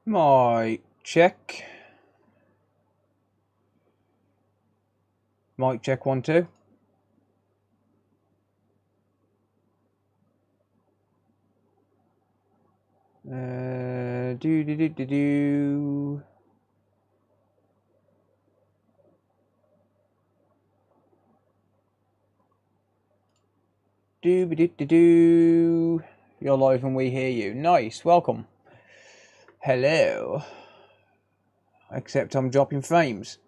Mic check. Mic check 1 2. Do. Do. You're live and we hear you. Nice. Welcome. Hello. Except I'm dropping frames.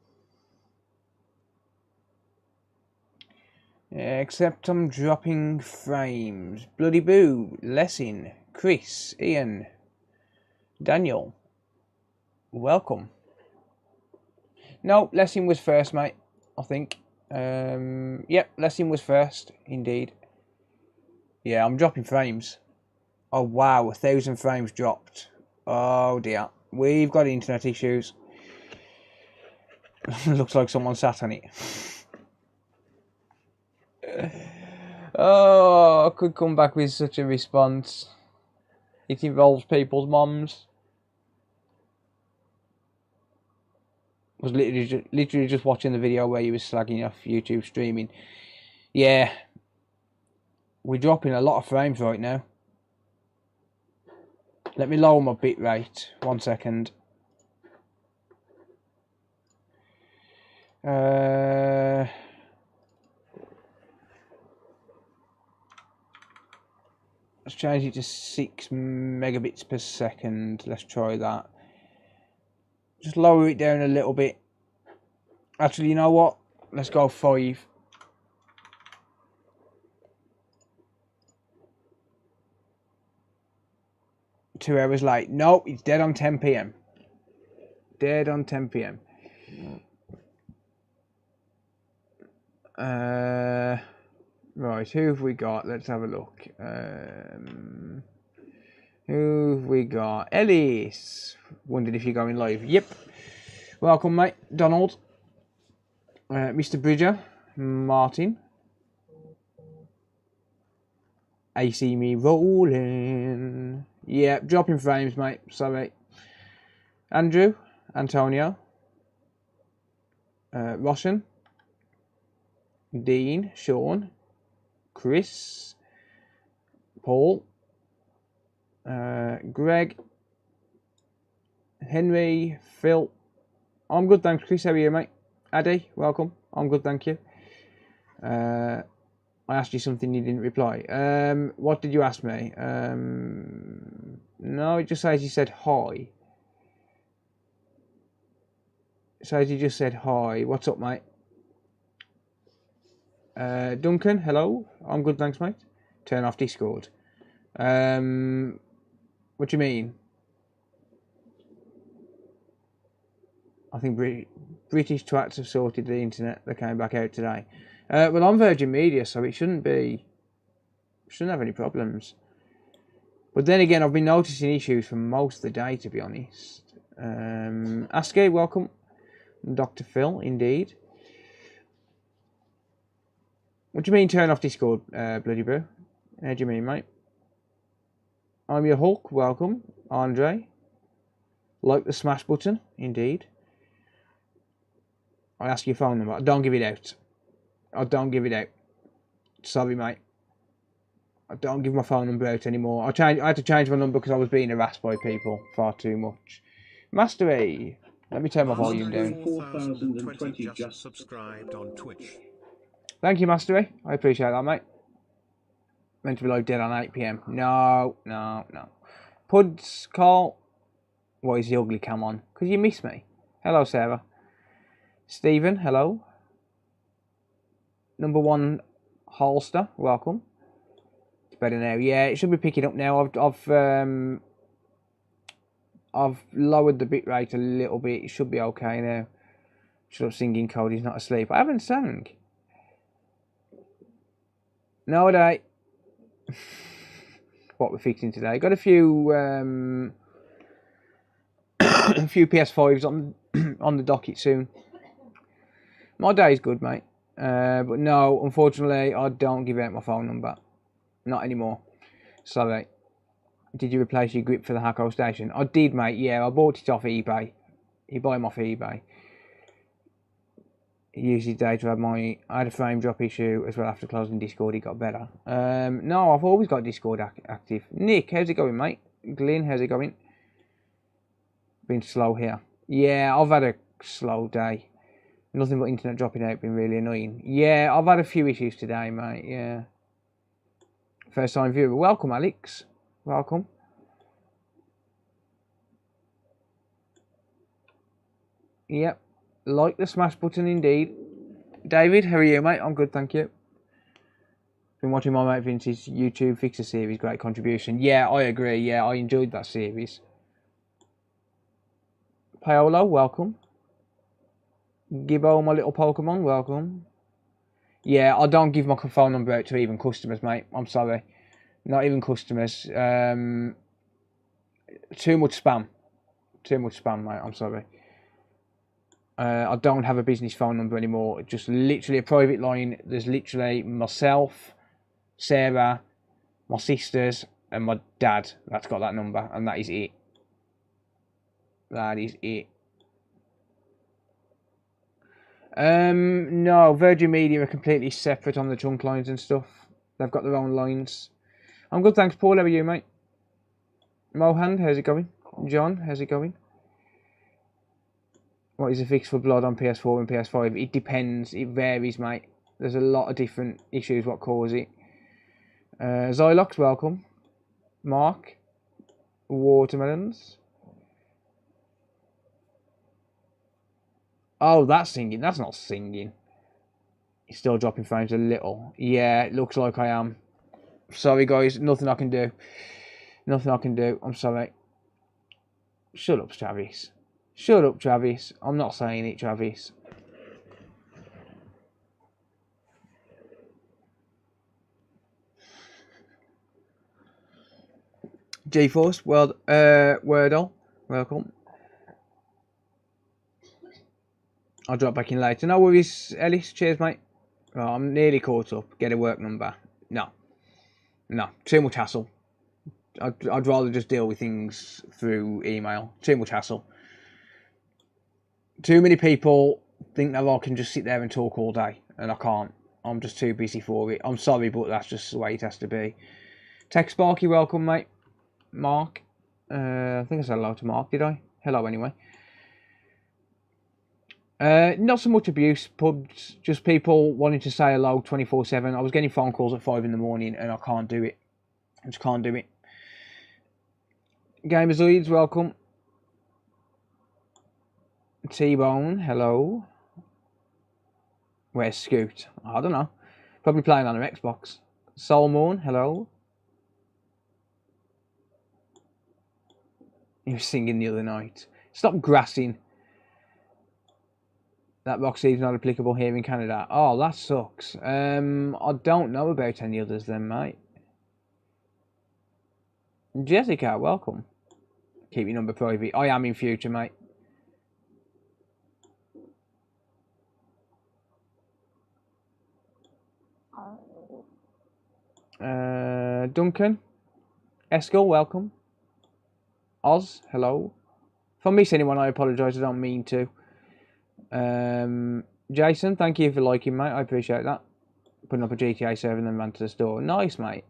Except I'm dropping frames. Bloody Boo, Lessing, Chris, Ian, Daniel. Welcome. No, Lessing was first, mate. I think. Yep, Lessing was first, indeed. Yeah, I'm dropping frames. Oh wow, 1,000 frames dropped. Oh dear. We've got internet issues. Looks like someone sat on it. Oh, I could come back with such a response. It involves people's moms. I was literally just watching the video where you was slagging off YouTube streaming. Yeah. We're dropping a lot of frames right now. Let me lower my bit rate. 1 second. Let's change it to 6 megabits per second. Let's try that. Just lower it down a little bit. Actually, you know what? Let's go 5. Two hours late. Nope, it's dead on 10 PM. Dead on 10 PM. Right, who have we got? Let's have a look. Who have we got? Ellis. Wondered if you're going live. Yep. Welcome, mate. Donald. Mr. Bridger. Martin. AC me rolling. Yep, dropping frames, mate. Sorry. Andrew. Antonio. Roshan. Dean. Sean. Chris. Paul. Greg. Henry. Phil. I'm good, thanks, Chris. How are you, mate? Addy, welcome. I'm good, thank you. I asked you something, you didn't reply. What did you ask me? No, it just says you said hi. It says you just said hi. What's up, mate? Duncan, hello. I'm good, thanks, mate. Turn off Discord. What do you mean? I think British twats have sorted the internet. They came back out today. Well, I'm Virgin Media, so it shouldn't have any problems. But then again, I've been noticing issues for most of the day, to be honest. Askey, welcome. Dr. Phil, indeed. What do you mean turn off Discord, Bloody Brew? How do you mean, mate? I'm your Hulk, welcome. Andre. Like the smash button, indeed. I ask your phone number. I don't give it out. I don't give it out. Sorry, mate. I don't give my phone number out anymore. I had to change my number because I was being harassed by people far too much. Master A. Let me turn my volume down. 4,020 just subscribed on Twitch. Thank you, Master A. I appreciate that, mate. Meant to be live dead on 8 PM. No. Puds, Carl. What is the ugly cam on? Because you miss me. Hello, Sarah. Stephen, hello. Number 1 Holster, welcome. It's better now. Yeah, it should be picking up now. I've lowered the bitrate a little bit. It should be okay now. Shut up, singing Cody's not asleep. I haven't sung. No, I what we're fixing today. Got a few a few PS5s on the docket soon. My day's good, mate. But no, unfortunately, I don't give out my phone number. Not anymore. Sorry. Did you replace your grip for the Hako station? I did, mate. Yeah, I bought it off eBay. You buy them off eBay. Use his data. I had a frame drop issue as well after closing Discord. It got better. No, I've always got Discord active. Nick, how's it going, mate? Glyn, how's it going? Been slow here. Yeah, I've had a slow day. Nothing but internet dropping out, been really annoying. Yeah, I've had a few issues today, mate. Yeah. First time viewer. Welcome, Alex. Welcome. Yep. Like the smash button indeed. David, how are you, mate? I'm good, thank you. Been watching my mate Vince's YouTube Fixer series, great contribution. Yeah, I agree. Yeah, I enjoyed that series. Paolo, welcome. Gibbo, my little Pokemon, welcome. Yeah, I don't give my phone number out to even customers, mate. I'm sorry. Not even customers. Too much spam. Too much spam, mate. I'm sorry. I don't have a business phone number anymore. Just literally a private line. There's literally myself, Sarah, my sisters, and my dad. That's got that number, and that is it. That is it. No, Virgin Media are completely separate on the trunk lines and stuff. They've got their own lines. I'm good, thanks, Paul. How are you, mate? Mohand, how's it going? John, how's it going? What is the fix for BLOD on PS4 and PS5? It depends. It varies, mate. There's a lot of different issues what cause it. Zylox, welcome. Mark. Watermelons. Oh, that's singing. That's not singing. It's still dropping frames a little. Yeah, it looks like I am. Sorry, guys. Nothing I can do. Nothing I can do. I'm sorry. Shut up, Travis. Shut up, Travis. I'm not saying it, Travis. GeForce, Wordle, welcome. I'll drop back in later. No worries, Ellis. Cheers, mate. Well, I'm nearly caught up. Get a work number. No. No. Too much hassle. I'd rather just deal with things through email. Too much hassle. Too many people think that I can just sit there and talk all day, and I can't. I'm just too busy for it. I'm sorry, but that's just the way it has to be. Tech Sparky, welcome, mate. Mark. I think I said hello to Mark, did I? Hello, anyway. Not so much abuse, pubs, just people wanting to say hello 24/7. I was getting phone calls at 5 in the morning, and I can't do it. I just can't do it. Gamerzoids, welcome. T-Bone, hello. Where's Scoot? I don't know. Probably playing on her Xbox. Soulmourn, hello. You were singing the other night. Stop grassing. That Roxy's not applicable here in Canada. Oh, that sucks. I don't know about any others then, mate. Jessica, welcome. Keep your number private. I am in future, mate. Duncan. Eskel, welcome. Oz, hello. If I miss anyone, I apologise. I don't mean to. Jason, thank you for liking, mate. I appreciate that. Putting up a GTA server and then ran to the store. Nice, mate.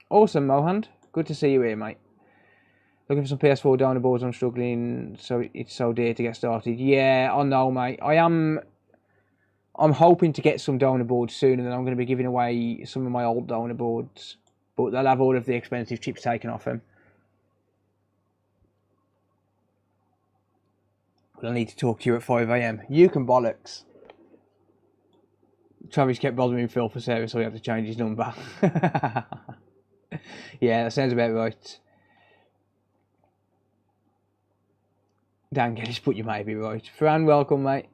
Awesome, Mohand. Good to see you here, mate. Looking for some PS4 donor boards. I'm struggling, so it's so dear to get started. Yeah, I know, mate. I'm hoping to get some donor boards soon, and then I'm going to be giving away some of my old donor boards. But they'll have all of the expensive chips taken off them. But I need to talk to you at 5 AM. You can bollocks. Travis kept bothering Phil for service, so he had to change his number. Yeah, that sounds about right. Dan Geddes, put you maybe right. Fran, welcome, mate.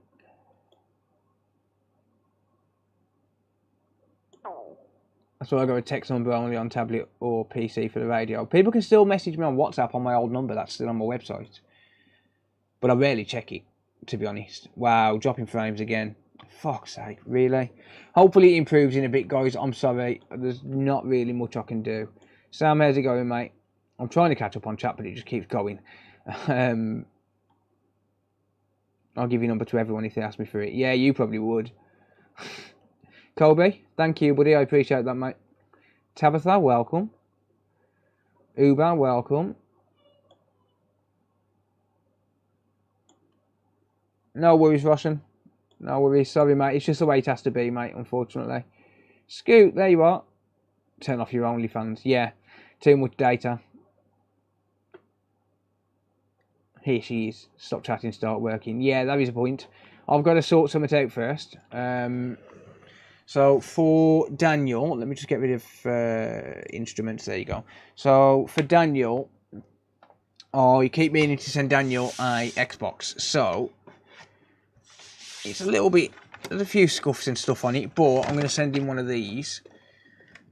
That's why I got a text number only on tablet or PC for the radio. People can still message me on WhatsApp on my old number. That's still on my website. But I rarely check it, to be honest. Wow, dropping frames again. Fuck's sake, really? Hopefully it improves in a bit, guys. I'm sorry. There's not really much I can do. Sam, how's it going, mate? I'm trying to catch up on chat, but it just keeps going. I'll give your number to everyone if they ask me for it. Yeah, you probably would. Colby, thank you, buddy. I appreciate that, mate. Tabitha, welcome. Uber, welcome. No worries, Russian. No worries. Sorry, mate. It's just the way it has to be, mate, unfortunately. Scoot, there you are. Turn off your OnlyFans. Yeah, too much data. Here she is. Stop chatting, start working. Yeah, that is a point. I've got to sort something out first. So for Daniel, let me just get rid of instruments. There you go. So for Daniel, you keep meaning to send Daniel a Xbox. So it's a little bit, there's a few scuffs and stuff on it, but I'm going to send him one of these.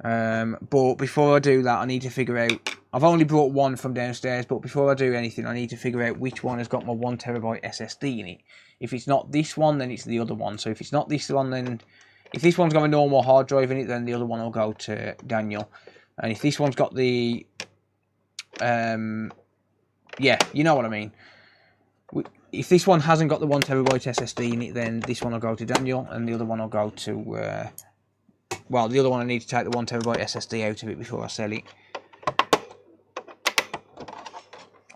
But before I do that, I need to figure out, I've only brought one from downstairs, but before I do anything, I need to figure out which one has got my 1TB SSD in it. If it's not this one, then it's the other one. So if it's not this one, then if this one's got a normal hard drive in it, then the other one will go to Daniel. And if this one's got the, yeah, you know what I mean. If this one hasn't got the 1TB SSD in it, then this one will go to Daniel, and the other one will go to, well, the other one I need to take the 1TB SSD out of it before I sell it.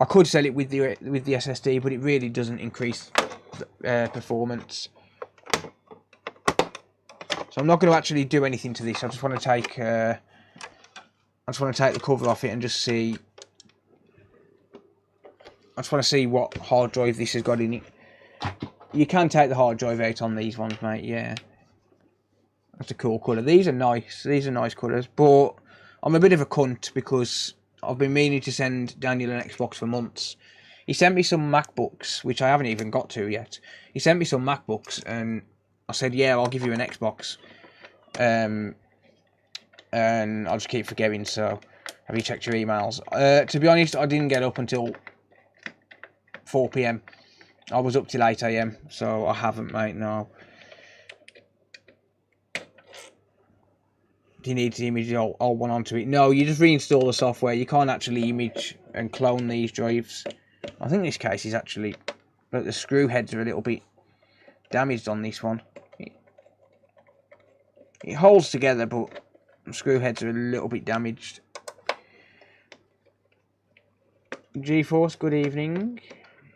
I could sell it with the SSD, but it really doesn't increase performance. So I'm not going to actually do anything to this. I just want to take, the cover off it and just see. I just want to see what hard drive this has got in it. You can take the hard drive out on these ones, mate. Yeah, that's a cool colour. These are nice. These are nice colours, but I'm a bit of a cunt because I've been meaning to send Daniel an Xbox for months. He sent me some MacBooks, which I haven't even got to yet. He sent me some MacBooks, and I said, yeah, I'll give you an Xbox. And I'll just keep forgetting, so have you checked your emails? To be honest, I didn't get up until 4 PM. I was up till 8 AM, so I haven't, mate, no. Do you need to image the old one onto it? No, you just reinstall the software. You can't actually image and clone these drives. I think this case is actually, but the screw heads are a little bit damaged on this one. It holds together, but the screw heads are a little bit damaged. GeForce, good evening.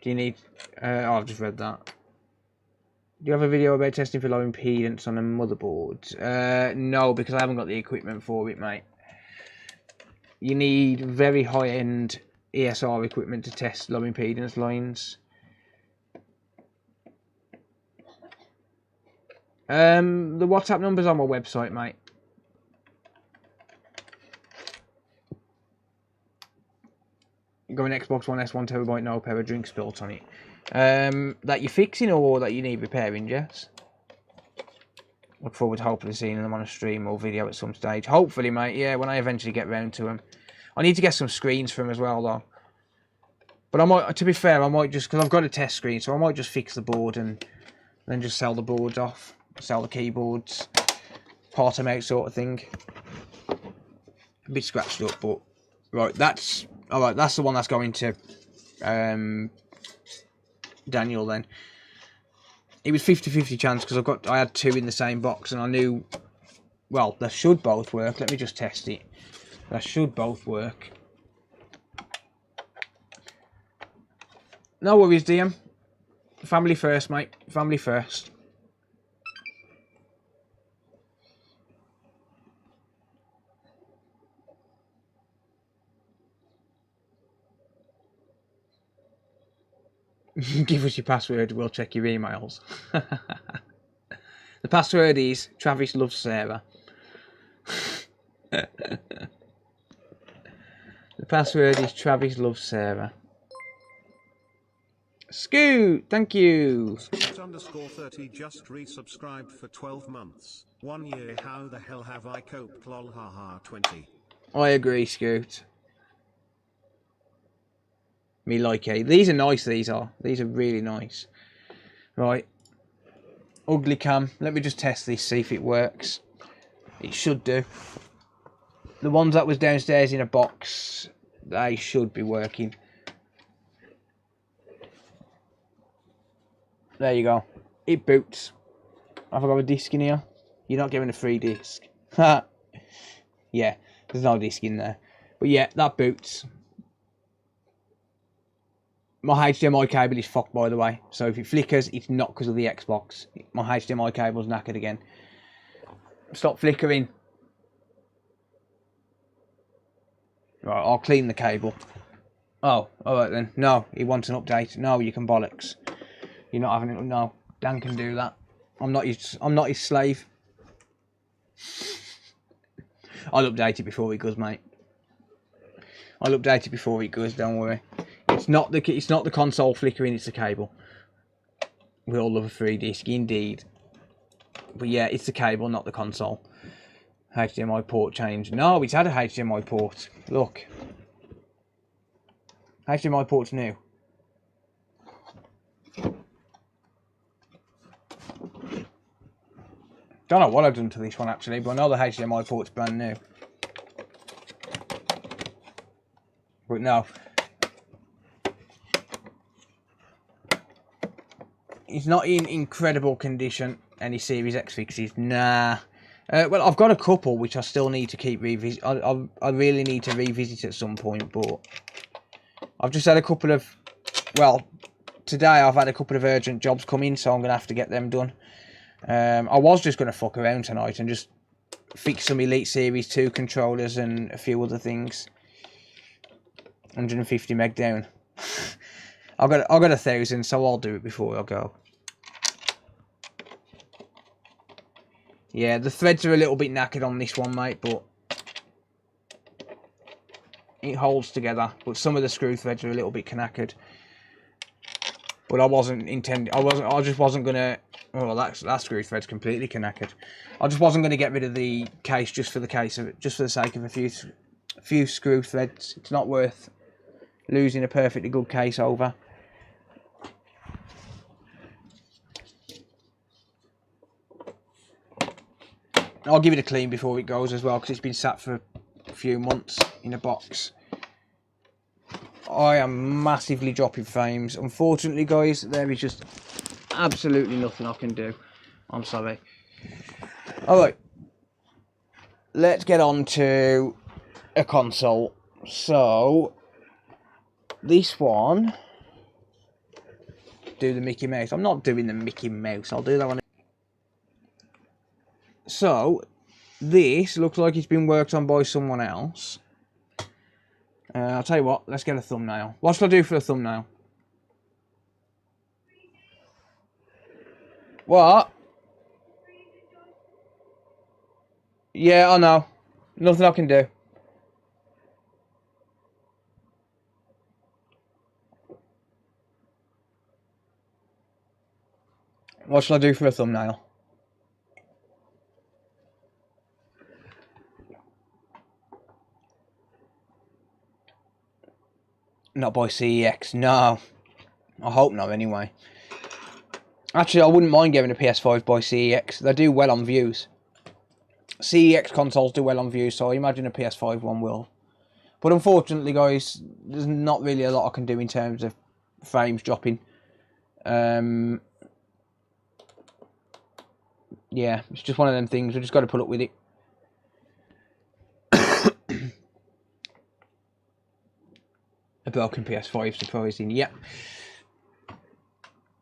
Do you need... oh, I've just read that. Do you have a video about testing for low impedance on a motherboard? No, because I haven't got the equipment for it, mate. You need very high-end ESR equipment to test low impedance lines. The WhatsApp number's on my website, mate. Going Xbox One S 1TB, no pair of drink spilt on it. That you're fixing or that you need repairing, Jess? Look forward to hopefully seeing them on a stream or video at some stage. Hopefully, mate, yeah, when I eventually get round to them. I need to get some screens for them as well, though. But I might, to be fair, I might just, because I've got a test screen, so I might just fix the board and then just sell the boards off. Sell the keyboards, part them out sort of thing. A bit scratched up, but right, that's alright, that's the one that's going to Daniel then. It was 50-50 chance because I had two in the same box and I knew, well, they should both work. Let me just test it. They should both work. No worries, DM. Family first, mate. Family first. Give us your password, we'll check your emails. The password is Travis loves Sarah. The password is Travis loves Sarah. Scoot, thank you. Scoot_30 just resubscribed for 12 months. 1 year, how the hell have I coped? Lol haha 20. I agree, Scoot. Me like it. These are nice, these are. These are really nice. Right. ugly cam. Let me just test this, see if it works. It should do. The ones that was downstairs in a box, they should be working. There you go. It boots. Have I got a disc in here? You're not giving a free disc. Yeah, there's no disc in there. But yeah, that boots. My HDMI cable is fucked, by the way. So if it flickers, it's not because of the Xbox. My HDMI cable's knackered again. Stop flickering. Right, I'll clean the cable. Oh, alright then. No, he wants an update. No, you can bollocks. You're not having it. No, Dan can do that. I'm not his slave. I'll update it before he goes, mate. I'll update it before he goes, don't worry. It's not the console flickering, it's the cable. We all love a free disc, indeed. But yeah, it's the cable, not the console. HDMI port change. No, it's had a HDMI port. Look. HDMI port's new. Don't know what I've done to this one actually, but I know the HDMI port's brand new. But no. It's not in incredible condition, any Series X fixes. Nah. Well, I've got a couple which I still need to keep revisit. I really need to revisit at some point, but I've just had a couple of, well, today I've had a couple of urgent jobs come in, so I'm going to have to get them done. I was just going to fuck around tonight and just fix some Elite Series 2 controllers and a few other things. 150 meg down. I've got 1,000, so I'll do it before I go. Yeah, the threads are a little bit knackered on this one, mate, but it holds together. But some of the screw threads are a little bit knackered. But I wasn't intending. I just wasn't gonna. Oh, that screw thread's completely knackered. I just wasn't gonna get rid of the case just for the case of it, just for the sake of a few screw threads. It's not worth losing a perfectly good case over. I'll give it a clean before it goes as well, because it's been sat for a few months in a box. I am massively dropping frames. Unfortunately, guys, there is just absolutely nothing I can do. I'm sorry. Alright. Let's get on to a console. So, this one... Do the Mickey Mouse. I'm not doing the Mickey Mouse. I'll do that one. So, this looks like it's been worked on by someone else. I'll tell you what, let's get a thumbnail. What should I do for a thumbnail? What? Yeah, I know. Nothing I can do. What shall I do for a thumbnail? Not by CEX, no. I hope not, anyway. Actually, I wouldn't mind getting a PS5 by CEX. They do well on views. CEX consoles do well on views, so I imagine a PS5 one will. But unfortunately, guys, there's not really a lot I can do in terms of frames dropping. Yeah, it's just one of them things. We've just got to put up with it. A broken PS5, surprising. Yeah.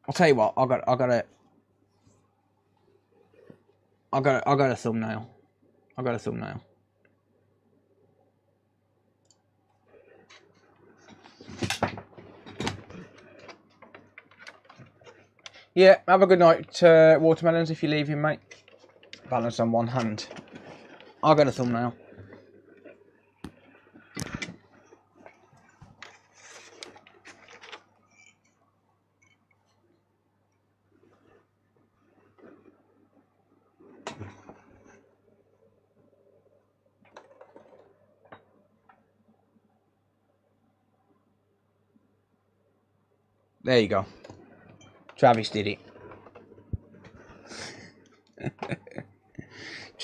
I'll tell you what. I got a thumbnail. I got a thumbnail. Yeah. Have a good night, watermelons. If you're leaving, mate. Balance on one hand. I got a thumbnail. There you go. Travis did it.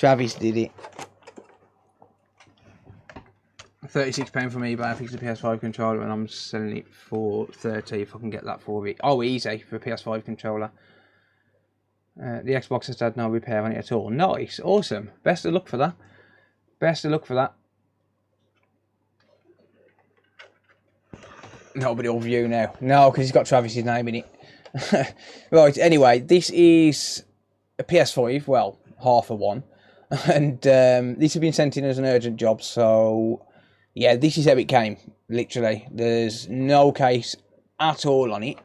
Travis did it. £36 from eBay. I fixed the PS5 controller and I'm selling it for 30 if I can get that for it. Oh, easy for a PS5 controller. The Xbox has had no repair on it at all. Nice, awesome. Best of luck for that. Best of luck for that. Nobody will view now. No, because he's got Travis's name in it. Right, anyway, this is a PS5. Well, half of one. And this has been sent in as an urgent job, so yeah, this is how it came, literally. There's no case at all on it.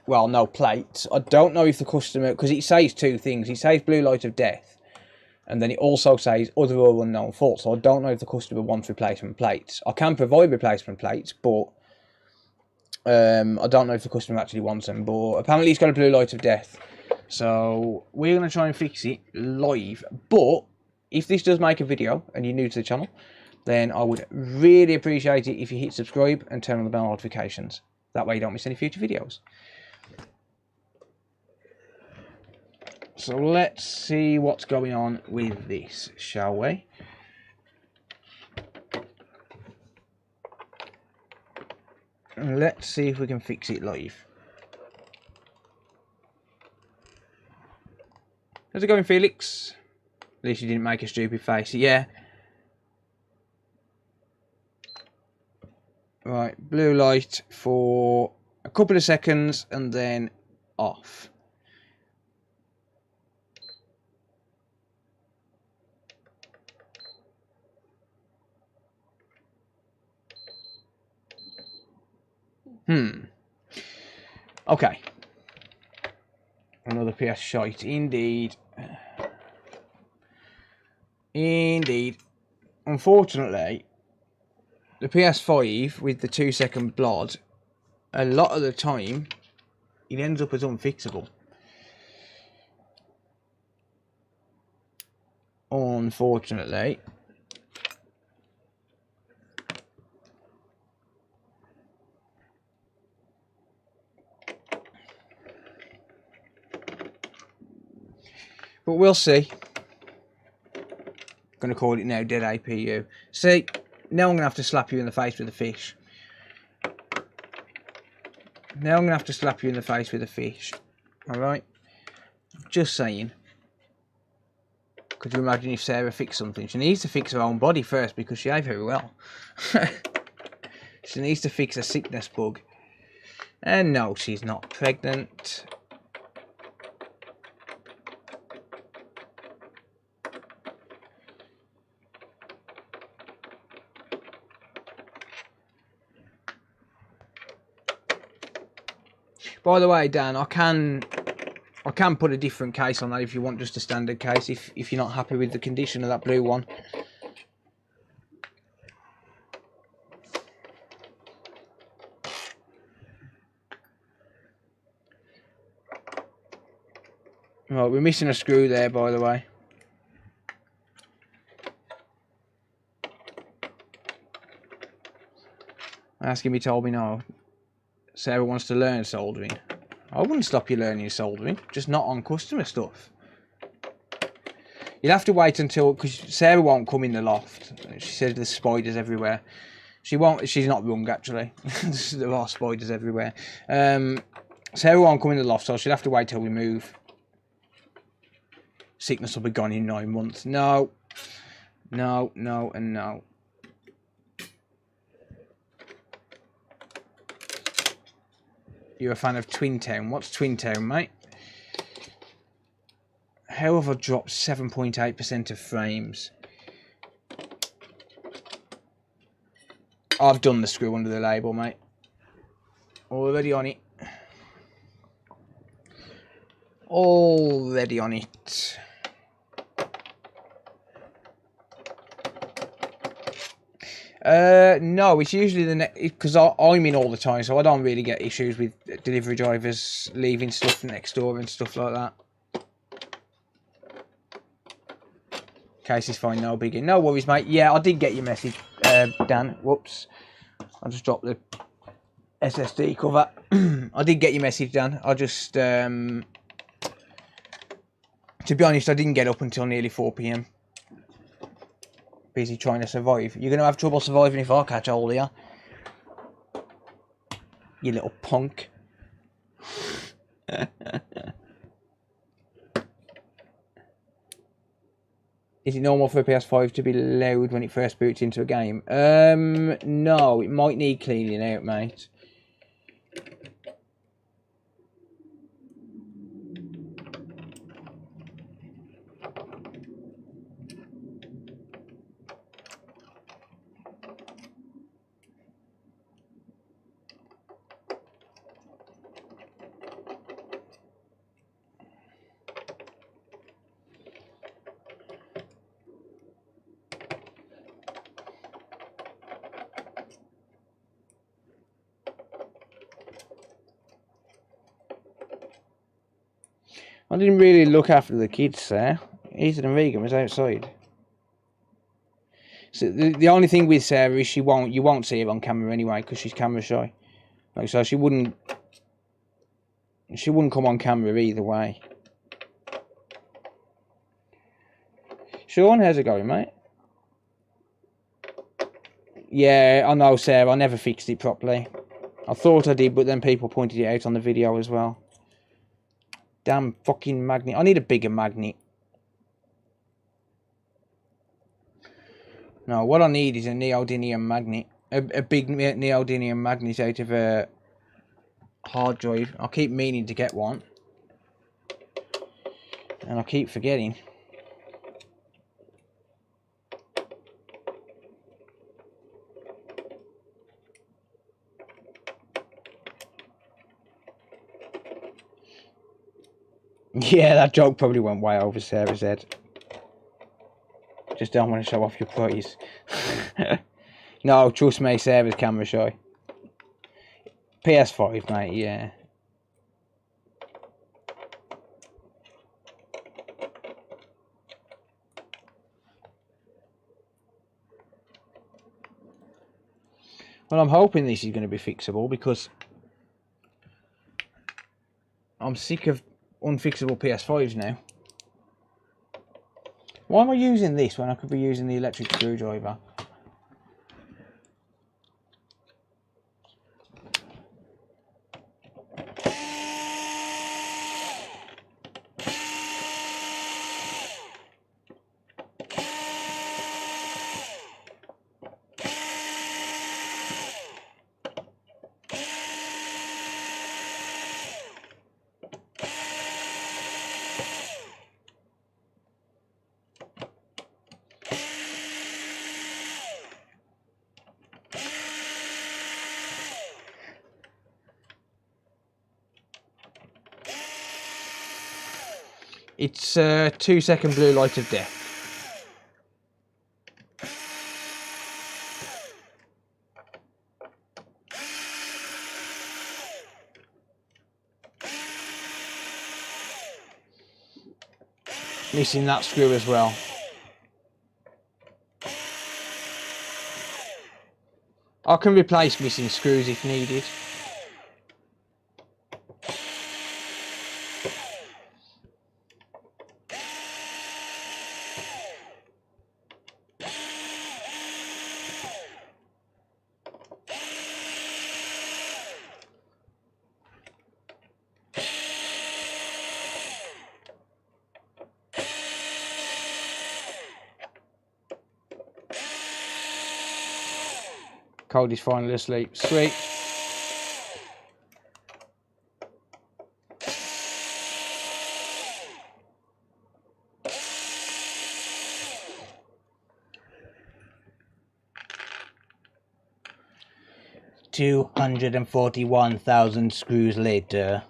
Well, no plates. I don't know if the customer, because it says two things. It says blue light of death, and then it also says other or unknown fault. So I don't know if the customer wants replacement plates. I can provide replacement plates, but I don't know if the customer actually wants them. But apparently it's got a blue light of death. So we're going to try and fix it live. But if this does make a video and you're new to the channel, then I would really appreciate it if you hit subscribe and turn on the bell notifications. That way you don't miss any future videos. So let's see what's going on with this, shall we? And let's see if we can fix it live. How's it going, Felix? At least you didn't make a stupid face. Yeah. Right, blue light for a couple of seconds and then off. Okay. Another PS shite. Indeed. Indeed. Unfortunately, the PS5 with the 2-second BLOD, a lot of the time, it ends up as unfixable. Unfortunately. But we'll see. I'm going to call it now dead APU. See, now I'm going to have to slap you in the face with a fish. Now I'm going to have to slap you in the face with a fish. Alright? Just saying. Could you imagine if Sarah fixed something? She needs to fix her own body first because she ate very well. She needs to fix a sickness bug. And no, she's not pregnant. By the way, Dan, I can put a different case on that if you want just a standard case, if you're not happy with the condition of that blue one. Right, we're missing a screw there, by the way. Asking me told me no. Sarah wants to learn soldering. I wouldn't stop you learning soldering, just not on customer stuff. You'll have to wait until, because Sarah won't come in the loft. She says there's spiders everywhere. She won't. She's not wrong, actually. There are spiders everywhere. Sarah won't come in the loft, so she'll have to wait till we move. Sickness will be gone in 9 months. No. No, no, and no. You're a fan of Twin Town. What's Twin Town, mate? How have I dropped 7.8% of frames? I've done the screw under the label, mate. Already on it. Already on it. No, it's usually the next, because I'm in all the time, so I don't really get issues with delivery drivers leaving stuff next door and stuff like that. Case is fine, no biggie. No worries, mate. Yeah, I did get your message, Dan. Whoops. I just dropped the SSD cover. I did get your message, Dan. I just To be honest, I didn't get up until nearly 4 PM. Busy trying to survive. You're going to have trouble surviving if I catch hold of you. You little punk. Is it normal for a PS5 to be loud when it first boots into a game? No, it might need cleaning out, mate. I didn't really look after the kids there. Ethan and Regan was outside. So the only thing with Sarah is you won't see her on camera anyway because she's camera shy. Like, so she wouldn't come on camera either way. Sean, how's it going, mate? Yeah, I know, Sarah. I never fixed it properly. I thought I did, but then people pointed it out on the video as well. Damn fucking magnet. I need a bigger magnet. No, what I need is a neodymium magnet. A big neodymium magnet out of a hard drive. I keep meaning to get one. And I keep forgetting. Yeah, that joke probably went way over Sarah's head. Just don't want to show off your prize. No, trust me, Sarah's camera shy. PS5, mate, yeah. Well, I'm hoping this is going to be fixable because I'm sick of unfixable PS5s now. Why am I using this when I could be using the electric screwdriver? It's a 2-second blue light of death. Missing that screw as well. I can replace missing screws if needed. Cody's finally asleep. Sweet. $241,000 screws later.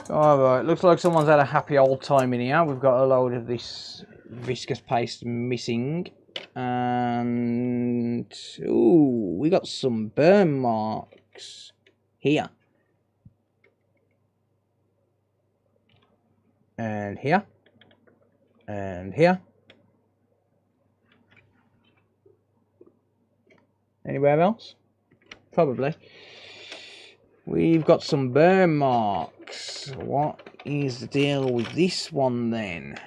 Alright, looks like someone's had a happy old time in here. We've got a load of this viscous paste missing. And ooh, we got some burn marks here. And here. And here. Anywhere else? probably. We've got some burn marks. What is the deal with this one then?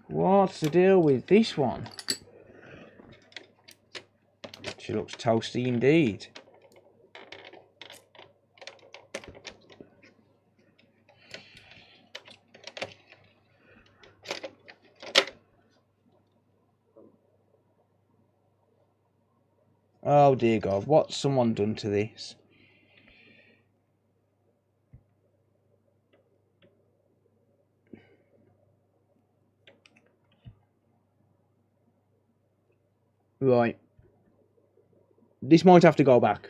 What's the deal with this one? She looks toasty indeed. Oh dear God, what's someone done to this? Right. This might have to go back.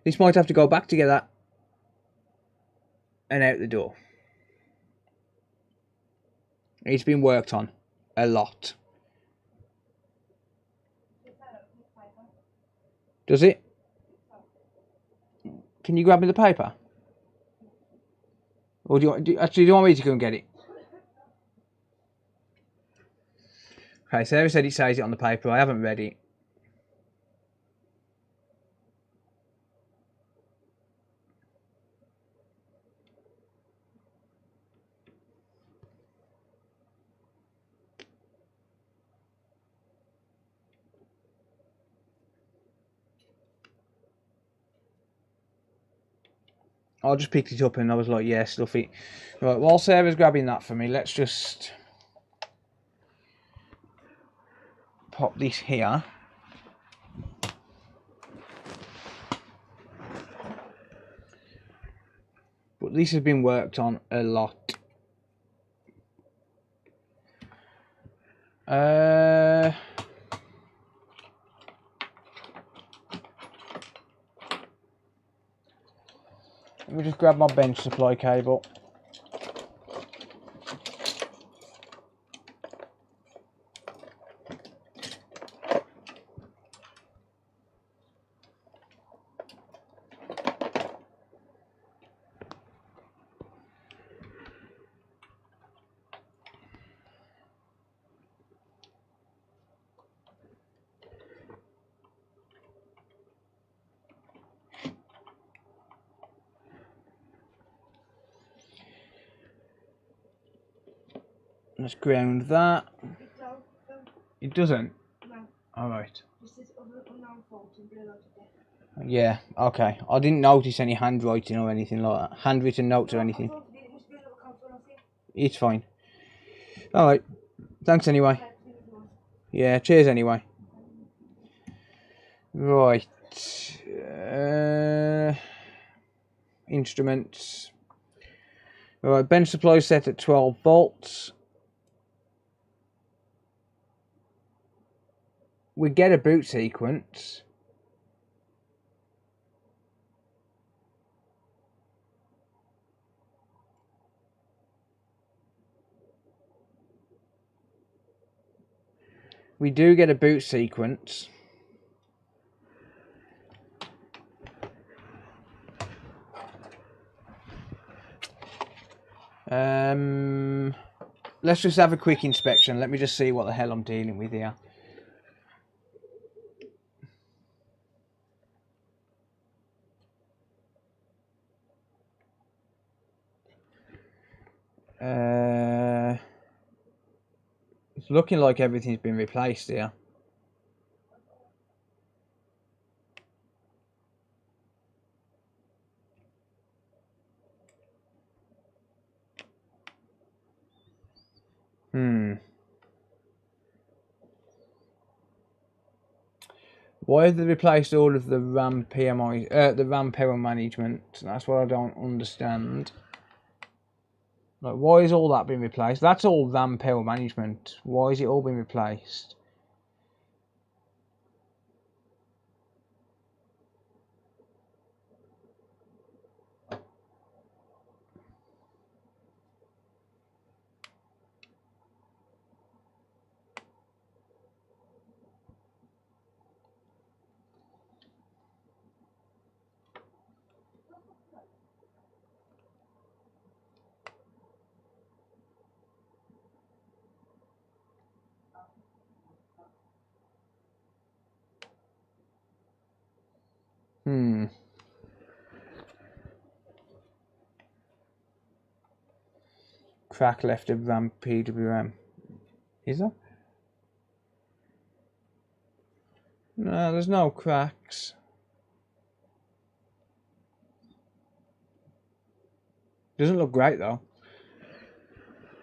This might have to go back together and out the door. It's been worked on a lot. Does it? Can you grab me the paper? Or do you want me to go and get it? Okay, Sarah said it says it on the paper. I haven't read it. I just picked it up and I was like, yeah, stuff it. Right, while Sarah's grabbing that for me, let's just pop this here. But this has been worked on a lot. Let me just grab my bench supply cable. Let's ground that. It doesn't? No. Alright. Yeah, okay. I didn't notice any handwriting or anything like that. Handwritten notes or anything. It's fine. Alright. Thanks anyway. Yeah, cheers anyway. Right. Instruments. Alright, bench supply set at 12 volts. We get a boot sequence. We do get a boot sequence. Let's just have a quick inspection. Let me just see what the hell I'm dealing with here. It's looking like everything's been replaced here. Why have they replaced all of the RAM PMI, the RAM power management? That's what I don't understand. Like, why is all that been replaced? That's all RAM power management. Why is it all been replaced? Crack left of RAM PWM. Is there? No, there's no cracks. Doesn't look great though.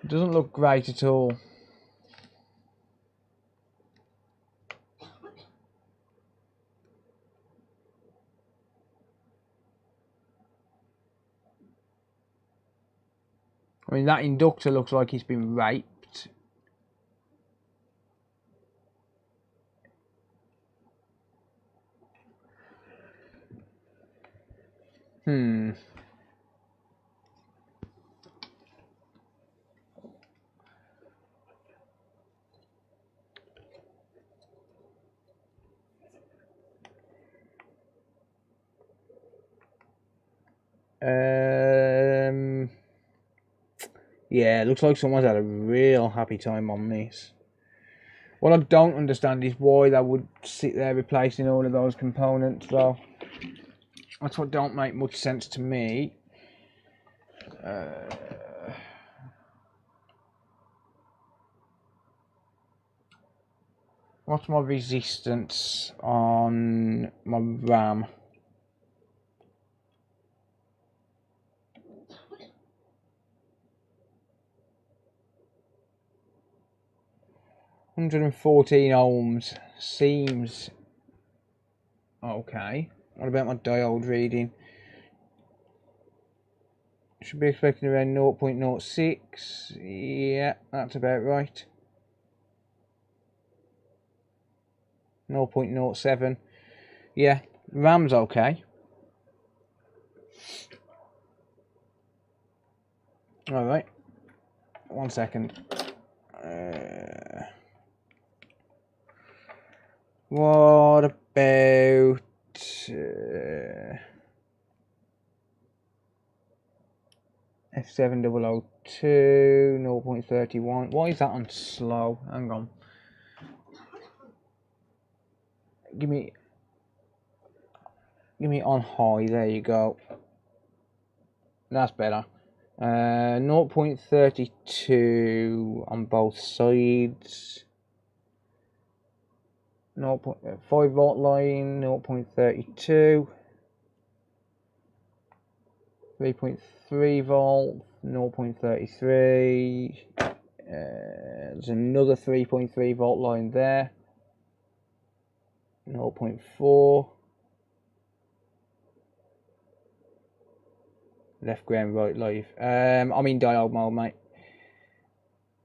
Doesn't look great at all. I mean, that inductor looks like it's been raped. Yeah, it looks like someone's had a real happy time on this. What I don't understand is why they would sit there replacing all of those components, though. That's what don't make much sense to me. What's my resistance on my RAM? $114 seems okay. What about my diode reading? Should be expecting around 0.06. Yeah, that's about right. 0.07. Yeah, RAM's okay. Alright. 1 second. What about F7002, 0.31. Why is that on slow? Hang on. Give me on high. There you go. That's better. 0.32 on both sides. 0.5 volt line, 0.32. 3.3 volt, 0.33. There's another 3.3 volt line there. 0.4. Left ground, right live. I'm in diode mode, mate.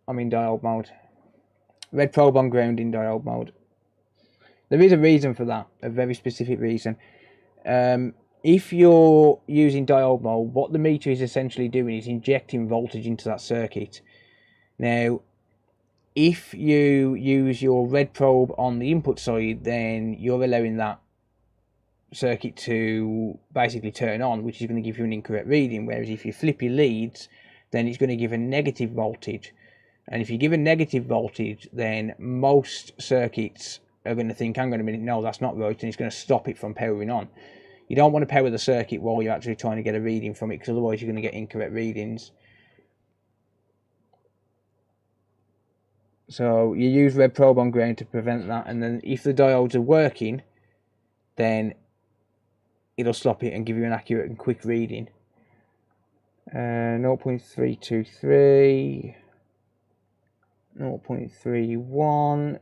I'm in diode mode. Red probe on ground in diode mode. There is a reason for that, a very specific reason. If you're using diode mode, what the meter is essentially doing is injecting voltage into that circuit. Now, if you use your red probe on the input side, then you're allowing that circuit to basically turn on, which is going to give you an incorrect reading. Whereas if you flip your leads, then it's going to give a negative voltage. And if you give a negative voltage, then most circuits are going to think, hang on a minute, no, that's not right, and it's going to stop it from powering on. You don't want to power the circuit while you're actually trying to get a reading from it, because otherwise you're going to get incorrect readings. So you use red probe on ground to prevent that, and then if the diodes are working, then it'll stop it and give you an accurate and quick reading. 0.323, 0.31,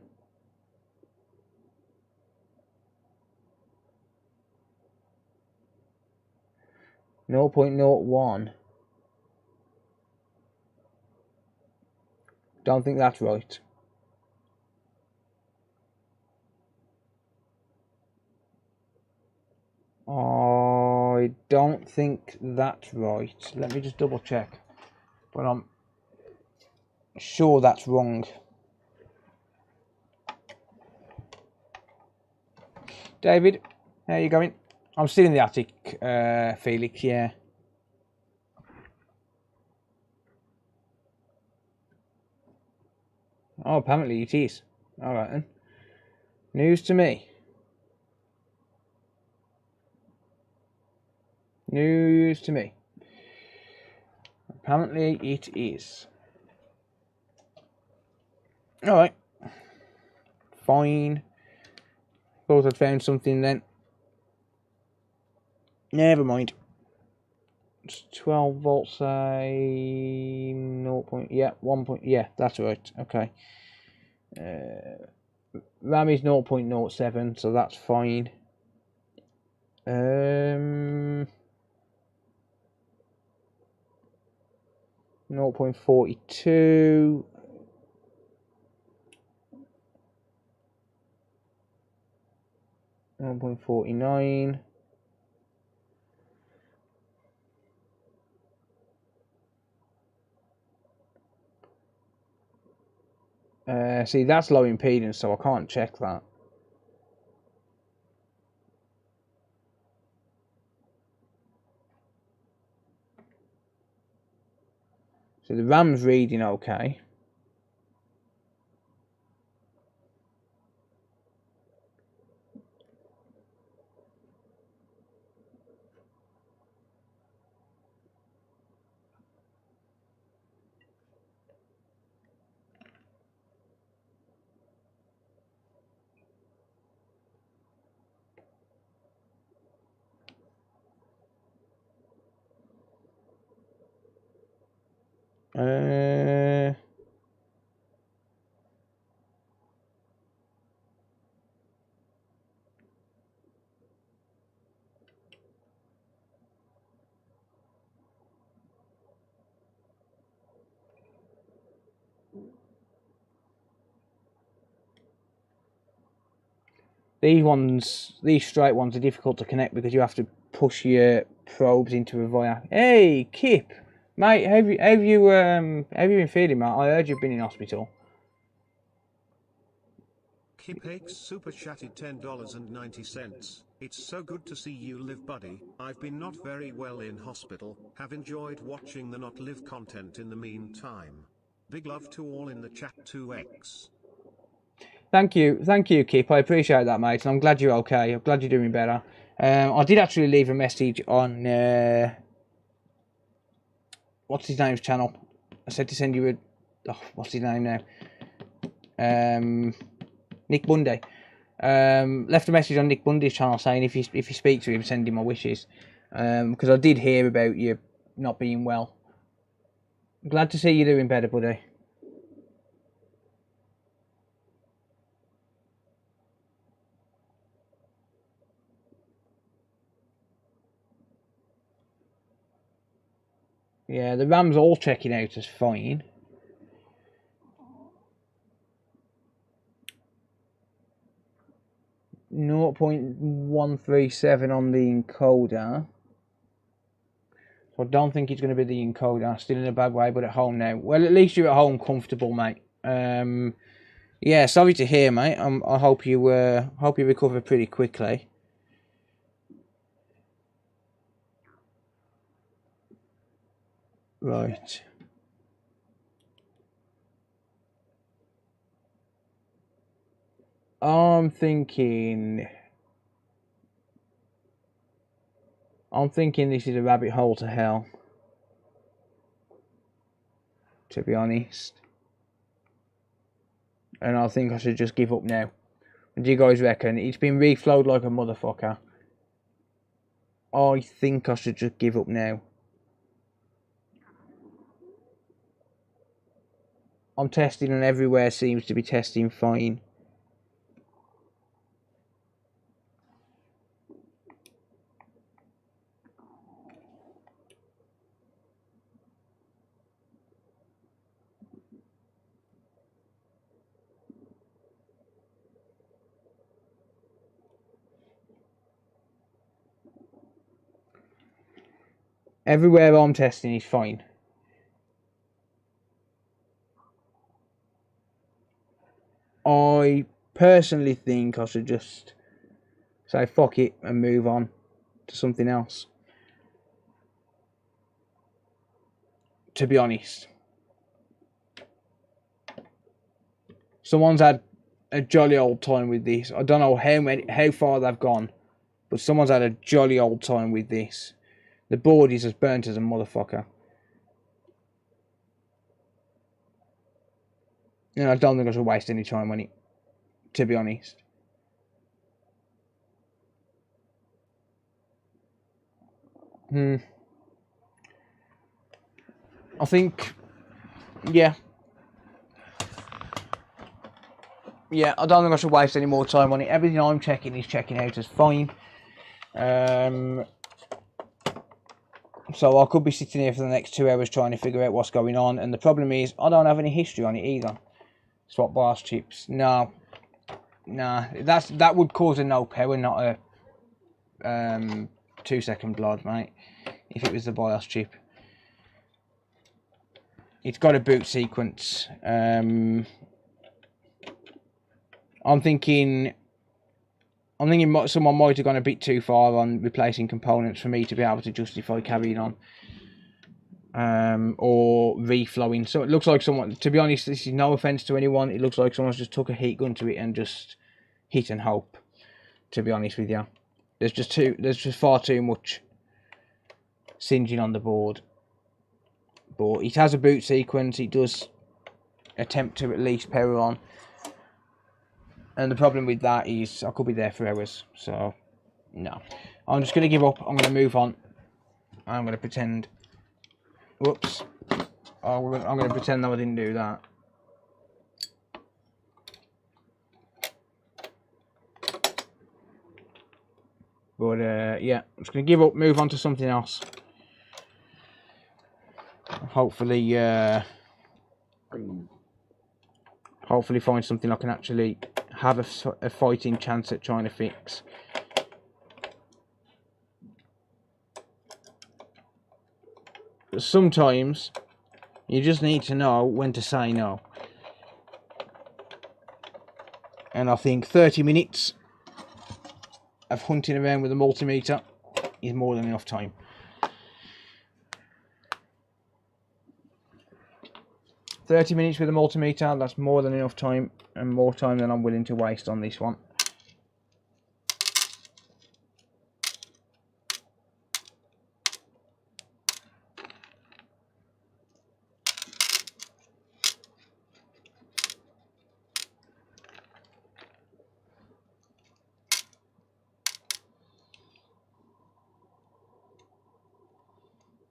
0.01. Don't think that's right. I don't think that's right. Let me just double check. But I'm sure that's wrong. David, how are you going? I'm still in the attic, Felix, yeah. Oh, apparently it is. Alright then. News to me. News to me. Apparently it is. Alright. Fine. Thought I'd found something then. Never mind. It's 12 volts, say 0. Yeah, 1. Yeah, that's right. Okay. RAM is 0.07, so that's fine. 0.42. .49. See, that's low impedance, so I can't check that. So the RAM's reading okay. These straight ones are difficult to connect because you have to push your probes into a wire. Hey, Kip, mate, have you been feeling, mate? I heard you've been in hospital. Kip Hakes super chatted $10.90. It's so good to see you live, buddy. I've been not very well in hospital, have enjoyed watching the not live content in the meantime. Big love to all in the chat 2x. Thank you, Kip. I appreciate that, mate. And I'm glad you're okay. I'm glad you're doing better. I did actually leave a message on what's his name's channel. I said to send you a what's his name now? Nick Bundy. Left a message on Nick Bundy's channel saying if you speak to him, send him my wishes. Because I did hear about you not being well. Glad to see you doing better, buddy. Yeah, the RAM's all checking out as fine. .137 on the encoder. So I don't think it's going to be the encoder. Still in a bad way, but at home now. Well, at least you're at home comfortable, mate. Yeah, sorry to hear, mate. I hope you recover pretty quickly. Right. I'm thinking this is a rabbit hole to hell, to be honest. And I think I should just give up now. What do you guys reckon? It's been reflowed like a motherfucker. I think I should just give up now. I'm testing and everywhere seems to be testing fine. Everywhere I'm testing is fine. I personally think I should just say fuck it and move on to something else. To be honest. Someone's had a jolly old time with this. I don't know how far they've gone, but someone's had a jolly old time with this. The board is as burnt as a motherfucker. And I don't think I should waste any time on it, to be honest. I think, yeah. Yeah, I don't think I should waste any more time on it. Everything I'm checking is checking out as fine. So I could be sitting here for the next 2 hours trying to figure out what's going on. And the problem is, I don't have any history on it either. Swap BIOS chips. No. Nah, that would cause a no power, not a 2-second BLOD, mate. If it was the BIOS chip. It's got a boot sequence. I'm thinking someone might have gone a bit too far on replacing components for me to be able to justify carrying on. Or reflowing. So it looks like someone, to be honest, this is no offence to anyone, it looks like someone's just took a heat gun to it and just hit and hope, to be honest with you. There's just far too much singeing on the board. But it has a boot sequence, it does attempt to at least power on. And the problem with that is I could be there for hours. So, no. I'm just going to give up. I'm going to move on. I'm going to pretend... Whoops. I'm going to pretend that I didn't do that. But, yeah. I'm just going to give up, move on to something else. Hopefully find something I can actually have a fighting chance at trying to fix. But sometimes you just need to know when to say no. And I think 30 minutes of hunting around with a multimeter is more than enough time. $30 minutes with a multimeter, that's more than enough time, and more time than I'm willing to waste on this one.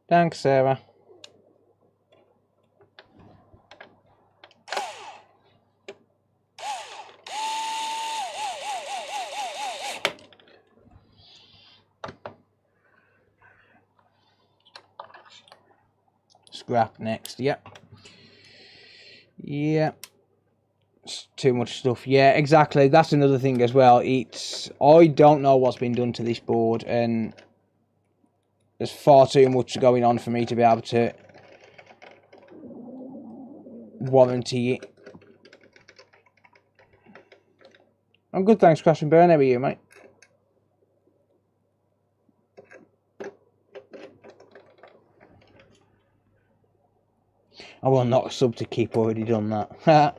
Thanks, Sarah. Scrap next. Yep. It's too much stuff. Yeah, exactly. That's another thing as well. I don't know what's been done to this board, and there's far too much going on for me to be able to warranty it. I'm good, thanks, Crash and Burn. How are you, mate? I will not sub to Keep, already done that.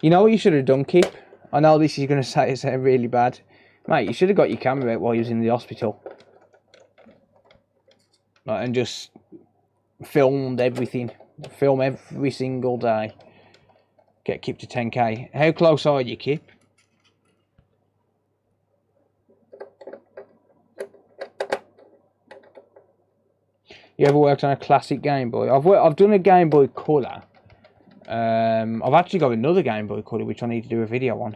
You know what you should have done, Keep? I know this is going to sound really bad. Mate, you should have got your camera out while you was in the hospital. Like, and just filmed everything. Film every single day. Get Keep to 10k. How close are you, Keep? You ever worked on a classic Game Boy? I've done a Game Boy Color. I've actually got another Game Boy Color which I need to do a video on.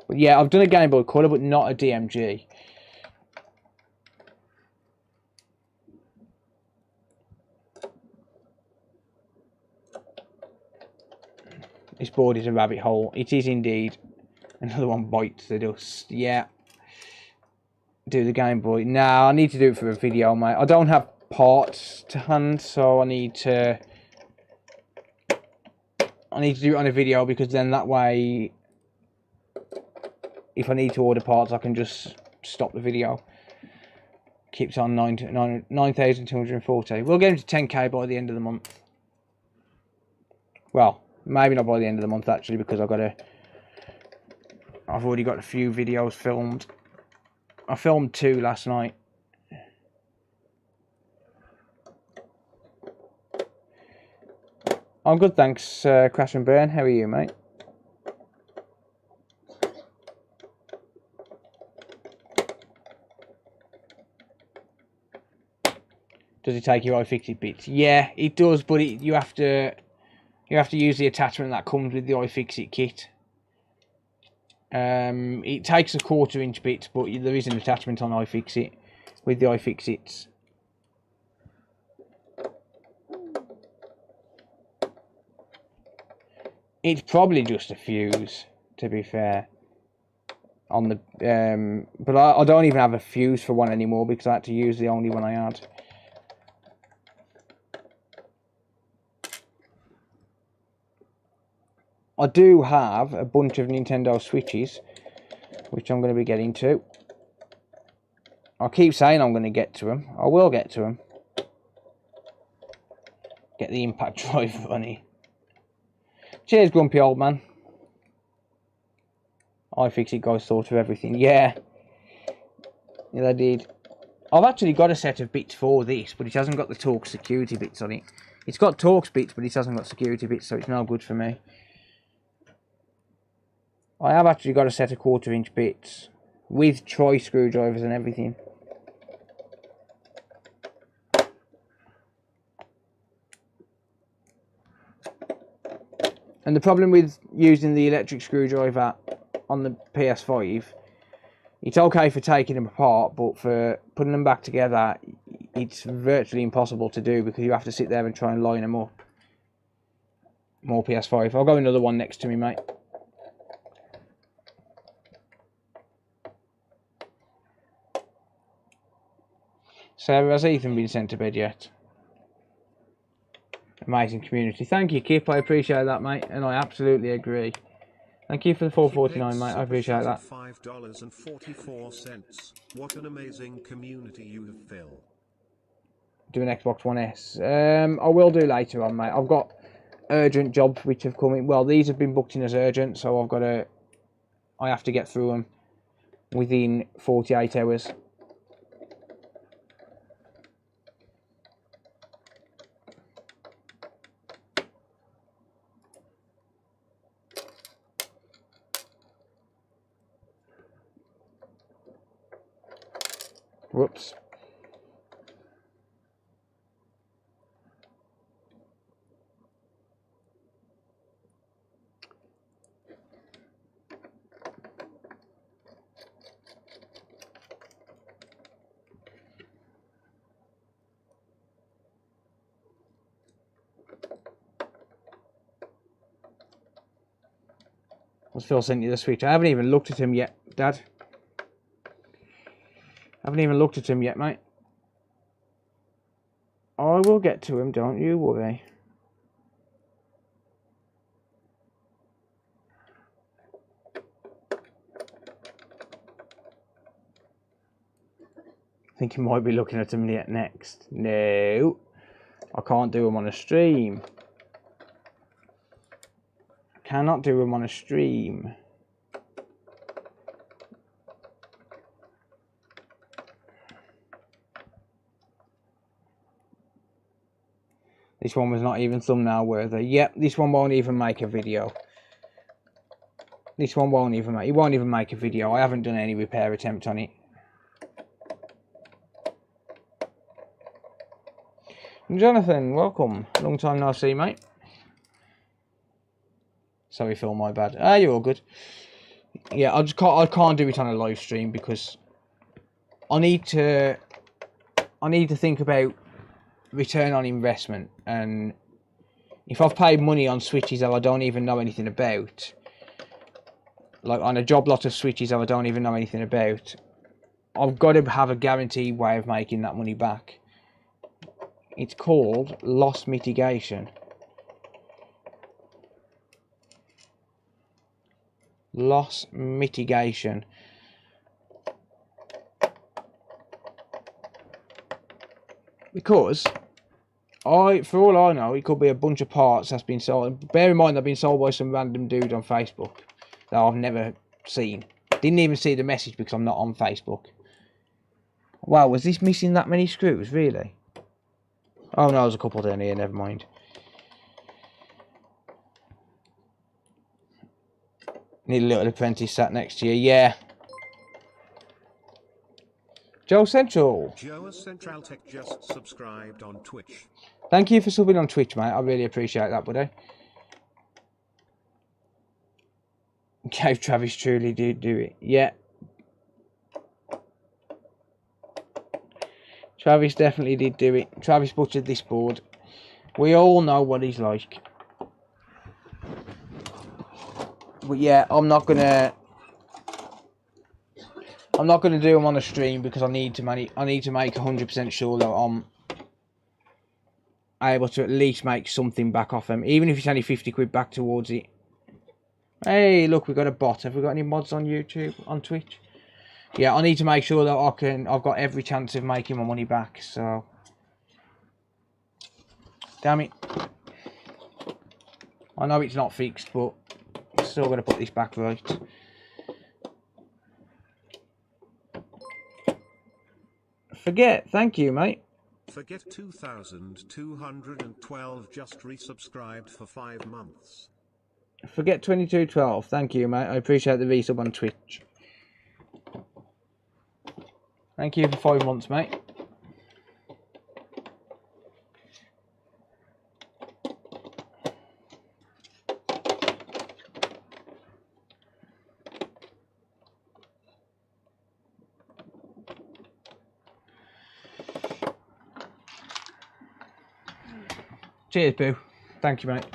But yeah, I've done a Game Boy Color, but not a DMG. This board is a rabbit hole. It is indeed. Another one bites the dust. Yeah. Do the Game Boy. Nah, I need to do it for a video, mate. I don't have parts to hand, so I need to do it on a video, because then that way, if I need to order parts, I can just stop the video. Keeps on 9,240. We'll get into 10k by the end of the month. Well, maybe not by the end of the month, actually, because I've already got a few videos filmed. I filmed 2 last night. I'm good, thanks, Crash and Burn. How are you, mate? Does it take your iFixit bits? Yeah, it does, but you have to use the attachment that comes with the iFixit kit. It takes a 1/4 inch bits, but there is an attachment on iFixit with the iFixits. It's probably just a fuse, to be fair. On the but I don't even have a fuse for one anymore because I had to use the only one I had. I do have a bunch of Nintendo Switches, which I'm going to be getting to. I keep saying I'm going to get to them. I will get to them. Get the impact drive running. Cheers, grumpy old man. iFixit guys thought of everything. Yeah. Yeah, they did. I've actually got a set of bits for this, but it hasn't got the Torx security bits on it. It's got Torx bits, but it hasn't got security bits, so it's no good for me. I have actually got a set of 1/4 inch bits with Troy screwdrivers and everything. And the problem with using the electric screwdriver on the PS5, it's okay for taking them apart, but for putting them back together, it's virtually impossible to do because you have to sit there and try and line them up. More PS5. I'll go another one next to me, mate. Sarah, has Ethan been sent to bed yet? Amazing community. Thank you, Kip. I appreciate that, mate. And I absolutely agree. Thank you for the 4.49, mate. I appreciate that. $5.44. What an amazing community you have, Phil. Do an Xbox One S. I will do later on, mate. I've got urgent jobs which have come in. Well, these have been booked in as urgent, so I have to get through them within 48 hours. Whoops. Has Phil sent you the Switch? I haven't even looked at him yet, Dad. I haven't even looked at him yet, mate. I will get to him, don't you worry. I think you might be looking at him next. No, I can't do him on a stream. I cannot do him on a stream. This one was not even thumbnail worthy. Yep, this one won't even make a video. This one won't even make. It won't even make a video. I haven't done any repair attempt on it. Jonathan, welcome. Long time no see, mate. Sorry, Phil, my bad. Ah, you're all good. Yeah, I can't do it on a live stream because I need to think about return on investment, and if I've paid money on Switches that I don't even know anything about, like on a job lot of Switches that I don't even know anything about, I've got to have a guaranteed way of making that money back. It's called loss mitigation. Loss mitigation. Because for all I know, it could be a bunch of parts that's been sold. Bear in mind, they've been sold by some random dude on Facebook that I've never seen. Didn't even see the message because I'm not on Facebook. Wow, was this missing that many screws, really? Oh no, there's a couple down here, never mind. Need a little apprentice sat next to you, yeah. Joe Central. Joe Central Tech just subscribed on Twitch. Thank you for subbing on Twitch, mate. I really appreciate that, buddy. Gave Travis truly did do it. Yeah. Travis definitely did do it. Travis butchered this board. We all know what he's like. But yeah, I'm not gonna do them on the stream because I need to make 100% sure that I'm able to at least make something back off them, even if it's only 50 quid back towards it. Hey, look, we've got a bot. Have we got any mods on YouTube, on Twitch? Yeah, I need to make sure that I've got every chance of making my money back, so. Damn it. I know it's not fixed, but still got to put this back right. Forget, thank you, mate. Forget 2212 just resubscribed for 5 months. Forget 2212, thank you, mate. I appreciate the resub on Twitch. Thank you for 5 months, mate. Cheers, Boo. Thank you, mate.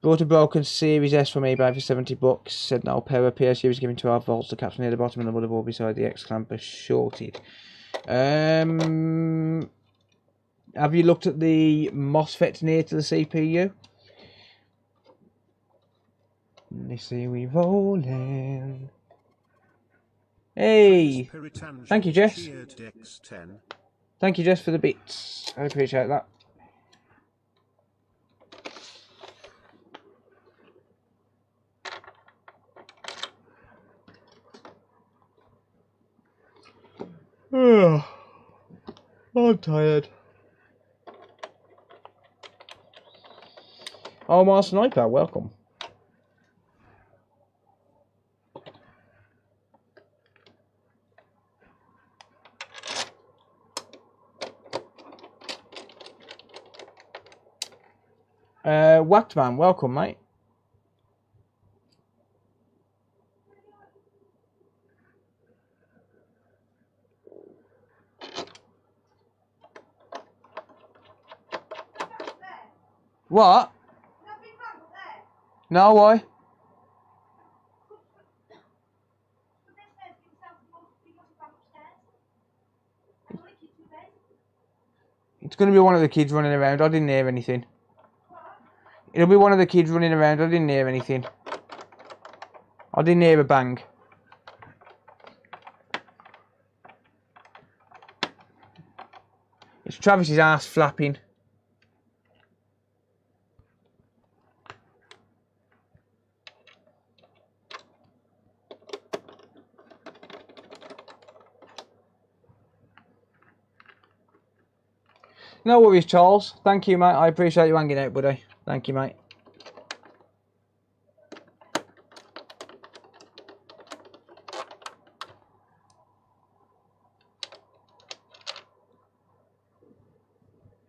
Bought a broken Series S from eBay for 70 bucks. Said no pair of PSU was given 12 volts. The caps near the bottom and the motherboard beside the X clamp are shorted. Have you looked at the MOSFETs near to the CPU? They say we rolling. Hey! Thank you, Jess. Thank you, Jess, for the bits. I appreciate that. Oh, I'm tired. Oh, my sniper, welcome. Whacked man, welcome, mate. What? No, why? It's going to be one of the kids running around. I didn't hear anything. It'll be one of the kids running around. I didn't hear anything. I didn't hear a bang. It's Travis's ass flapping. No worries, Charles. Thank you, mate. I appreciate you hanging out, buddy. Thank you, mate.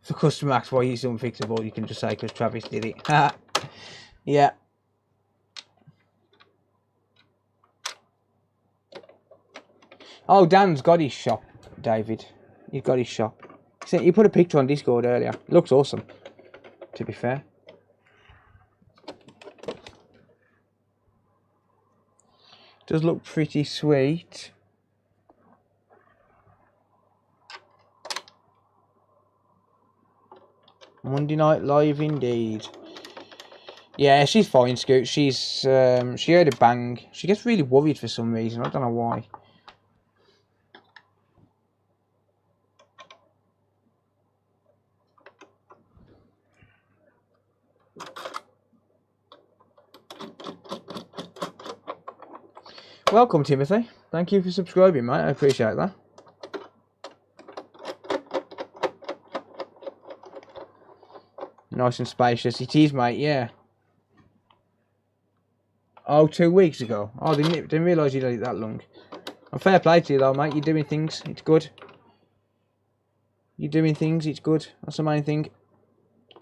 For customer asks why he's unfixable, you can just say because Travis did it. Yeah. Oh, Dan's got his shop, David. He's got his shop. He put a picture on Discord earlier. It looks awesome, to be fair. Does look pretty sweet. Monday Night Live indeed. Yeah, she's fine, Scoot. She's she heard a bang. She gets really worried for some reason. I don't know why. Welcome, Timothy. Thank you for subscribing, mate. I appreciate that. Nice and spacious. It is, mate, yeah. Oh, 2 weeks ago. Oh, didn't realise you'd had it that long. And fair play to you, though, mate. You're doing things. It's good. You're doing things. It's good. That's the main thing.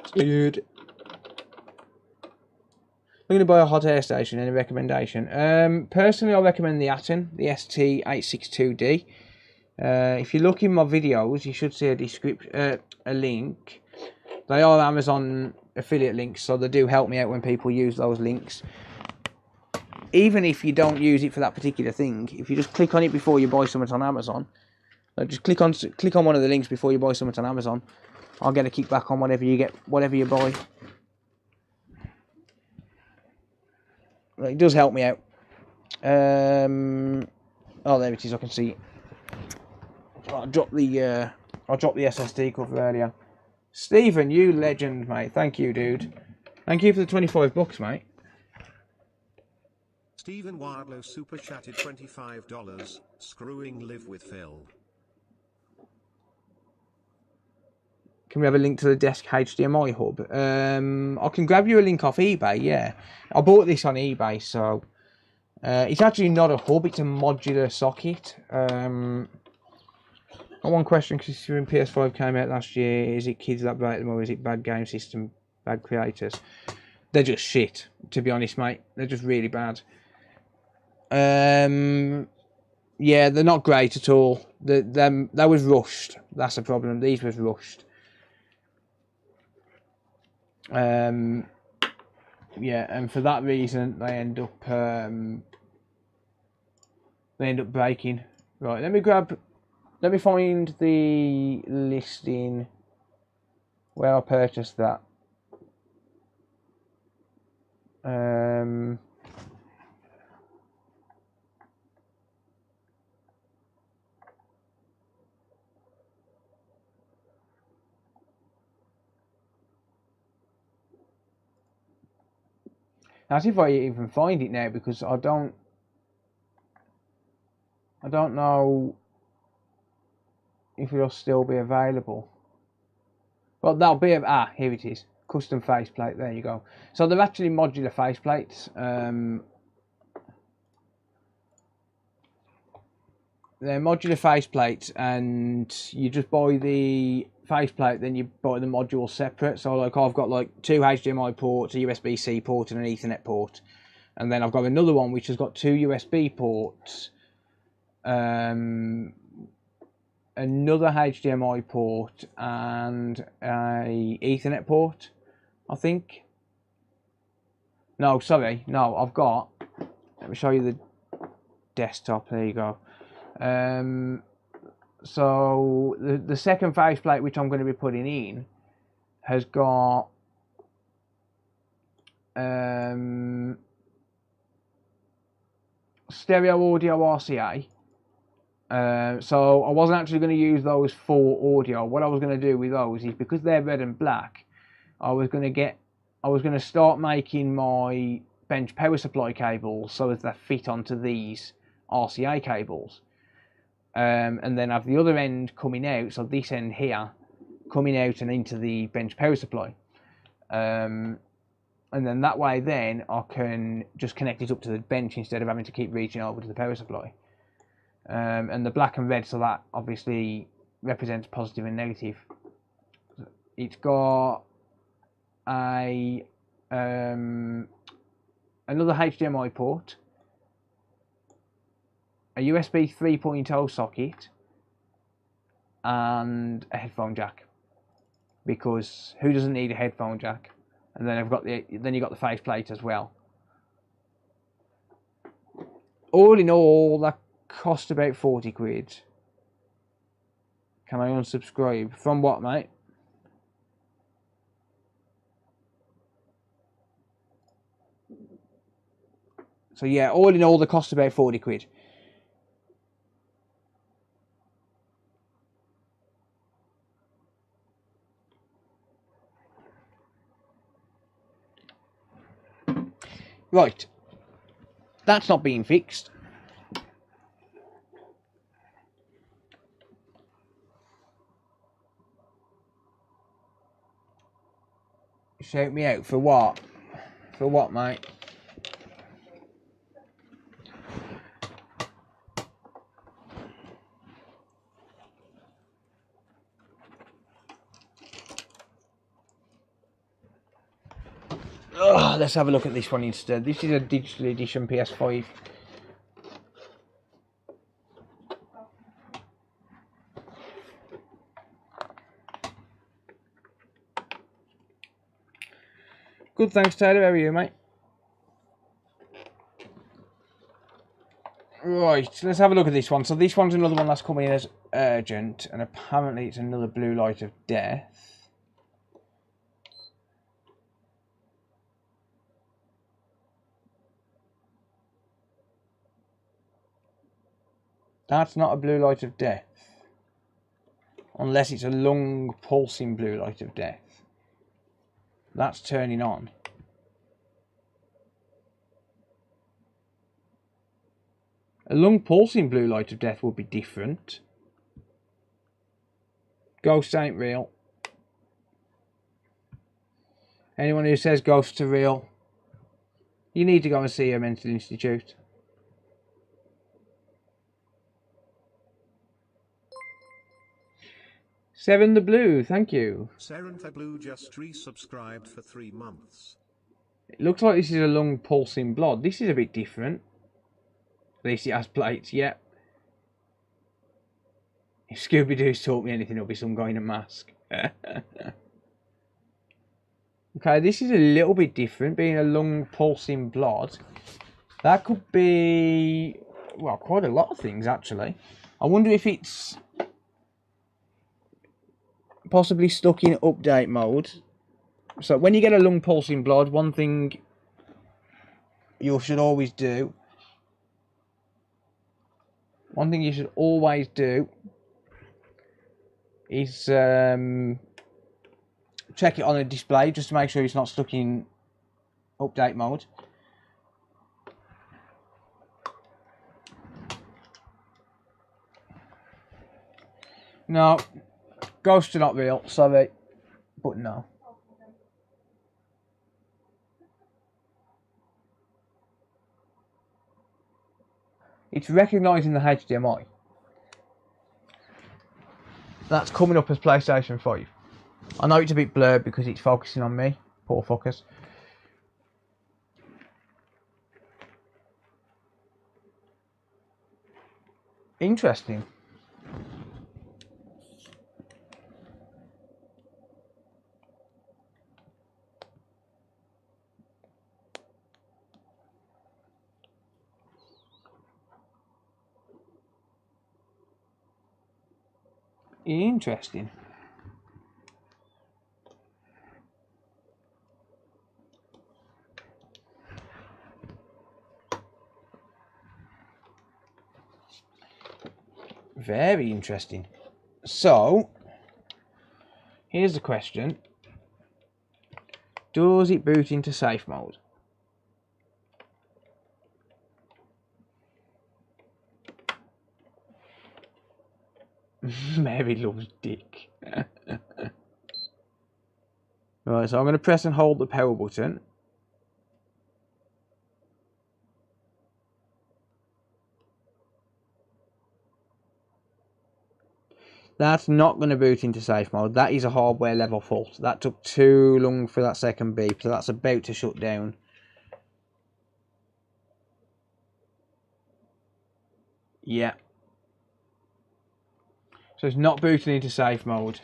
It's good. I'm going to buy a hot air station. Any recommendation? Personally, I recommend the Atom, the ST862D. If you look in my videos, you should see a link. They are Amazon affiliate links, so they do help me out when people use those links. Even if you don't use it for that particular thing, if you just click on it before you buy something on Amazon, just click on one of the links before you buy something on Amazon, I'll get a kickback on whatever you buy. It does help me out. Oh, there it is. I can see it. I dropped the SSD cover earlier. Stephen, you legend, mate. Thank you, dude. Thank you for the $25, mate. Stephen Wildlow super chatted $25. Screwing Live with Phil. Can we have a link to the desk HDMI hub? I can grab you a link off eBay, yeah. I bought this on eBay, so... it's actually not a hub, it's a modular socket. One question, considering PS5 came out last year, is it kids that break them or is it bad game system, bad creators? They're just shit, to be honest, mate. They're just really bad. Yeah, they're not great at all. That was rushed. That's the problem. These was rushed. Yeah, and for that reason, they end up breaking. Right, let me find the listing where I purchased that. That's if I even find it now, because I don't know if it'll still be available. Well, that'll be here it is. Custom faceplate. There you go. So they're actually modular faceplates. They're modular faceplates, and you just buy the faceplate, then you buy the module separate. So like I've got like 2 HDMI ports, a USB-C port, and an Ethernet port, and then I've got another one which has got 2 USB ports, another HDMI port, and a Ethernet port, I think. No, sorry, no, I've got. Let me show you the desktop. There you go. So the second faceplate, which I'm going to be putting in, has got stereo audio RCA. So I wasn't actually going to use those for audio. What I was going to do with those is, because they're red and black, I was going to start making my bench power supply cables so as they fit onto these RCA cables. And then have the other end coming out, so this end here coming out and into the bench power supply, and then that way then I can just connect it up to the bench instead of having to keep reaching over to the power supply. And the black and red, so that obviously represents positive and negative. It's got a another HDMI port, a USB 3.0 socket, and a headphone jack, because who doesn't need a headphone jack? And then you got the faceplate as well. All in all, that cost about 40 quid. Can I unsubscribe? From what, mate? So yeah, all in all, the cost about 40 quid. Right, that's not being fixed. Shout me out for what? For what, mate? Oh, let's have a look at this one instead. This is a digital edition PS5. Good, thanks, Taylor. How are you, mate? Right, let's have a look at this one. So this one's another one that's coming in as urgent, and apparently it's another blue light of death. That's not a blue light of death. Unless it's a long pulsing blue light of death. That's turning on. A long pulsing blue light of death would be different. Ghosts ain't real. Anyone who says ghosts are real, you need to go and see a mental institute. Seven the Blue, thank you. Seven the Blue just resubscribed for 3 months. It looks like this is a long pulsing BLOD. This is a bit different. At least it has plates, yep. If Scooby-Doo's taught me anything, it'll be some guy in a mask. Okay, this is a little bit different, being a long pulsing BLOD. That could be, well, quite a lot of things, actually. I wonder if it's possibly stuck in update mode. So when you get a long pulsing BLOD, one thing you should always do, is check it on a display just to make sure it's not stuck in update mode. No, ghosts are not real, sorry, but no. It's recognising the HDMI. That's coming up as PlayStation 5. I know it's a bit blurred because it's focusing on me. Poor fuckers. Interesting. Interesting. Very interesting. So, here's the question. Does it boot into safe mode? Mary loves dick. Right, so I'm going to press and hold the power button. That's not going to boot into safe mode. That is a hardware level fault. That took too long for that second beep, so that's about to shut down. Yeah. So it's not booting into safe mode.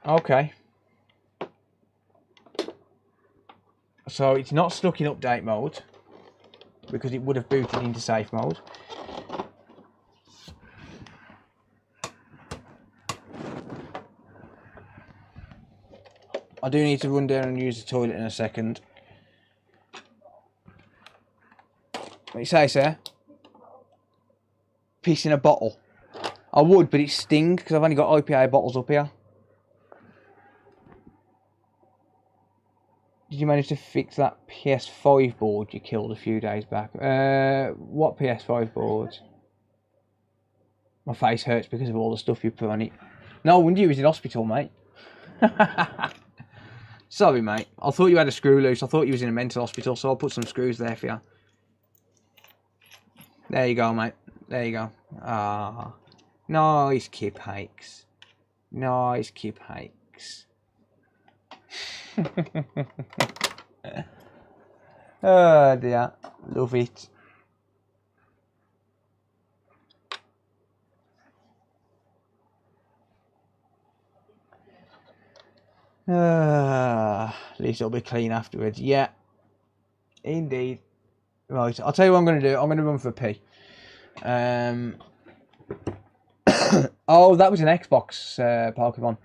Okay. So it's not stuck in update mode because it would have booted into safe mode. I do need to run down and use the toilet in a second. What you say, sir? Piss in a bottle. I would, but it stings because I've only got IPA bottles up here. Did you manage to fix that PS5 board you killed a few days back? What PS5 board? My face hurts because of all the stuff you put on it. No wonder you was in hospital, mate. Sorry, mate. I thought you had a screw loose. I thought you was in a mental hospital, so I'll put some screws there for you. There you go, mate. There you go. Ah, nice kip hikes. Nice kip hikes. Oh dear, love it. At least it'll be clean afterwards. Yeah, indeed. Right, I'll tell you what I'm going to do. I'm going to run for a pee. Oh, that was an Xbox, Pokemon.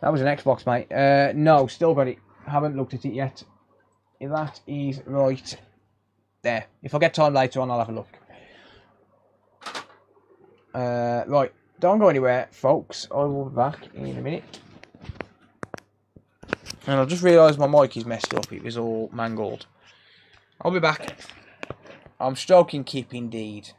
That was an Xbox, mate. No, still got it. Haven't looked at it yet. That is right there. If I get time later on, I'll have a look. Right, don't go anywhere, folks. I will be back in a minute. And I just realised my mic is messed up. It was all mangled. I'll be back. I'm stroking Kip indeed.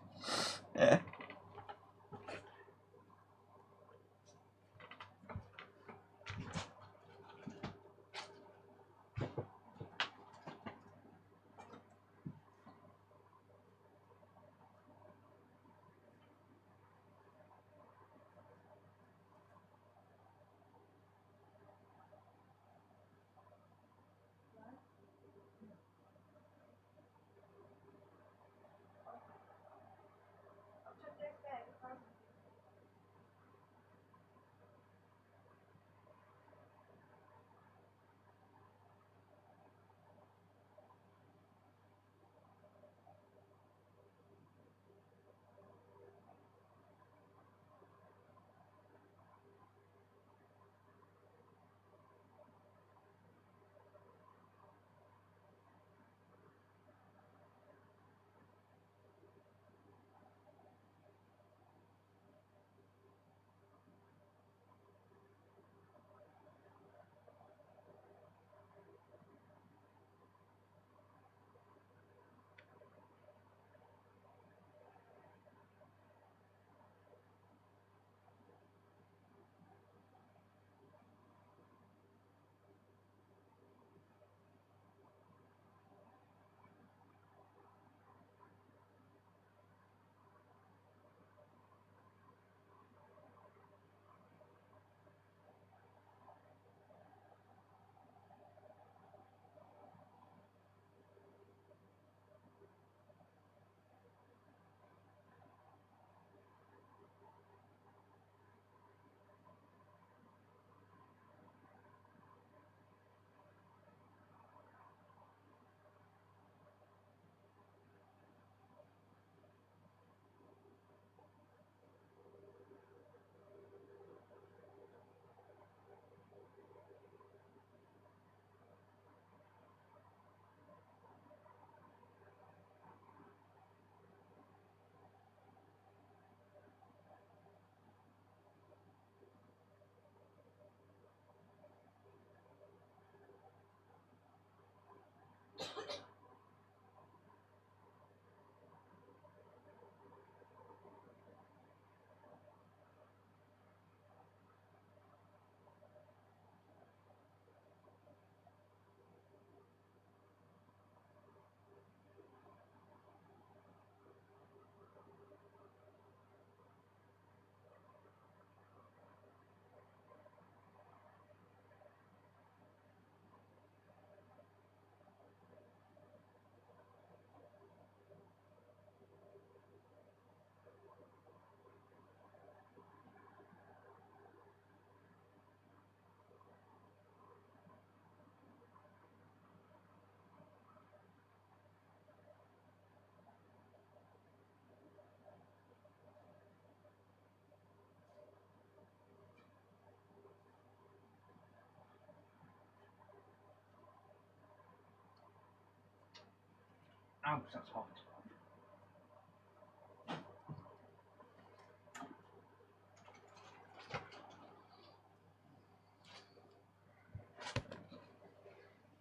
Ouch, that's hot.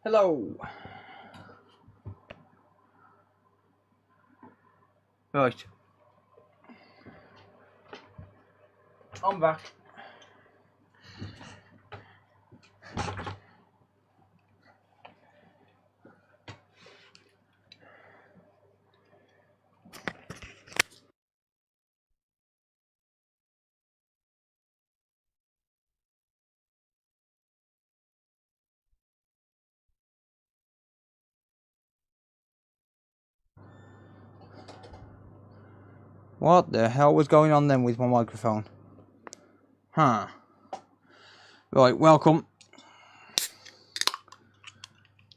Hello. Right. I'm back. What the hell was going on then with my microphone? Huh. Right, welcome.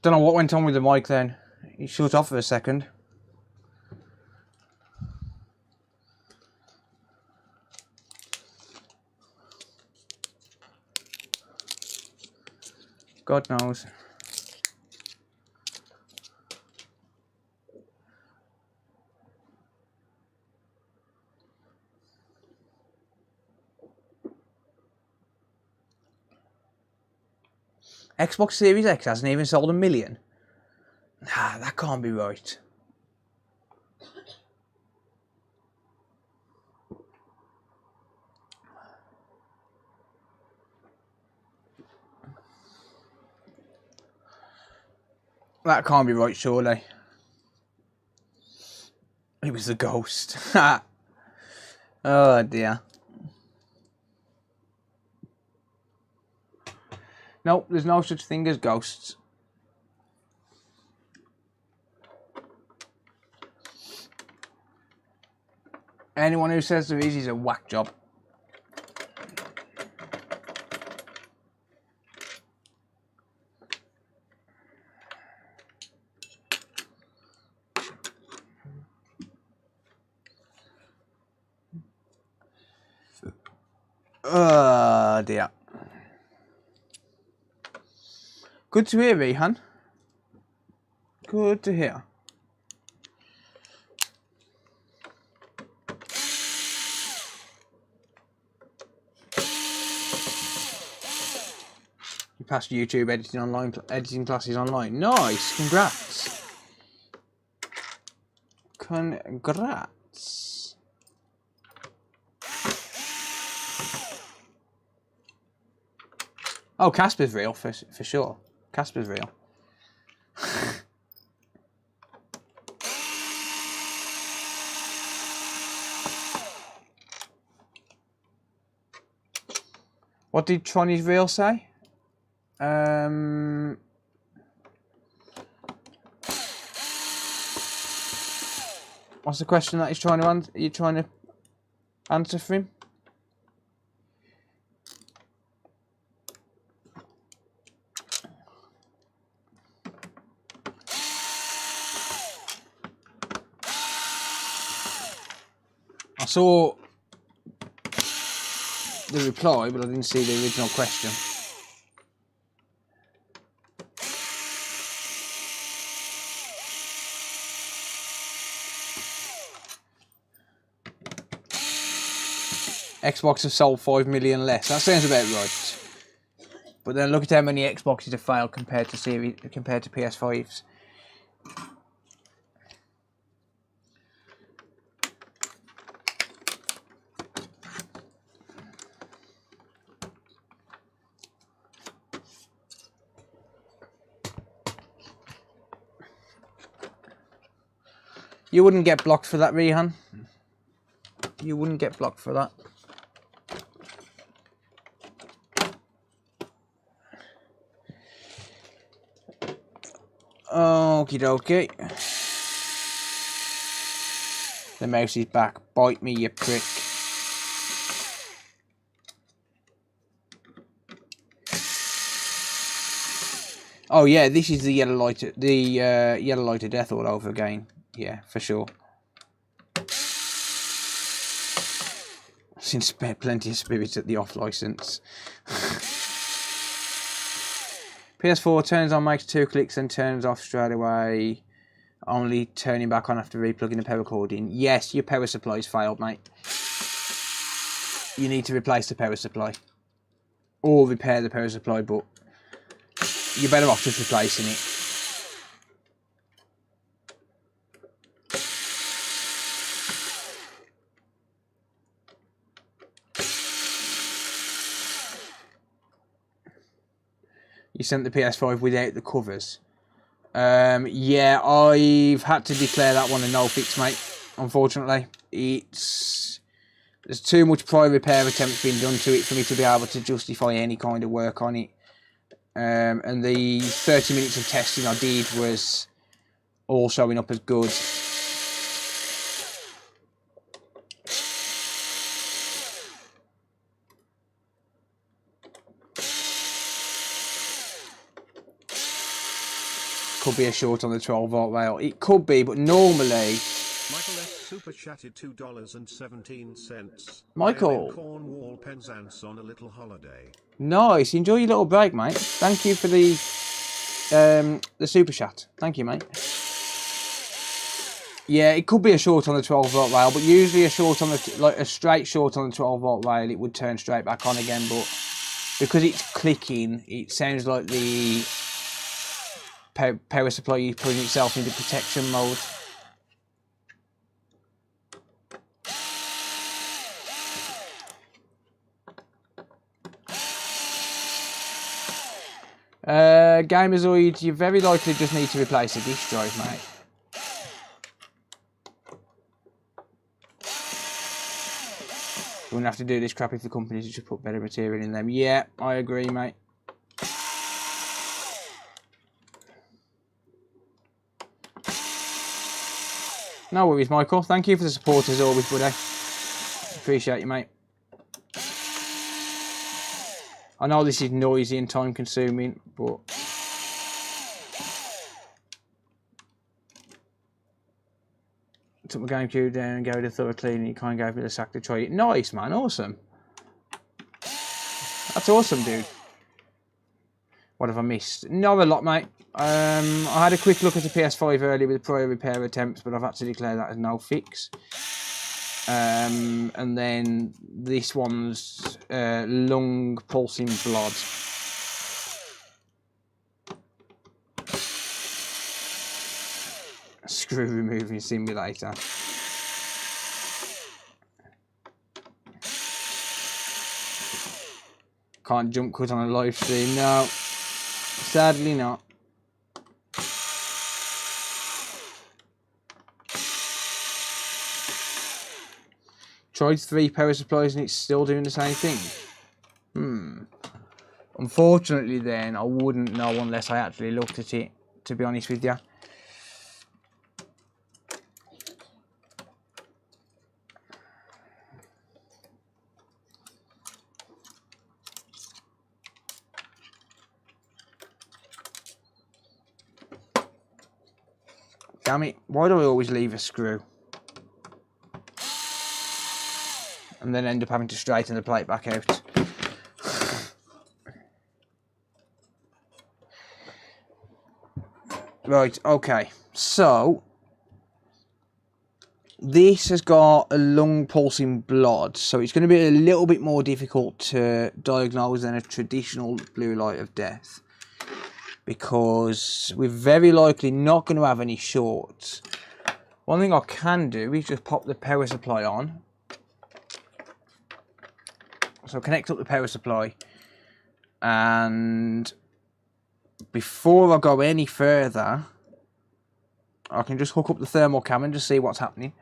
Don't know what went on with the mic then. It shut off for a second. God knows. Xbox Series X hasn't even sold 1 million. Nah, that can't be right. That can't be right, surely. It was the ghost. Oh dear. Nope, there's no such thing as ghosts. Anyone who says there is a whack job. Oh dear. Good to hear, Rehan. Good to hear. You passed YouTube editing classes online. Nice, congrats. Congrats. Oh, Casper's real for sure. Casper's real. What did Tronny's real say? What's the question that he's trying to answer for him? I saw the reply, but I didn't see the original question. Xbox have sold 5 million less. That sounds about right. But then look at how many Xboxes have failed compared to PS5s. You wouldn't get blocked for that, Rehan. You wouldn't get blocked for that. Okie dokie. The mouse is back. Bite me, you prick. Oh yeah, this is the yellow light of death all over again. Yeah, for sure. Since plenty of spirits at the off license. PS4 turns on, makes 2 clicks, and turns off straight away. Only turning back on after replugging the power cord in. Yes, your power supply's failed, mate. You need to replace the power supply. Or repair the power supply, but you're better off just replacing it. You sent the PS5 without the covers. Yeah, I've had to declare that one a no fix, mate. Unfortunately, there's too much prior repair attempts being done to it for me to be able to justify any kind of work on it. And the 30 minutes of testing I did was all showing up as good. Could be a short on the 12-volt rail. It could be, but normally... Michael S. super chatted $2.17. Michael. I am in Cornwall, Penzance on a little holiday. Nice. Enjoy your little break, mate. Thank you for the super chat. Thank you, mate. Yeah, it could be a short on the 12-volt rail, but usually a short on the a straight short on the 12-volt rail, it would turn straight back on again. But because it's clicking, it sounds like the power supply is putting itself into protection mode. Gamerzoid, you very likely just need to replace a disk drive, mate. You wouldn't have to do this crap if the companies just put better material in them. Yeah, I agree, mate. No worries, Michael. Thank you for the support as always, buddy. Appreciate you, mate. I know this is noisy and time consuming, but I took my GameCube down and gave it a thorough clean and it kind of gave me the sack to try it. Nice, man. Awesome. That's awesome, dude. What have I missed? Not a lot, mate. I had a quick look at the PS5 earlier with prior repair attempts, but I've had to declare that as no fix. And then this one's lung pulsing BLOD. Screw removing simulator. Can't jump cut on a live stream, no. Sadly not. Tried 3 power supplies and it's still doing the same thing. Unfortunately then, I wouldn't know unless I actually looked at it, to be honest with you. Damn it, why do I always leave a screw? And then end up having to straighten the plate back out. Right, okay. So, this has got a lung pulsing BLOD, so it's going to be a little bit more difficult to diagnose than a traditional blue light of death. Because we're very likely not going to have any shorts. One thing I can do is just pop the power supply on. So connect up the power supply, and before I go any further, I can just hook up the thermal cam and just see what's happening.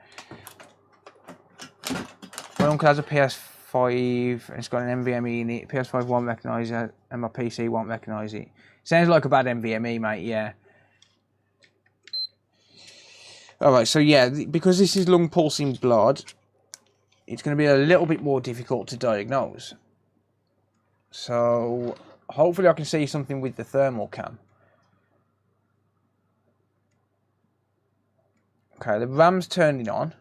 My uncle has a PS5, and it's got an NVMe in it. PS5 won't recognise it, and my PC won't recognise it. Sounds like a bad NVMe, mate, yeah. Alright, so yeah, because this is lung pulsing BLOD, it's going to be a little bit more difficult to diagnose. So, hopefully I can see something with the thermal cam. Okay, the RAM's turning on.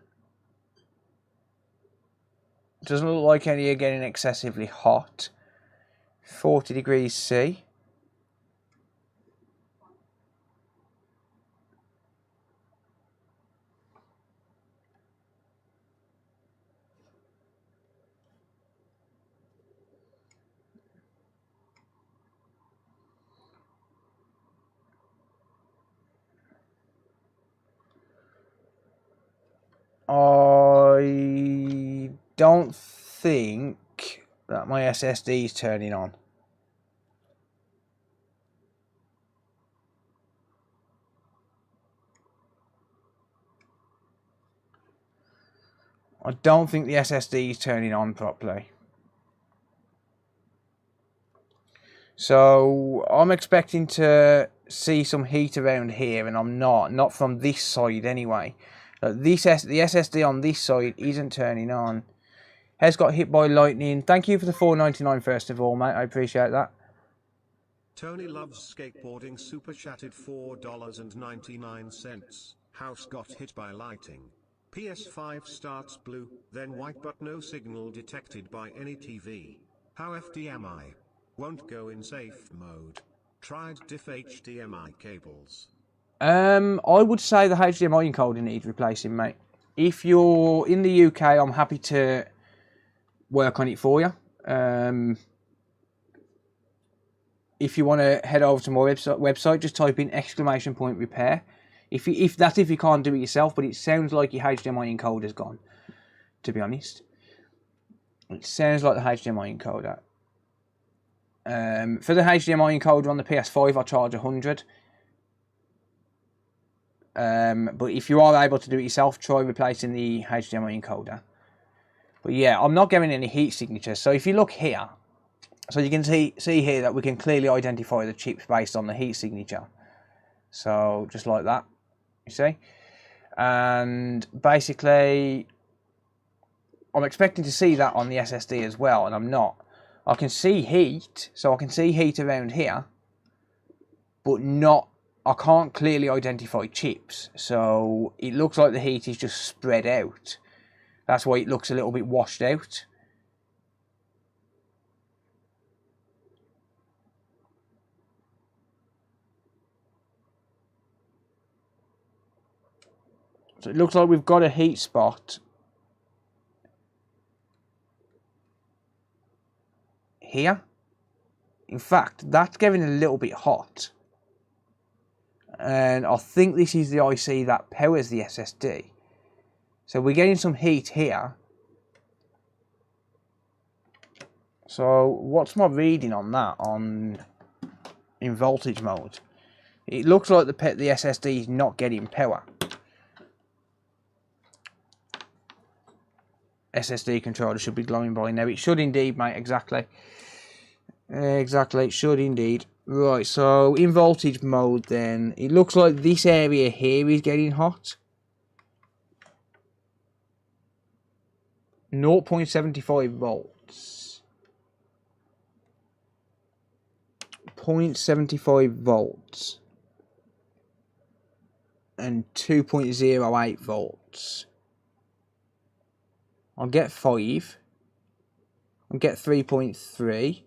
Doesn't look like any are getting excessively hot. 40 degrees C. I don't think that my SSD is turning on. I don't think the SSD is turning on properly. So I'm expecting to see some heat around here, and I'm not from this side anyway. The SSD on this side isn't turning on. Has got hit by lightning. Thank you for the $4.99 first of all, mate. I appreciate that. Tony loves skateboarding super chatted $4.99. House got hit by lighting. PS5 starts blue, then white but no signal detected by any TV. How FD am I? Won't go in safe mode. Tried diff HDMI cables. I would say the HDMI encoder needs replacing, mate. If you're in the UK, I'm happy to work on it for you. If you want to head over to my website, just type in !repair. If you can't do it yourself, but it sounds like your HDMI encoder's gone, to be honest. It sounds like the HDMI encoder. For the HDMI encoder on the PS5, I charge 100. But if you are able to do it yourself, try replacing the HDMI encoder. But yeah, I'm not getting any heat signatures. So if you look here, so you can see here that we can clearly identify the chips based on the heat signature. So just like that, you see. And basically, I'm expecting to see that on the SSD as well, and I'm not. I can see heat, so I can see heat around here, but not. I can't clearly identify chips, so it looks like the heat is just spread out. That's why it looks a little bit washed out. So it looks like we've got a heat spot here. In fact, that's getting a little bit hot. And I think this is the IC that powers the SSD. So we're getting some heat here. So what's my reading on that in voltage mode? It looks like the SSD is not getting power. SSD controller should be glowing by now. It should indeed, mate. Exactly. Exactly, it should indeed. Right, so in voltage mode then, it looks like this area here is getting hot. 0.75 volts. 0.75 volts. And 2.08 volts. I'll get 5. I'll get 3.3.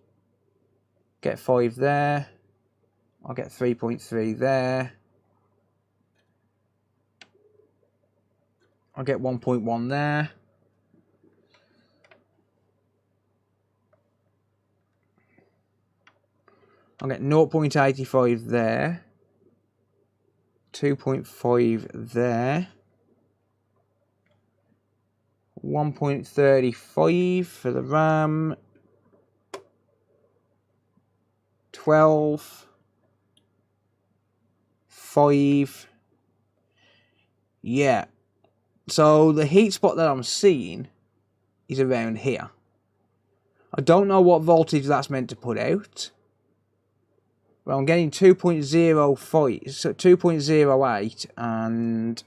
Get 5 there. I'll get 3.3 there. I'll get 1.1 there. I'll get 0.85 there. 2.5 there. 1.35 for the RAM. 12. 5. Yeah. So the heat spot that I'm seeing is around here. I don't know what voltage that's meant to put out. But I'm getting 2.05, so 2.08 and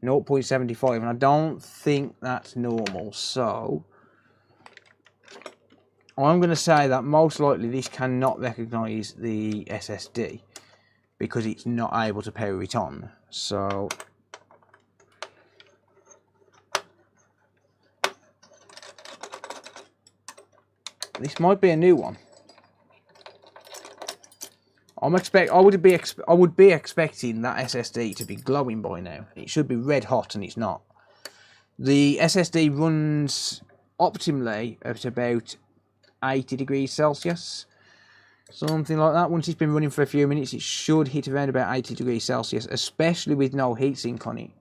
0.75, and I don't think that's normal. So I'm going to say that most likely this cannot recognise the SSD because it's not able to power it on. So this might be a new one. I would be expecting that SSD to be glowing by now. It should be red hot, and it's not. The SSD runs optimally at about 80 degrees Celsius, something like that. Once it's been running for a few minutes, it should hit around about 80 degrees Celsius, especially with no heatsink on it.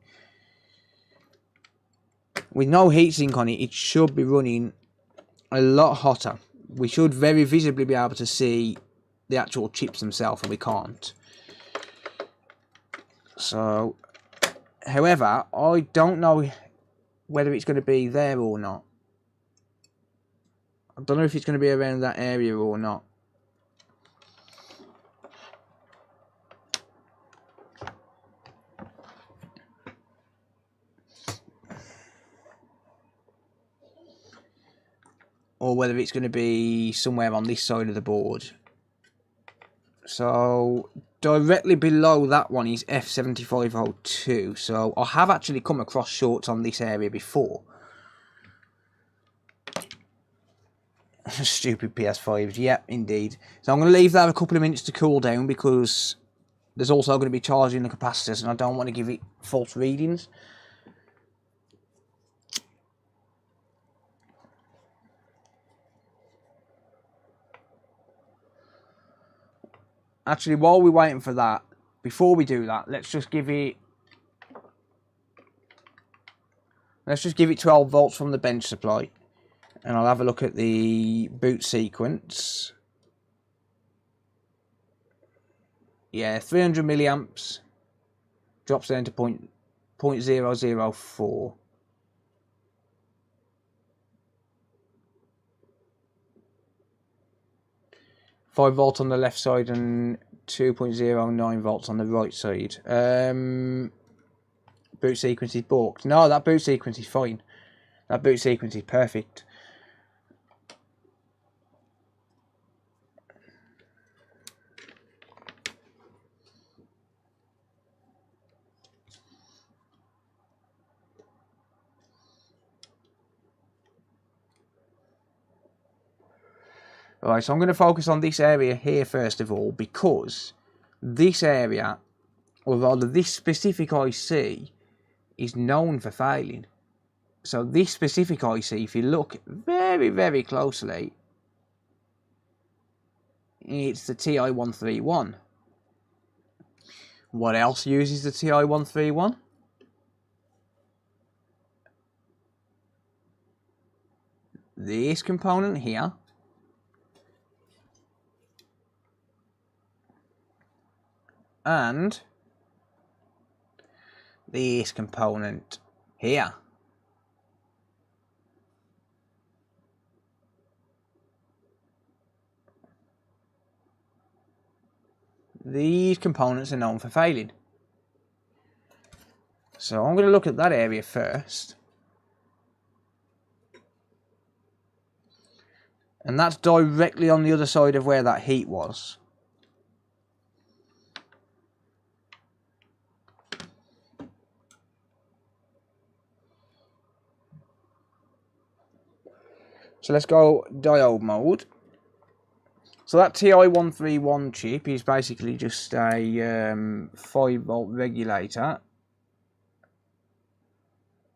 With no heatsink on it, it should be running a lot hotter. We should very visibly be able to see the actual chips themselves, and we can't. So, however, I don't know whether it's going to be there or not. I don't know if it's going to be around that area or not. Or whether it's going to be somewhere on this side of the board. So directly below that one is F7502. So I have actually come across shorts on this area before. Stupid PS5s, yep, indeed. So I'm going to leave that a couple of minutes to cool down because there's also going to be charging the capacitors and I don't want to give it false readings. Actually, while we're waiting for that, before we do that, let's just give it 12 volts from the bench supply. And I'll have a look at the boot sequence. Yeah, 300 milliamps. Drops down to 0.004. Five volts on the left side and 2.09 volts on the right side. Boot sequence is balked. No, that boot sequence is fine. That boot sequence is perfect. Alright, so I'm going to focus on this area here first of all, because this area, or rather this specific IC, is known for failing. So this specific IC, if you look very, very closely, it's the TI-131. What else uses the TI-131? This component here. And this component here. These components are known for failing. So I'm going to look at that area first. And that's directly on the other side of where that heat was. So let's go diode mode. So that TI-131 chip is basically just a 5 volt regulator.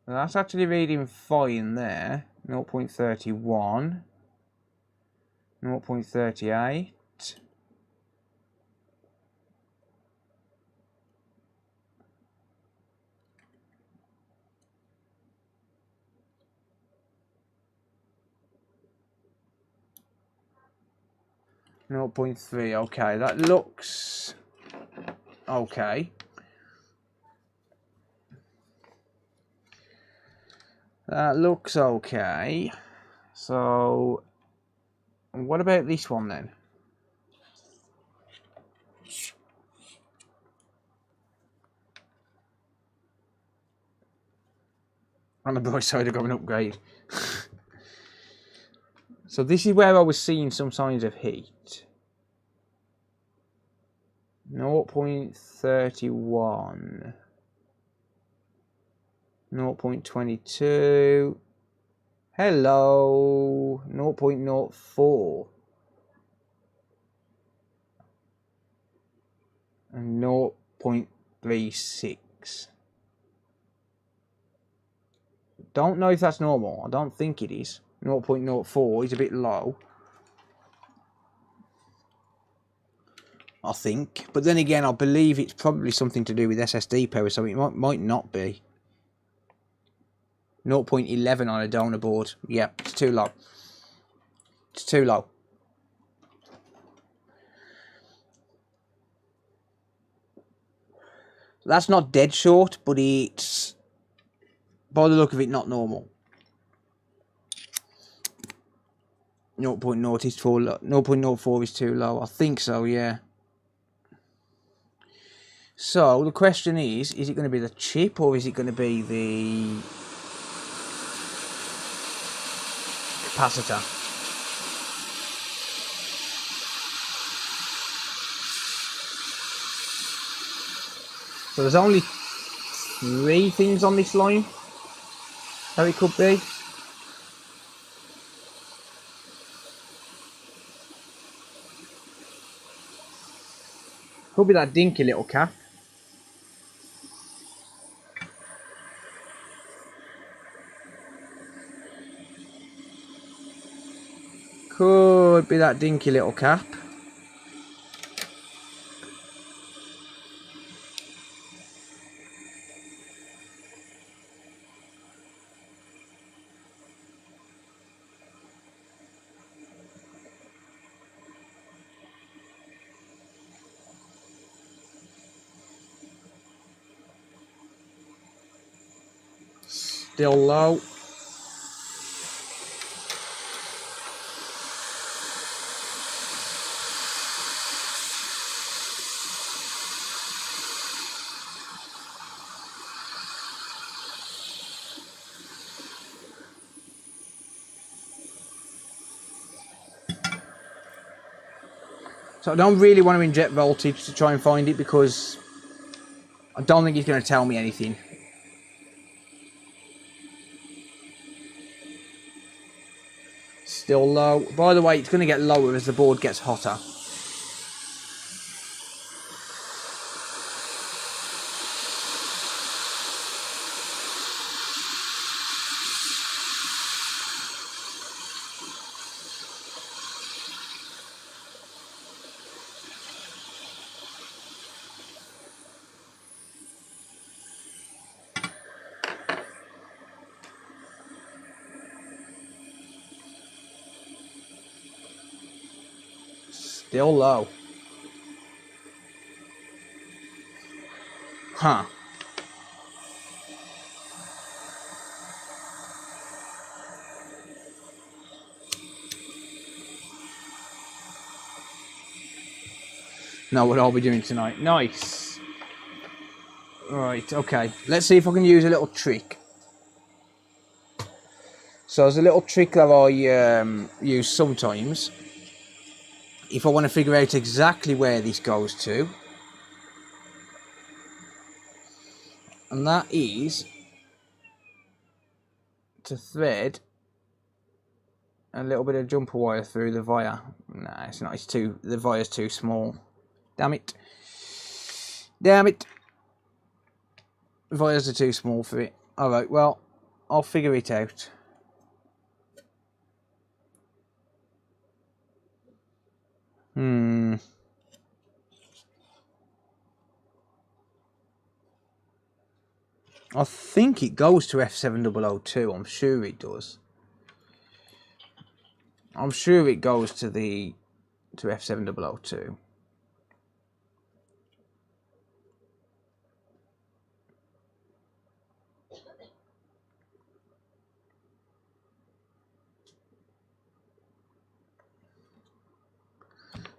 That's actually reading fine there. 0.31, 0.38. Zero 0.3, okay, that looks okay. That looks okay. So, what about this one then? On the bright side, I've got an upgrade. So this is where I was seeing some signs of heat. 0.31. 0.22. Hello. 0.04. And 0.36. Don't know if that's normal. I don't think it is. 0.04 is a bit low, I think. But then again, I believe it's probably something to do with SSD power, so it might not be. 0.11 on a donor board. Yeah, it's too low. It's too low. That's not dead short, but it's By the look of it, not normal. 0.0 is too low. 0.04 is too low. I think so, yeah. So the question is it going to be the chip or is it going to be the capacitor? So there's only 3 things on this line that it could be. Could be that dinky little cap. Could be that dinky little cap. Still low. So I don't really want to inject voltage to try and find it because I don't think it's going to tell me anything. Still low. By the way, it's going to get lower as the board gets hotter. Still low. Huh. Know what I'll be doing tonight. Nice. Right, okay. Let's see if I can use a little trick. So there's a little trick that I use sometimes. If I want to figure out exactly where this goes to. And that is to thread a little bit of jumper wire through the via. Nah, it's not. The vire's too small. Damn it. Damn it. The wires are too small for it. Alright, well, I'll figure it out. I think it goes to F7002. I'm sure it does. I'm sure it goes to F7002.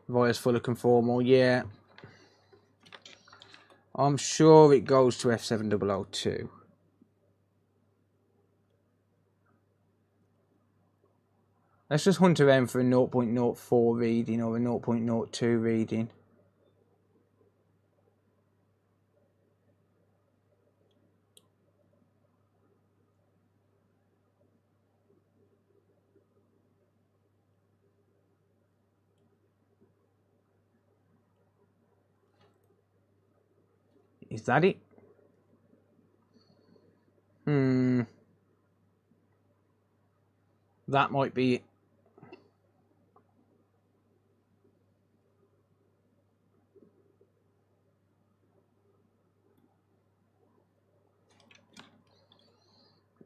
Vire's full of conformal, yeah. I'm sure it goes to F7002. Let's just hunt around for a 0.04 reading or a 0.02 reading. Is that it? That might be it.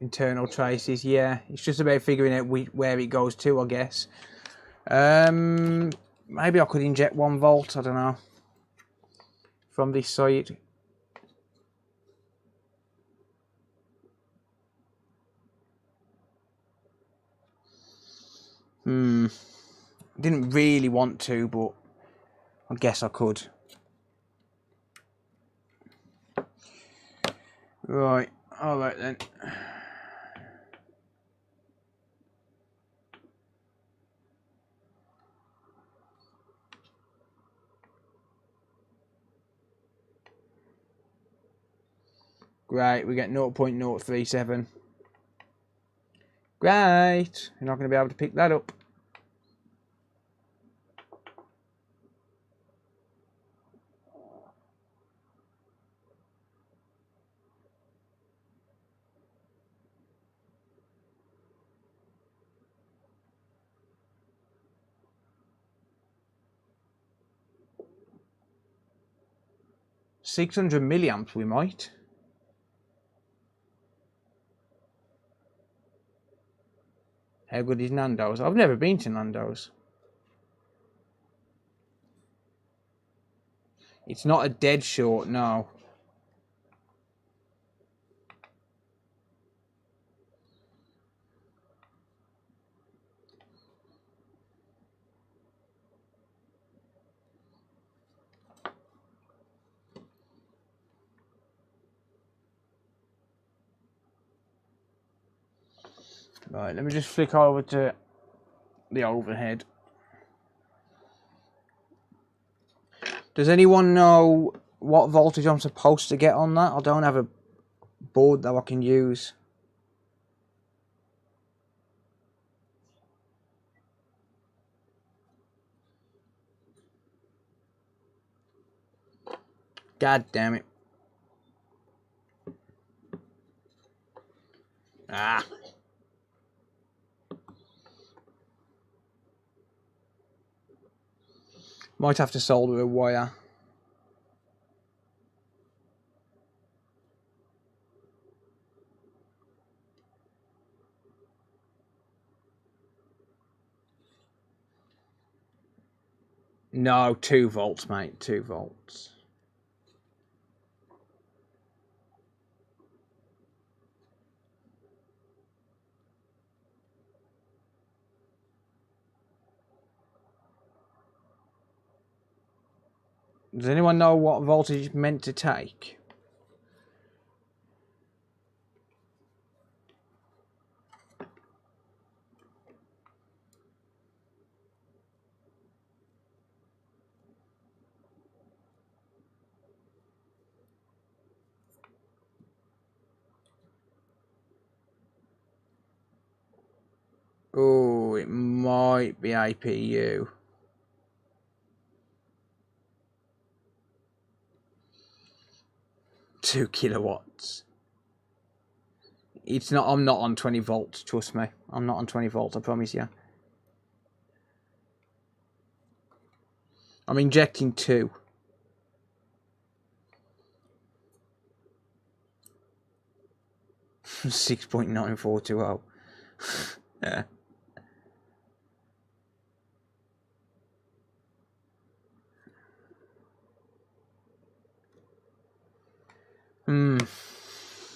Internal traces, yeah. It's just about figuring out where it goes to, I guess. Maybe I could inject 1 volt, I don't know. From this side. Didn't really want to, but I guess I could. Right, alright then. Great, we get 0.037. Great, you're not going to be able to pick that up. $600 milliamps we might. How good is Nando's? I've never been to Nando's. It's not a dead short, no. Right, let me just flick over to the overhead. Does anyone know what voltage I'm supposed to get on that? I don't have a board that I can use. God damn it. Ah. Might have to solder a wire. No, 2 volts, mate. 2 volts. Does anyone know what voltage it's meant to take? Oh, it might be APU. Two kilowatts. It's not. I'm not on 20 volts. Trust me. I'm not on 20 volts. I promise you. I'm injecting 2. $6.9420. Yeah. Hmm.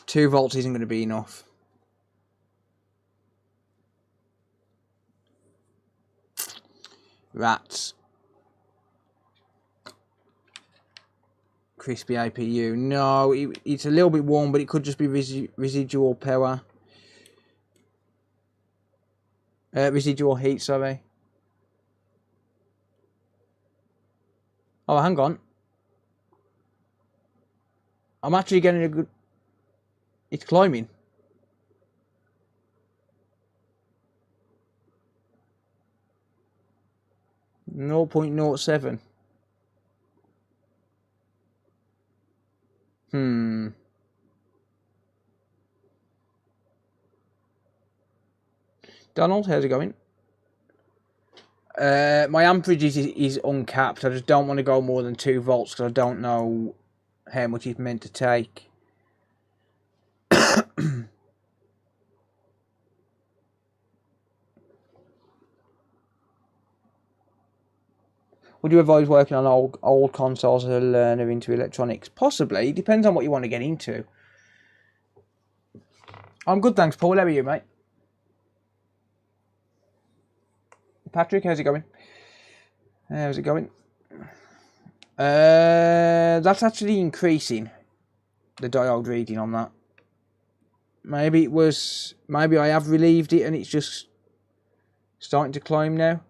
2 volts isn't going to be enough. Rats. Crispy APU. No, it's a little bit warm, but it could just be residual power. Residual heat, sorry. Oh, hang on. I'm actually getting a good... It's climbing. .07. Donald, how's it going? My amperage is uncapped. I just don't want to go more than 2 volts because I don't know how much it's meant to take. Would you advise working on old consoles as a learner into electronics? Possibly. It depends on what you want to get into. I'm good, thanks, Paul. How are you, mate? Patrick, how's it going? How's it going? That's actually increasing, the diode reading on that. Maybe I have relieved it and it's just starting to climb now.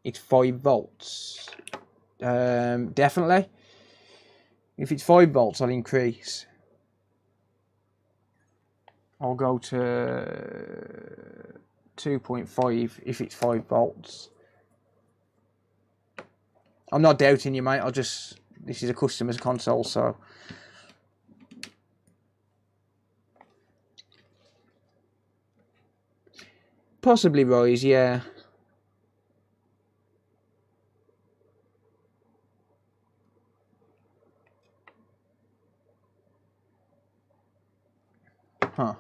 It's 5 volts. Definitely. If it's 5 volts, I'll increase. I'll go to 2.5 if it's 5 volts. I'm not doubting you, mate. This is a customer's console, so. Possibly rise, yeah. Huh.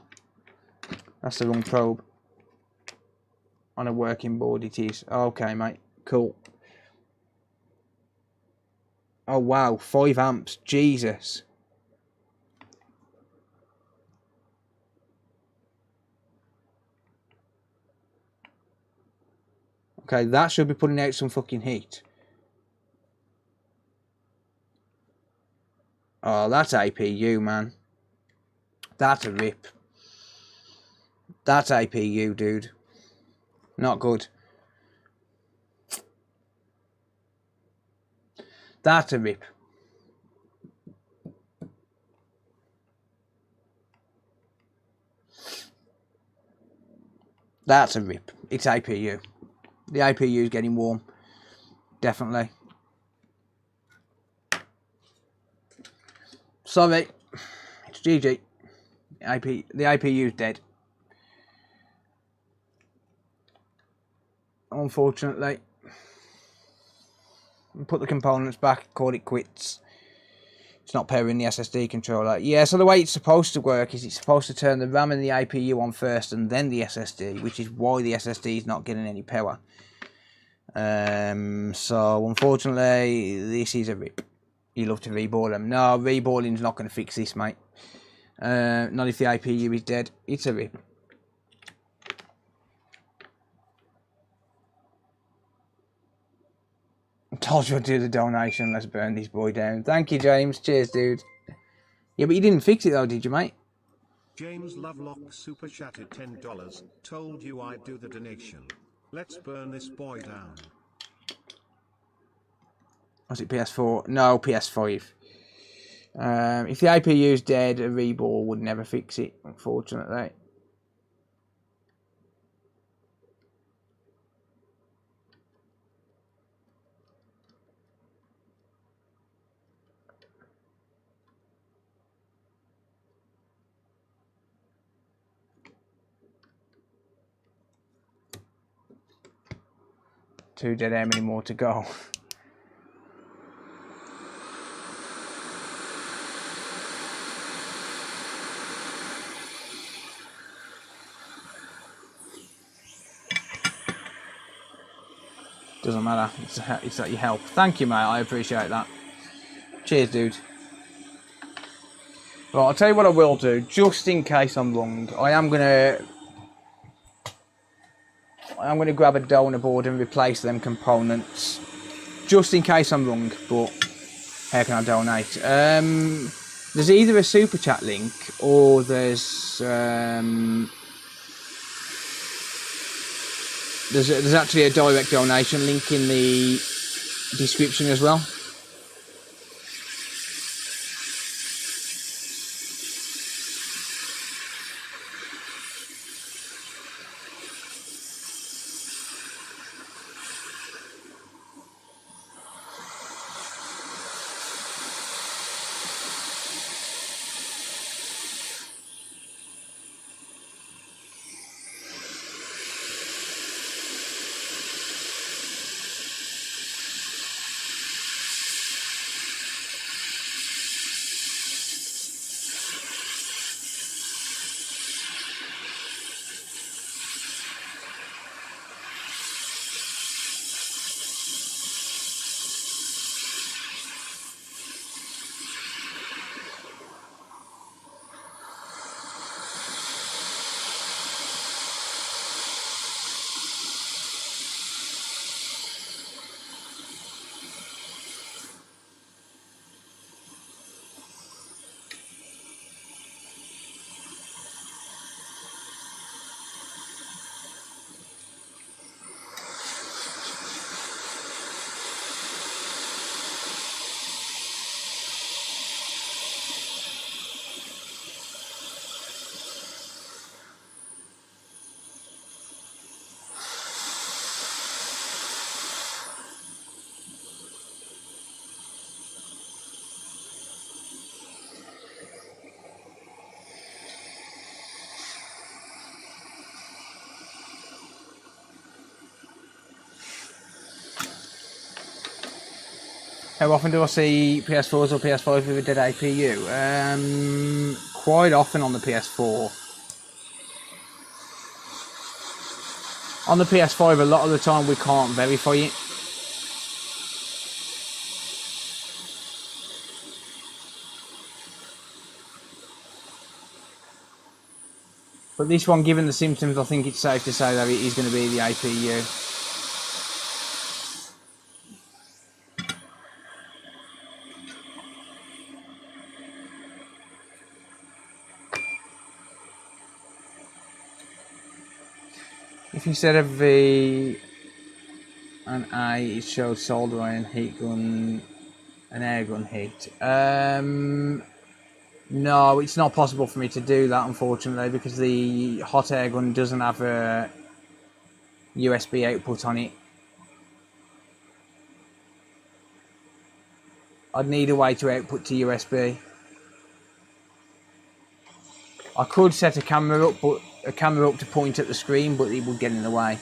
That's the wrong probe. On a working board it is. Okay, mate. Cool. Oh, wow. 5 amps. Jesus. Okay, that should be putting out some fucking heat. Oh, that's APU, man. That's a rip. That's APU, dude. Not good. That's a rip. That's a rip. It's APU. The APU is getting warm. Definitely. Sorry. It's GG. The APU is dead. Unfortunately. Put the components back, call it quits. It's not pairing the SSD controller. Yeah, so the way it's supposed to work is it's supposed to turn the RAM and the APU on first and then the SSD, which is why the SSD is not getting any power. So unfortunately, this is a rip. You love to reball them. No, reballing's not going to fix this, mate. Not if the APU is dead. It's a rip. Told you I'd do the donation. Let's burn this boy down. Thank you, James. Cheers, dude. Yeah, but you didn't fix it though, did you, mate? James Lovelock super chatted $10. Told you I'd do the donation. Let's burn this boy down. Was it PS4? No, PS5. If the APU is dead, a reball would never fix it, unfortunately. Two dead, how many more to go? Doesn't matter. It's that you help. Thank you, mate. I appreciate that. Cheers, dude. Well, I'll tell you what I will do, just in case I'm wrong. I am gonna grab a donor board and replace them components, just in case I'm wrong. But how can I donate? There's either a super chat link or there's actually a direct donation link in the description as well. How often do I see PS4s or PS5s with a dead APU? Quite often on the PS4. On the PS5, a lot of the time we can't verify it. But this one, given the symptoms, I think it's safe to say that it is going to be the APU. If instead of V and A, it showed solder iron, heat gun, and air gun heat. No, it's not possible for me to do that, unfortunately, because the hot air gun doesn't have a USB output on it. I'd need a way to output to USB. I could set a camera up to point at the screen, but it would get in the way.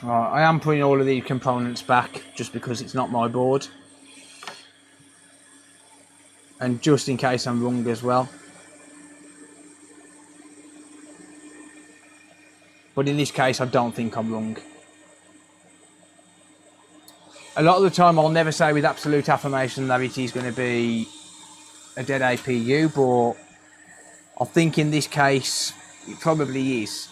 I am putting all of these components back just because it's not my board. And just in case I'm wrong as well. But in this case, I don't think I'm wrong. A lot of the time, I'll never say with absolute affirmation that it is going to be a dead APU, but I think in this case, it probably is.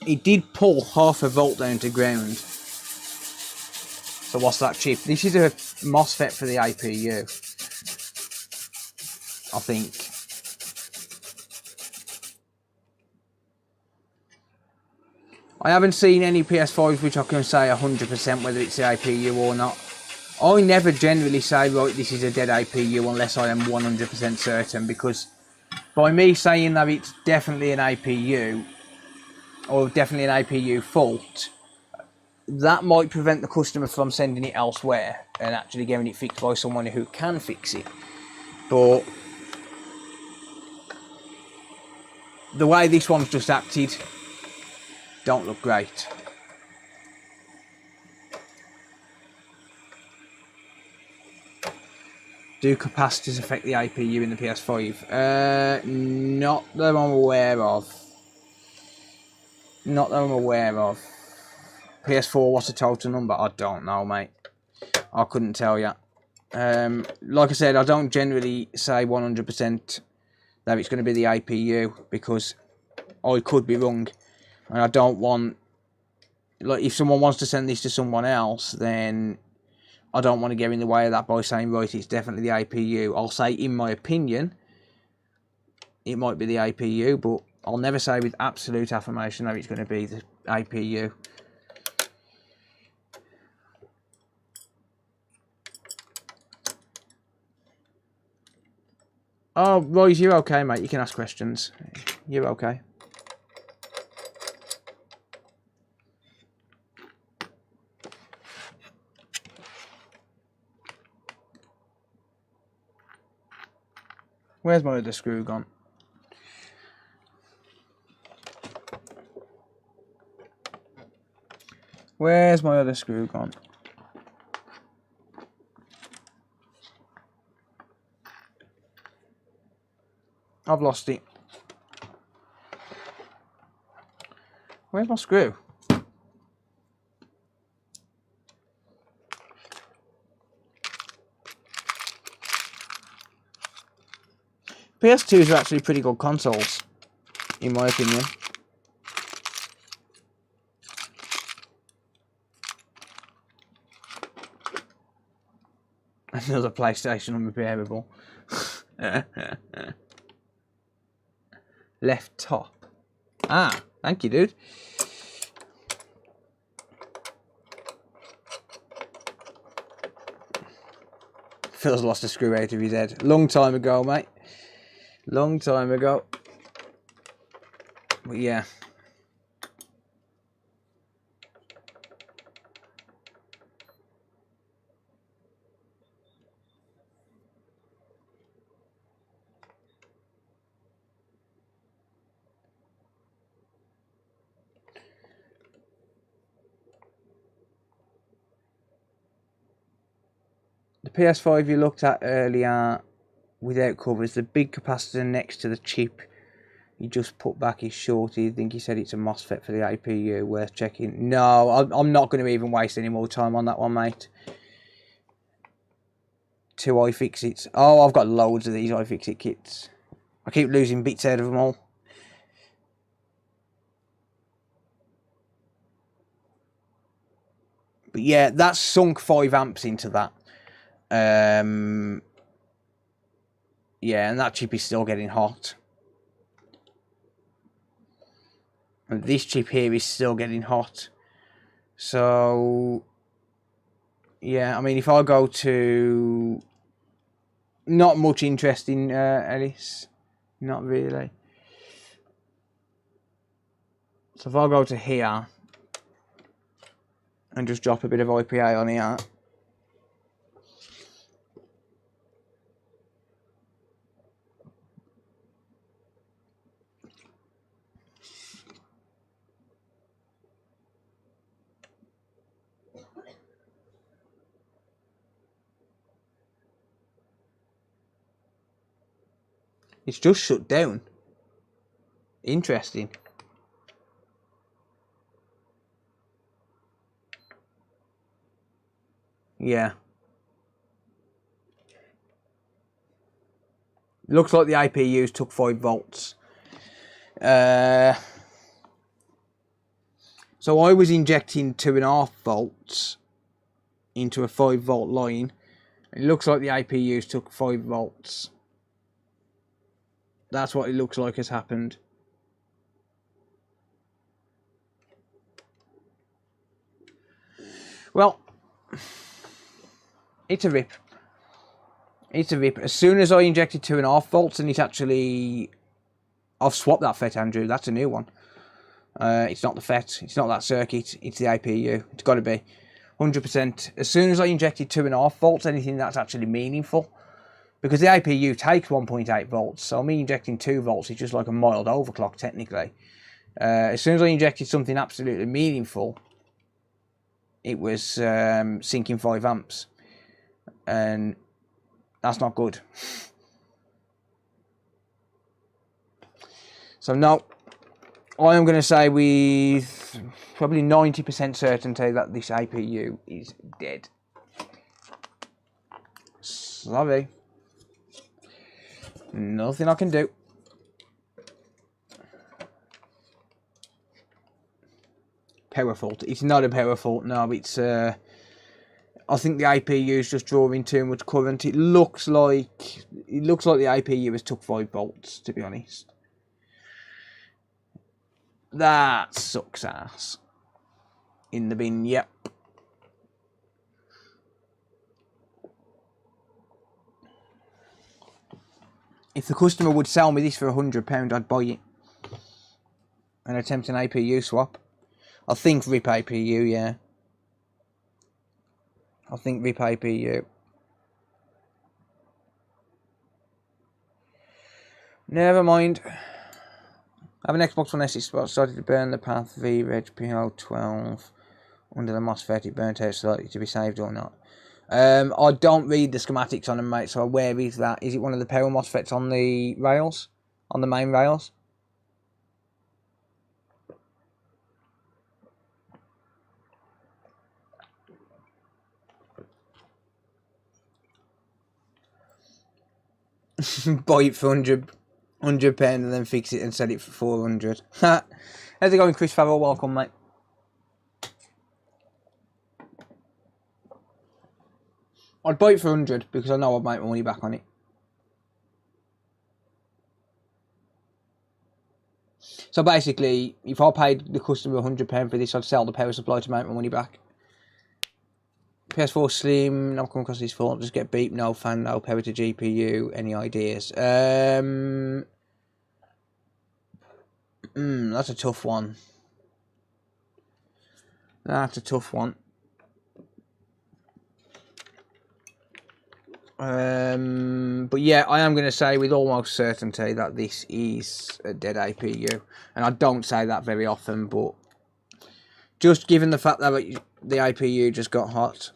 It did pull half a volt down to ground. So what's that chip? This is a MOSFET for the APU, I think. I haven't seen any PS5s which I can say 100% whether it's the APU or not. I never generally say, right, this is a dead APU unless I am 100% certain, because by me saying that it's definitely an APU, or definitely an APU fault, that might prevent the customer from sending it elsewhere and actually getting it fixed by someone who can fix it. But the way this one's just acted don't look great. Do capacitors affect the APU in the PS5? Not that I'm aware of. Not that I'm aware of. PS4, what's the total number? I don't know, mate. I couldn't tell you. Like I said, I don't generally say 100% that it's going to be the APU, because I could be wrong. And I don't want... Like, if someone wants to send this to someone else, then I don't want to get in the way of that by saying, right, it's definitely the APU. I'll say, in my opinion, it might be the APU, but I'll never say with absolute affirmation that it's going to be the APU. Oh, Royce, you're okay, mate. You can ask questions. You're okay. Where's my other screw gone? Where's my other screw gone? I've lost it. Where's my screw? PS2s are actually pretty good consoles, in my opinion. Another PlayStation unrepairable. Left top. Ah, thank you, dude. Phil's lost a screw out of his head. Long time ago, mate. Long time ago. But yeah. The PS5 you looked at earlier without covers, the big capacitor next to the chip you just put back is shorted. I think he said it's a MOSFET for the APU, worth checking. No, I'm not going to even waste any more time on that one, mate. 2 iFixits. Oh, I've got loads of these iFixit kits. I keep losing bits out of them all. But yeah, that's sunk 5 amps into that. Yeah, and that chip is still getting hot. And this chip here is still getting hot. So, yeah, I mean, if I go to... Not much interest in Ellis. Not really. So if I go to here and just drop a bit of IPA on here. It's just shut down. Interesting. Yeah. Looks like the APUs took 5 volts. So I was injecting 2.5 volts into a 5 volt line. It looks like the APUs took 5 volts. That's what it looks like has happened. Well, it's a rip. It's a rip. As soon as I injected 2.5 volts, and it's actually... I've swapped that FET, Andrew. That's a new one. It's not the FET. It's not that circuit. It's the APU. It's got to be. 100%. As soon as I injected 2.5 volts, anything that's actually meaningful... Because the APU takes 1.8 volts, so me injecting 2 volts is just like a mild overclock, technically. As soon as I injected something absolutely meaningful, it was sinking 5 amps. And that's not good. So no, I am going to say with probably 90% certainty that this APU is dead. Sorry. Nothing I can do. Power fault. It's not a power fault, no. It's I think the APU is just drawing too much current. It looks like the APU has took 5 volts, to be honest. That sucks ass. In the bin, yep. If the customer would sell me this for £100, I'd buy it and attempt an APU swap. I think RIP APU, yeah. I think RIP APU. Never mind. I have an Xbox One S. It started to burn the path VREG PL12 under the MOSFET. It burnt out, so likely to be saved or not. I don't read the schematics on them, mate, so where is that? Is it one of the power MOSFETs on the rails? On the main rails? Buy it for £100 and then fix it and sell it for 400. How's it going, Chris Farrell? Welcome, mate. I'd buy it for 100 because I know I'd make my money back on it. So basically, if I paid the customer £100 for this, I'd sell the power supply to make my money back. PS4 Slim, not come across this fault, just get beep, no fan, no power to GPU, any ideas? That's a tough one. That's a tough one. But yeah, I am going to say with almost certainty that this is a dead APU. And I don't say that very often, but just given the fact that the APU just got hot,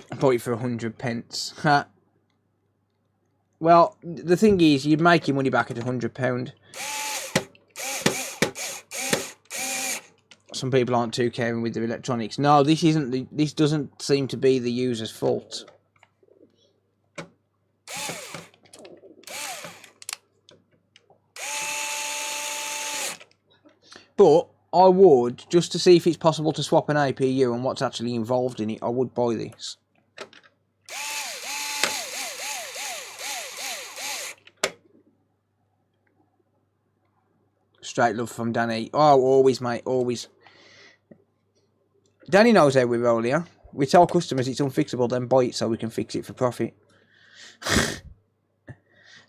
I bought it for 100 pence. Well, the thing is, you'd make your money back at £100. Some people aren't too caring with their electronics. No, this isn't. This doesn't seem to be the user's fault. But I would, just to see if it's possible to swap an APU and what's actually involved in it, I would buy this. Straight love from Danny. Oh, always, mate, always. Danny knows how we roll here. We tell customers it's unfixable, then buy it so we can fix it for profit.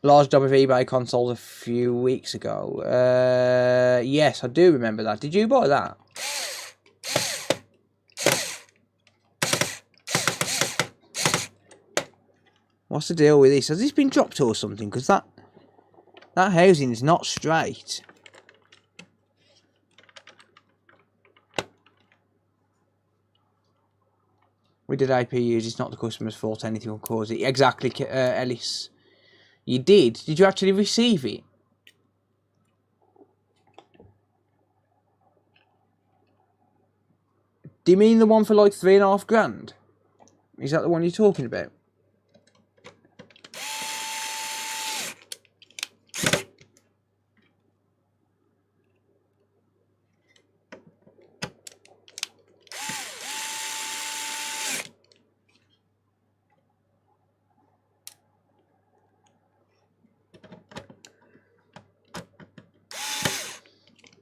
Large job of eBay consoles a few weeks ago. Yes, I do remember that. Did you buy that? What's the deal with this? Has this been dropped or something? Because that housing is not straight. We did APUs, it's not the customer's fault, anything will cause it. Exactly, Ellis. You did? Did you actually receive it? Do you mean the one for like £3.5 grand? Is that the one you're talking about?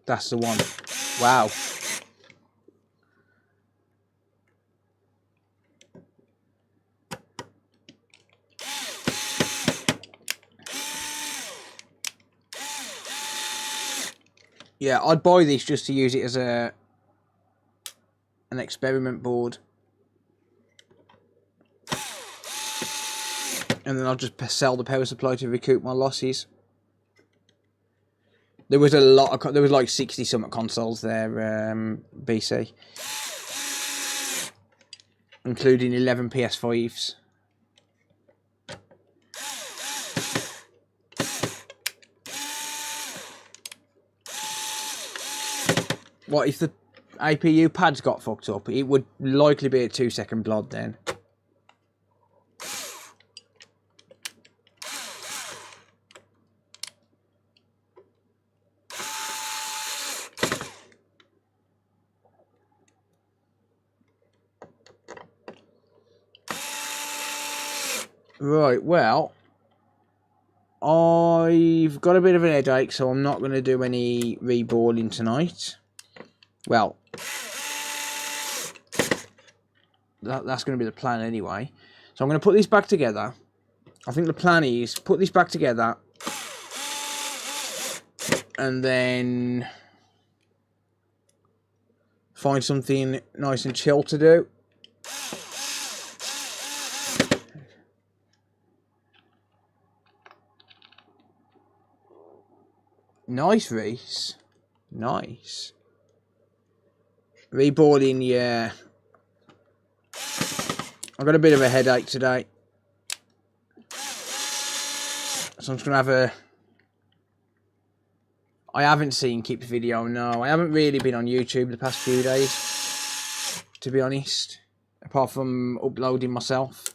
That's the one. Wow. Yeah, I'd buy this just to use it as an experiment board. And then I'll just sell the power supply to recoup my losses. There was a lot of, there was like 60 something consoles there, BC. Including 11 PS5s. What if the APU pads got fucked up? It would likely be a 2-second BLOD then. Right, well, I've got a bit of an headache, so I'm not going to do any reboarding tonight. Well, that's going to be the plan anyway. So I'm going to put this back together. I think the plan is put this back together and then find something nice and chill to do. Nice, Reese. Nice. Reboarding, yeah. I've got a bit of a headache today. So I'm just going to have a... I haven't seen Kip's video, no. I haven't really been on YouTube the past few days, to be honest. Apart from uploading myself.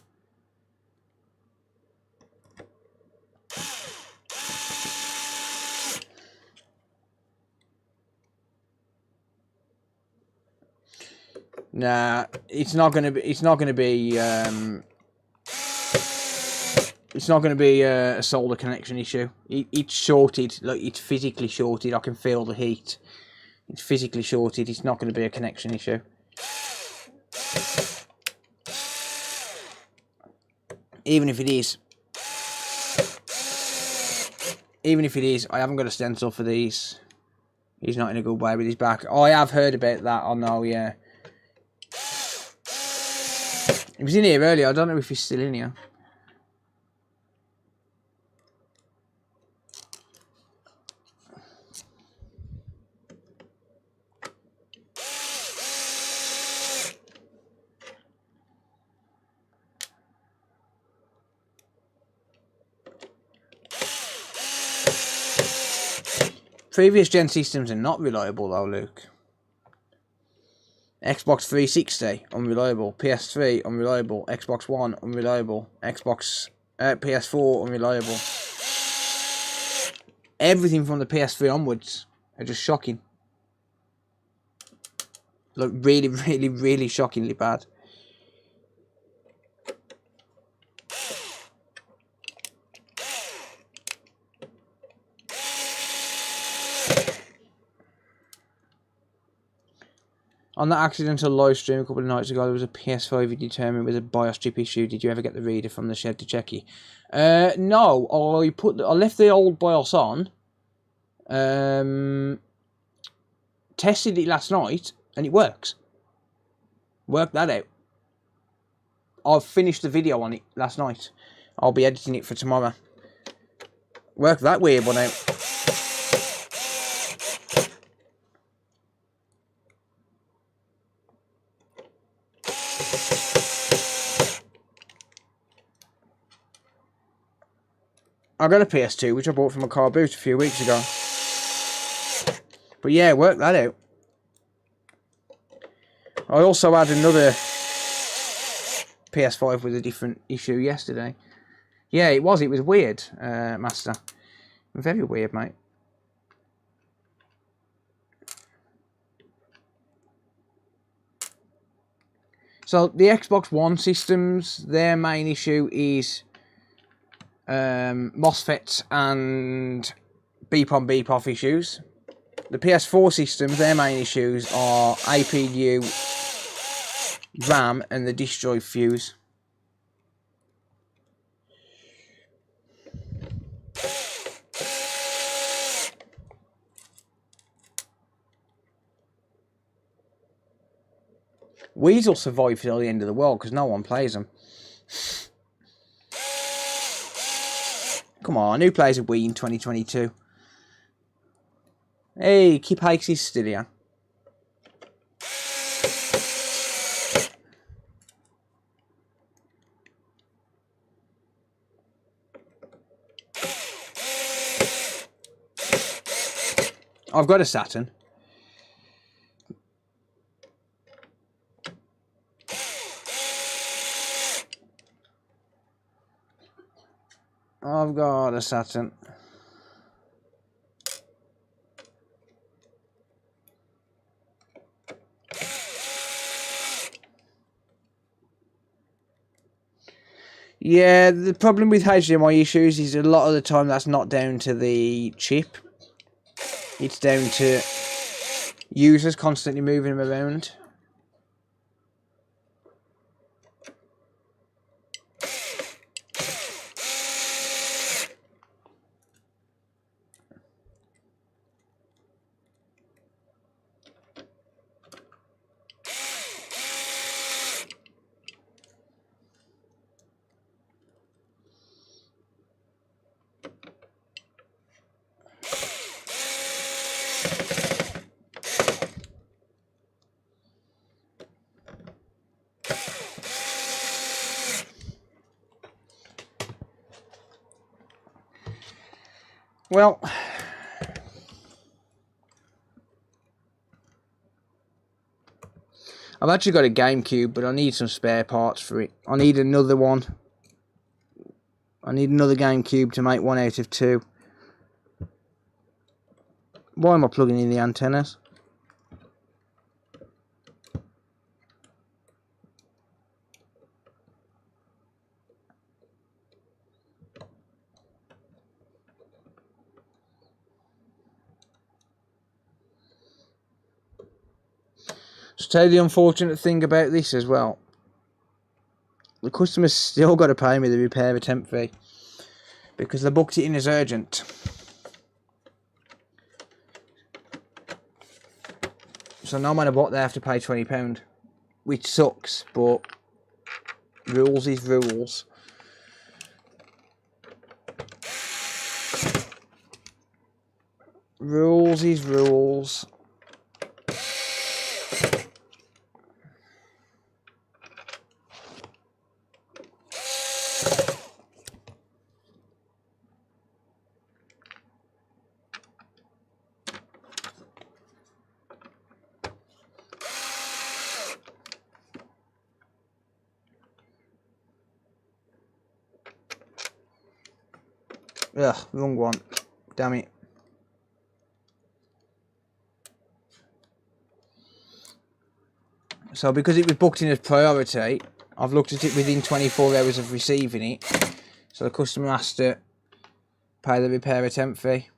Nah, it's not gonna be. It's not gonna be. It's not gonna be a solder connection issue. It's shorted. Like, it's physically shorted. I can feel the heat. It's physically shorted. It's not gonna be a connection issue. Even if it is. Even if it is, I haven't got a stencil for these. He's not in a good way with his back. Oh, I have heard about that. Oh no, yeah. He was in here earlier. I don't know if he's still in here. Previous gen systems are not reliable though, Luke. Xbox 360, unreliable. PS3, unreliable. Xbox One, unreliable. PS4, unreliable. Everything from the PS3 onwards are just shocking. Like, really, really, really shockingly bad. On that accidental live stream a couple of nights ago, there was a PS5 you determined with a BIOS chip issue. Did you ever get the reader from the shed to check it? No, I left the old BIOS on. Tested it last night, and it works. Worked that out. I've finished the video on it last night. I'll be editing it for tomorrow. Worked that weird one out. I got a PS2, which I bought from a car boot a few weeks ago. But yeah, worked that out. I also had another PS5 with a different issue yesterday. Yeah, it was weird, Master. Very weird, mate. So, the Xbox One systems, their main issue is MOSFETs and beep-on beep-off issues. The PS4 systems, their main issues are APU, RAM, and the disk drive fuse. Weasel survived till the end of the world because no one plays them. Come on, who plays a Wii in 2022? Hey, Kip Hakes is still here. I've got a Saturn. I've got a Saturn. Yeah, the problem with HDMI issues is a lot of the time that's not down to the chip. It's down to users constantly moving them around. Well, I've actually got a GameCube, but I need some spare parts for it. I need another one. I need another GameCube to make 1 out of 2. Why am I plugging in the antennas? To tell you the unfortunate thing about this as well, the customer's still got to pay me the repair attempt fee because they booked it in as urgent. So no matter what, they have to pay £20, which sucks, but rules is rules. Rules is rules. Ugh, wrong one. Damn it. So because it was booked in as priority, I've looked at it within 24 hours of receiving it. So the customer has to pay the repair attempt fee.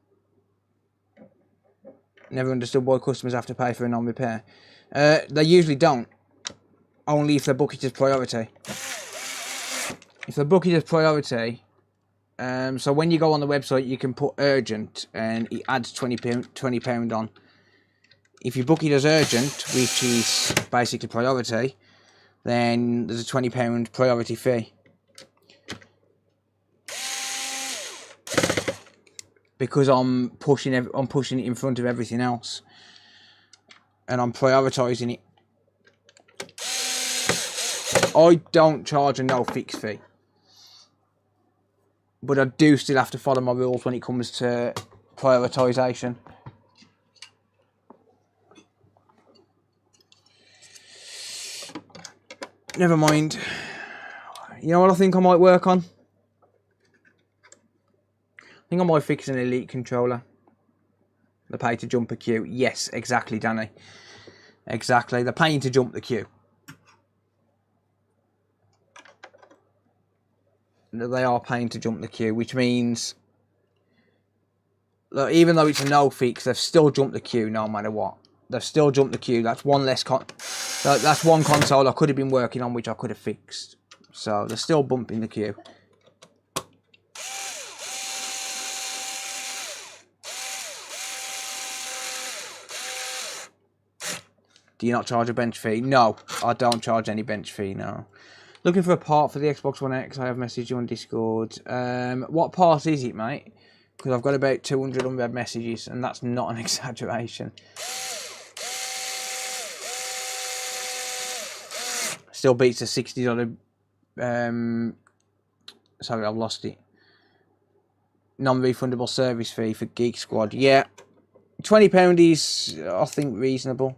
Never understood why customers have to pay for a non-repair. They usually don't. Only if they book it as priority. If they book it as priority, so when you go on the website, you can put urgent, and it adds £20 on. If you book it as urgent, which is basically priority, then there's a £20 priority fee. Because I'm pushing it in front of everything else, and I'm prioritising it. I don't charge a no fix fee, but I do still have to follow my rules when it comes to prioritisation. Never mind. You know what I think I might work on? I think I might fix an Elite controller. The pay to jump a queue. Yes, exactly, Danny. Exactly. They're paying to jump the queue. They are paying to jump the queue, which means, look, even though it's a no fix, they've still jumped the queue no matter what. They've still jumped the queue. That's one less that's one console I could have been working on, which I could have fixed. So they're still bumping the queue. Do you not charge a bench fee? No, I don't charge any bench fee, no. Looking for a part for the Xbox One X. I have messaged you on Discord. What part is it, mate? Because I've got about 200 unread messages, and that's not an exaggeration. Still beats a $60... sorry, I've lost it. Non-refundable service fee for Geek Squad. Yeah, £20 is, I think, reasonable.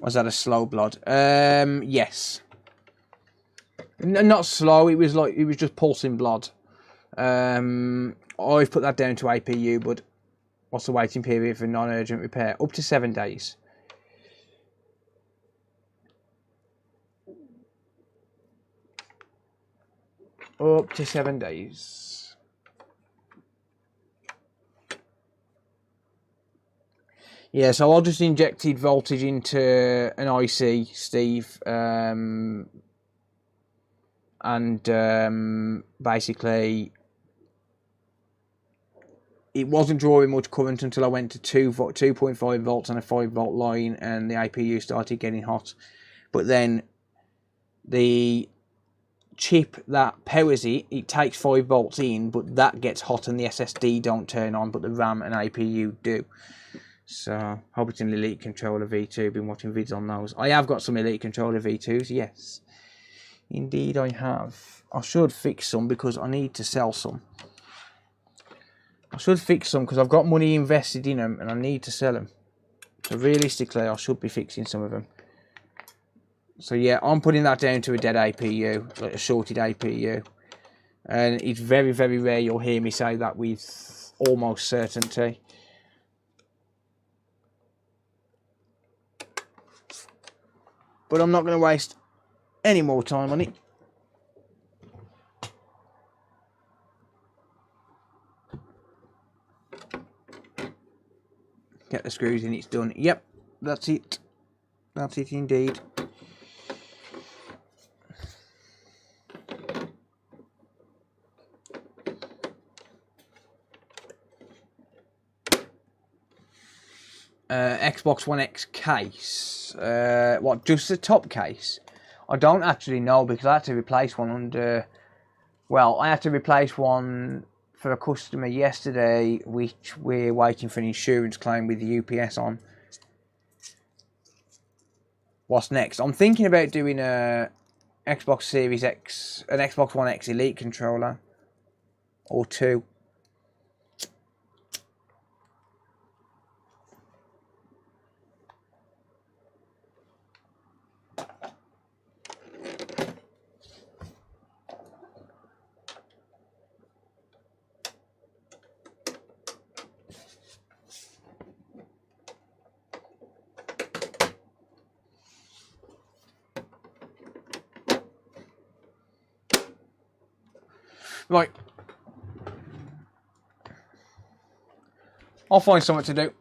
Was that a slow blood? Yes. Not slow. It was just pulsing blood. I've put that down to APU, but what's the waiting period for non-urgent repair? Up to 7 days. Up to 7 days. Yeah, so I just injected voltage into an IC, Steve, and basically it wasn't drawing much current until I went to 2.5 volts on a 5 volt line, and the APU started getting hot. But then the chip that powers it takes 5 volts in, but that gets hot and the SSD don't turn on, but the RAM and APU do. So, hope it's an Elite Controller V2. Been watching vids on those. I have got some Elite Controller V2s, yes. Indeed I have. I should fix some because I need to sell some. I should fix some because I've got money invested in them and I need to sell them. So realistically, I should be fixing some of them. So yeah, I'm putting that down to a dead APU, like a shorted APU. And it's very, very rare you'll hear me say that with almost certainty. But I'm not going to waste any more time on it. Get the screws in, it's done. Yep, that's it. That's it indeed. Xbox One X case. What, just the top case? I don't actually know because I had to replace one under... Well, I had to replace one for a customer yesterday, which we're waiting for an insurance claim with the UPS on. What's next? I'm thinking about doing a Xbox Series X, an Xbox One X Elite controller. Or two. Right. I'll find something to do.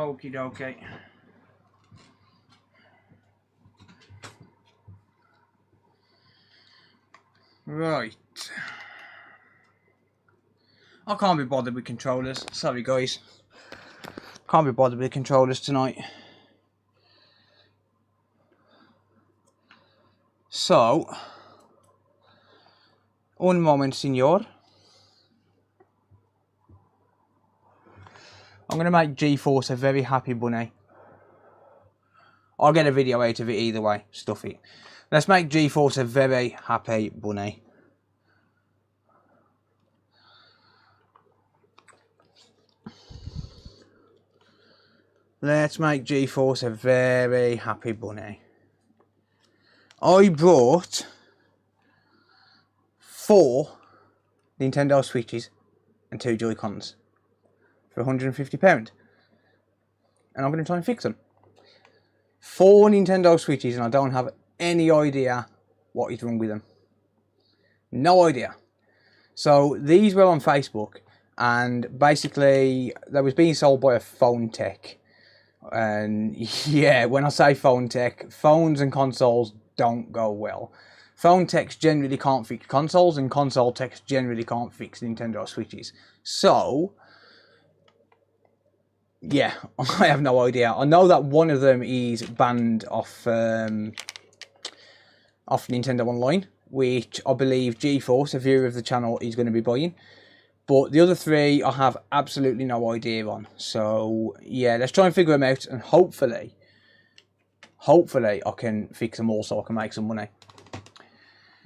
Okie dokie. Right. I can't be bothered with controllers. Sorry guys. Can't be bothered with controllers tonight. So, un moment, signor. I'm going to make GeForce a very happy bunny. I'll get a video out of it either way. Stuff it. Let's make GeForce a very happy bunny. Let's make GeForce a very happy bunny. I brought 4 Nintendo Switches and 2 Joy-Cons for £150. And I'm going to try and fix them. 4 Nintendo Switches and I don't have any idea what is wrong with them. No idea. So these were on Facebook and basically they was being sold by a phone tech. And yeah, when I say phone tech, phones and consoles don't go well. Phone techs generally can't fix consoles and console techs generally can't fix Nintendo Switches. So, yeah, I have no idea. I know that one of them is banned off Nintendo Online, which I believe GeForce, a viewer of the channel, is going to be buying. But the other 3 I have absolutely no idea on. So, yeah, let's try and figure them out. And hopefully I can fix them all so I can make some money.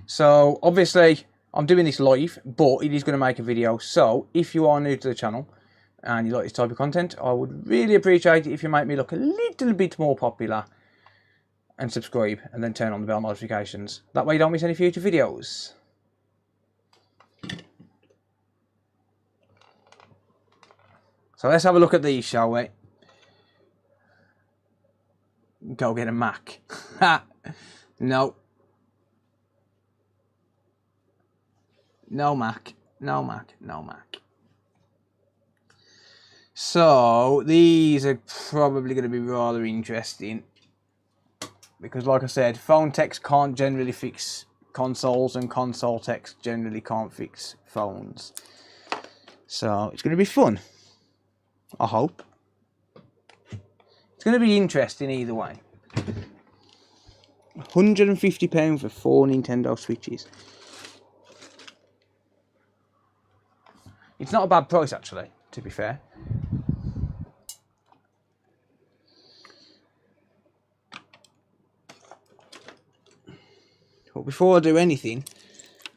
So, obviously, I'm doing this live, but it is going to make a video. So, if you are new to the channel and you like this type of content, I would really appreciate it if you make me look a little bit more popular. And subscribe, and then turn on the bell notifications. That way you don't miss any future videos. So let's have a look at these, shall we? Go get a Mac. No. No Mac. No Mac. No Mac. So, these are probably going to be rather interesting. Because like I said, phone techs can't generally fix consoles and console techs generally can't fix phones. So, it's going to be fun. I hope. It's going to be interesting either way. £150 for 4 Nintendo Switches. It's not a bad price actually, to be fair. But before I do anything,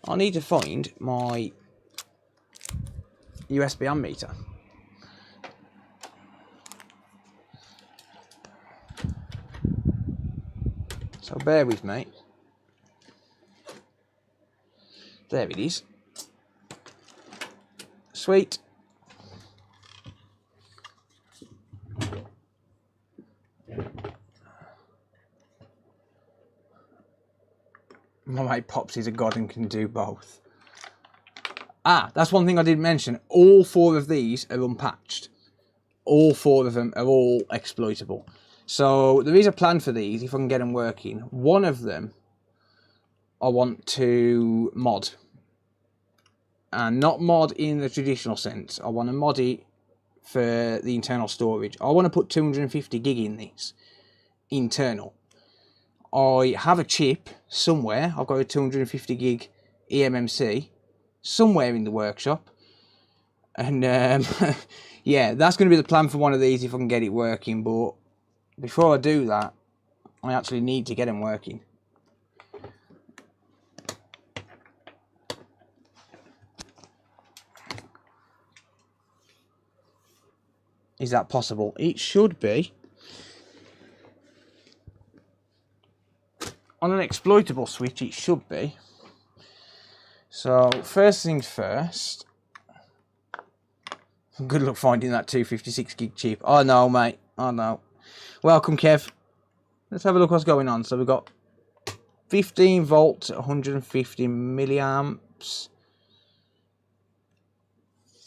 I need to find my USB ammeter. So bear with me. There it is. Sweet. My mate Pops is a god and can do both. Ah, that's one thing I didn't mention. All 4 of these are unpatched. All 4 of them are all exploitable. So there is a plan for these if I can get them working. One of them I want to mod. And not mod in the traditional sense. I want to mod it for the internal storage. I want to put 250 gig in this. Internal. I have a chip somewhere. I've got a 250 gig eMMC somewhere in the workshop. And yeah, that's going to be the plan for one of these if I can get it working. But before I do that, I actually need to get them working. Is that possible? It should be. On an exploitable switch, it should be. So, first things first. Good luck finding that 256 gig chip. Oh no, mate. Oh no. Welcome, Kev. Let's have a look what's going on. So, we've got 15 volts at 150 milliamps.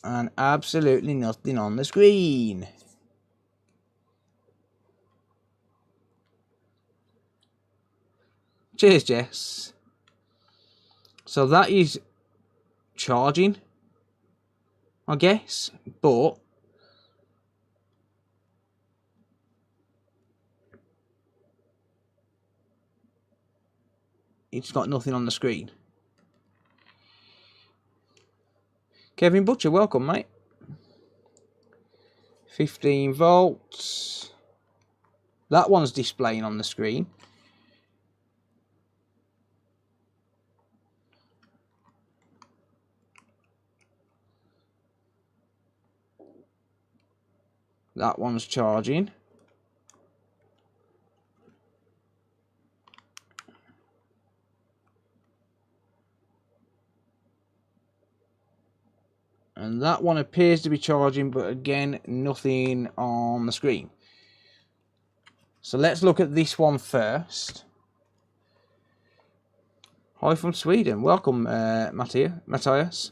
And absolutely nothing on the screen. Cheers, Jess. So that is charging, I guess, but it's got nothing on the screen. Kevin Butcher, welcome, mate. 15 volts. That one's displaying on the screen. That one's charging. And that one appears to be charging, but again, nothing on the screen. So let's look at this one first. Hi from Sweden. Welcome, Matthias.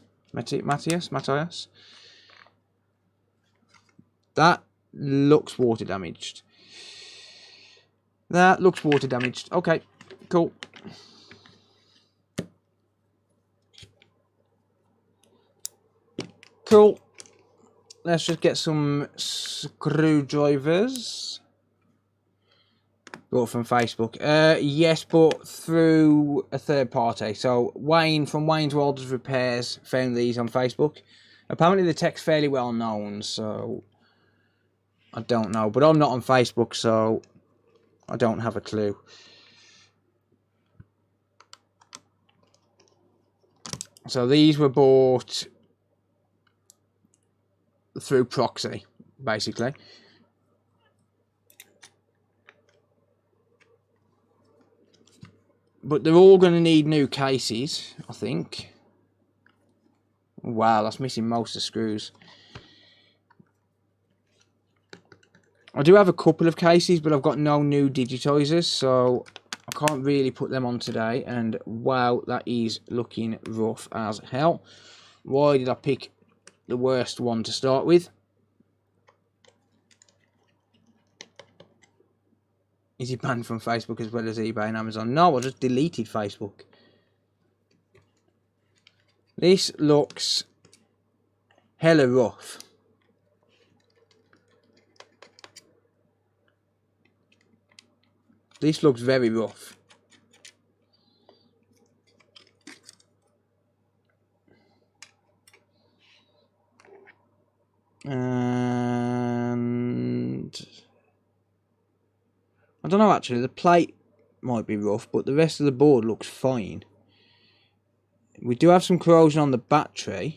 That looks water damaged. That looks water damaged. Okay, cool. Cool. Let's just get some screwdrivers. Bought from Facebook. Yes, but through a third party. So Wayne from Wayne's Welders Repairs found these on Facebook. Apparently the tech's fairly well known, so I don't know. But I'm not on Facebook, so I don't have a clue. So these were bought through proxy, basically. But they're all going to need new cases, I think. Wow, that's missing most of the screws. I do have a couple of cases, but I've got no new digitizers, so I can't really put them on today. And wow, that is looking rough as hell. Why did I pick the worst one to start with? Is he banned from Facebook as well as eBay and Amazon? No, I just deleted Facebook. This looks hella rough. This looks very rough. And I don't know, actually, the plate might be rough, but the rest of the board looks fine. We do have some corrosion on the battery.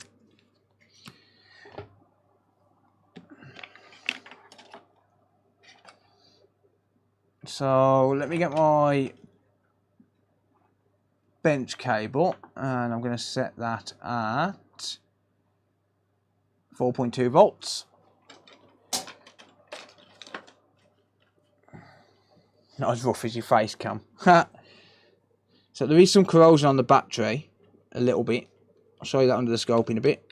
So let me get my bench cable, and I'm going to set that at 4.2 volts. Not as rough as your face cam. So there is some corrosion on the battery, a little bit. I'll show you that under the scope in a bit.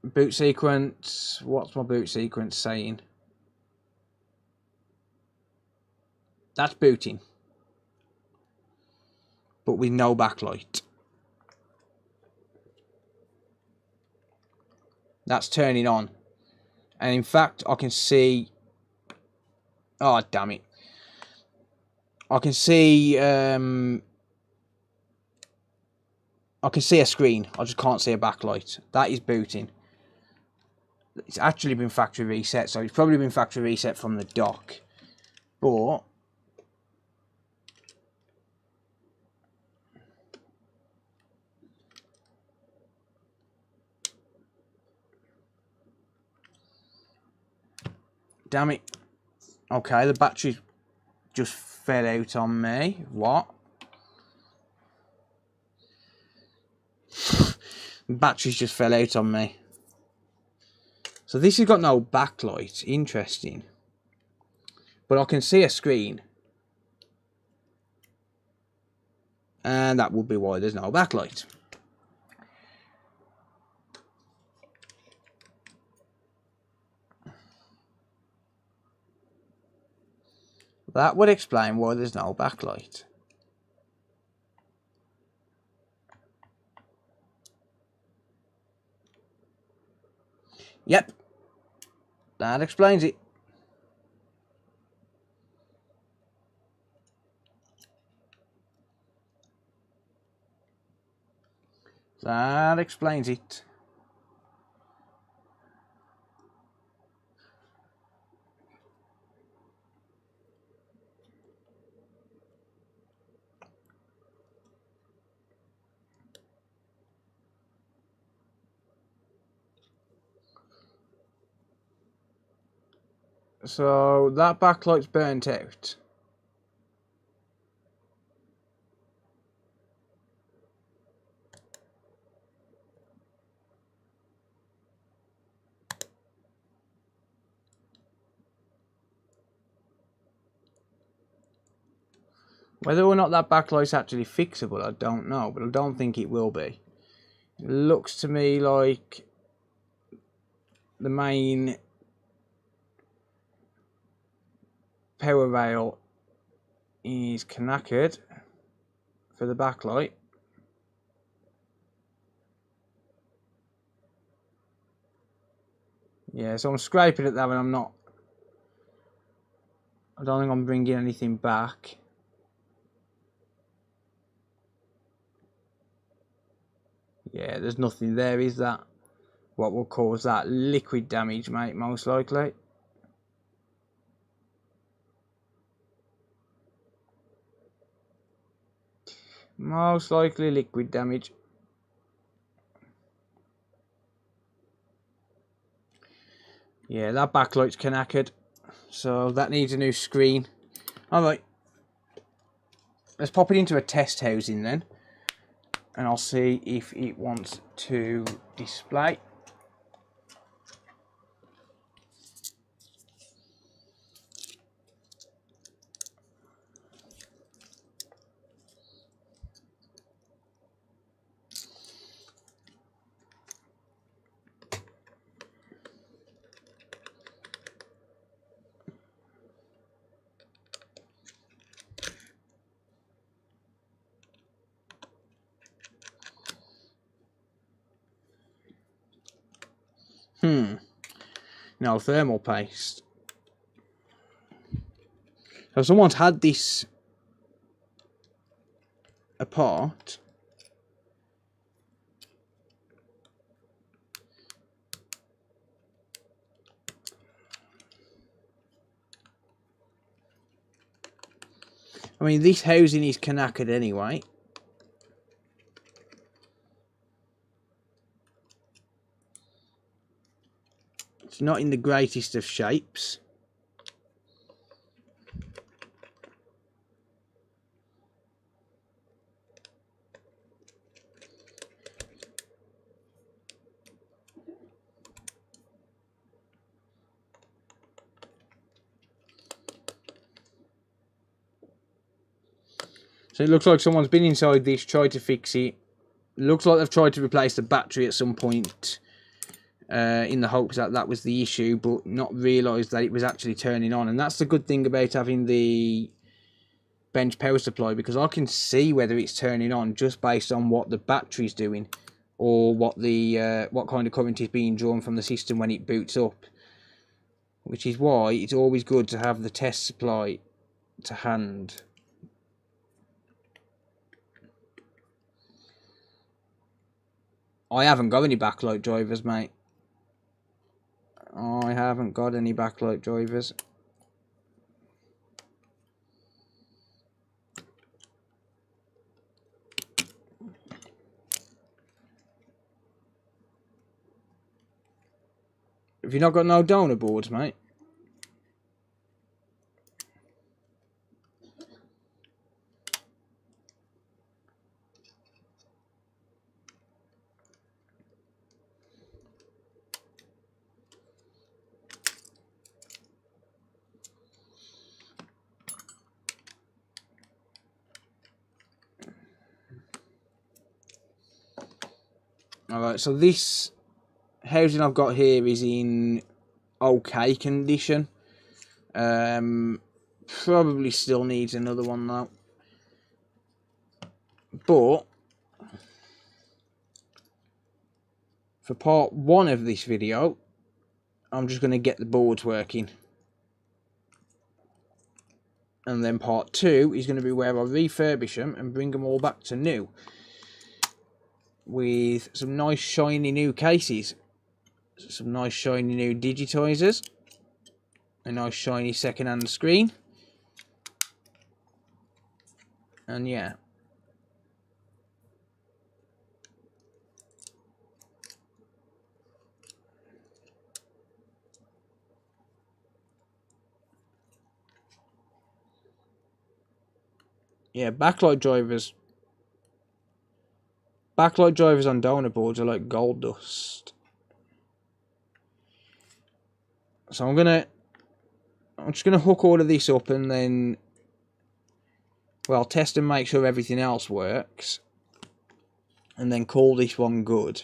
Boot sequence. What's my boot sequence saying? That's booting, but with no backlight. That's turning on. And in fact, I can see... Oh, damn it. I can see a screen. I just can't see a backlight. That is booting. It's actually been factory reset, so it's probably been factory reset from the dock. But damn it. Okay, the battery just fell out on me. What? The batteries just fell out on me. So this has got no backlight. Interesting. But I can see a screen. And that would be why there's no backlight. That would explain why there's no backlight. Yep. That explains it. That explains it. So that backlight's burnt out. Whether or not that backlight's actually fixable, I don't know, but I don't think it will be. It looks to me like the main power rail is knackered for the backlight. Yeah, so I'm scraping at that and I'm not... I don't think I'm bringing anything back. Yeah, there's nothing there, is that? What will cause that? Liquid damage, mate, most likely. Most likely liquid damage. Yeah, that backlight's knackered, so that needs a new screen. Alright, let's pop it into a test housing then, and I'll see if it wants to display. No thermal paste. So someone's had this apart. I mean, this housing is knackered anyway. It's not in the greatest of shapes. So it looks like someone's been inside this, tried to fix it. Looks like they've tried to replace the battery at some point in the hopes that that was the issue, but not realised that it was actually turning on. And that's the good thing about having the bench power supply, because I can see whether it's turning on just based on what the battery's doing, or what kind of current is being drawn from the system when it boots up. Which is why it's always good to have the test supply to hand. I haven't got any backlight drivers, mate. I haven't got any backlight drivers. Have you not got no donor boards, mate? Alright, so this housing I've got here is in okay condition. Probably still needs another one though. But for part 1 of this video, I'm just going to get the boards working. And then part 2 is going to be where I refurbish them and bring them all back to new. With some nice shiny new cases. Some nice shiny new digitizers. A nice shiny second-hand screen. And yeah. Yeah, backlight drivers. Backlight drivers on donor boards are like gold dust. So I'm just gonna hook all of this up and then, well, test and make sure everything else works, and then call this one good.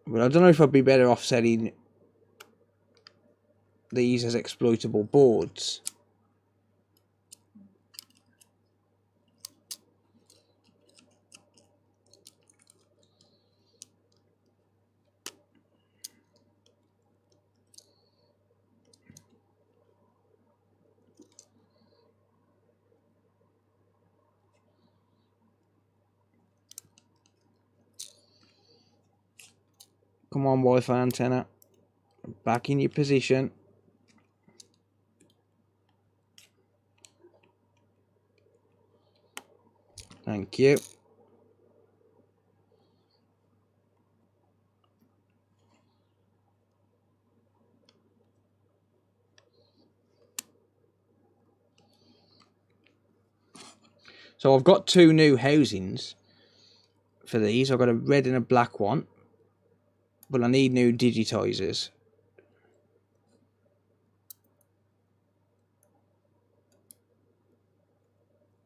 But I don't know if I'd be better off setting these as exploitable boards. Come on, Wi-Fi antenna. Back in your position. Thank you. So I've got 2 new housings for these. I've got a red and a black one. But I need new digitizers.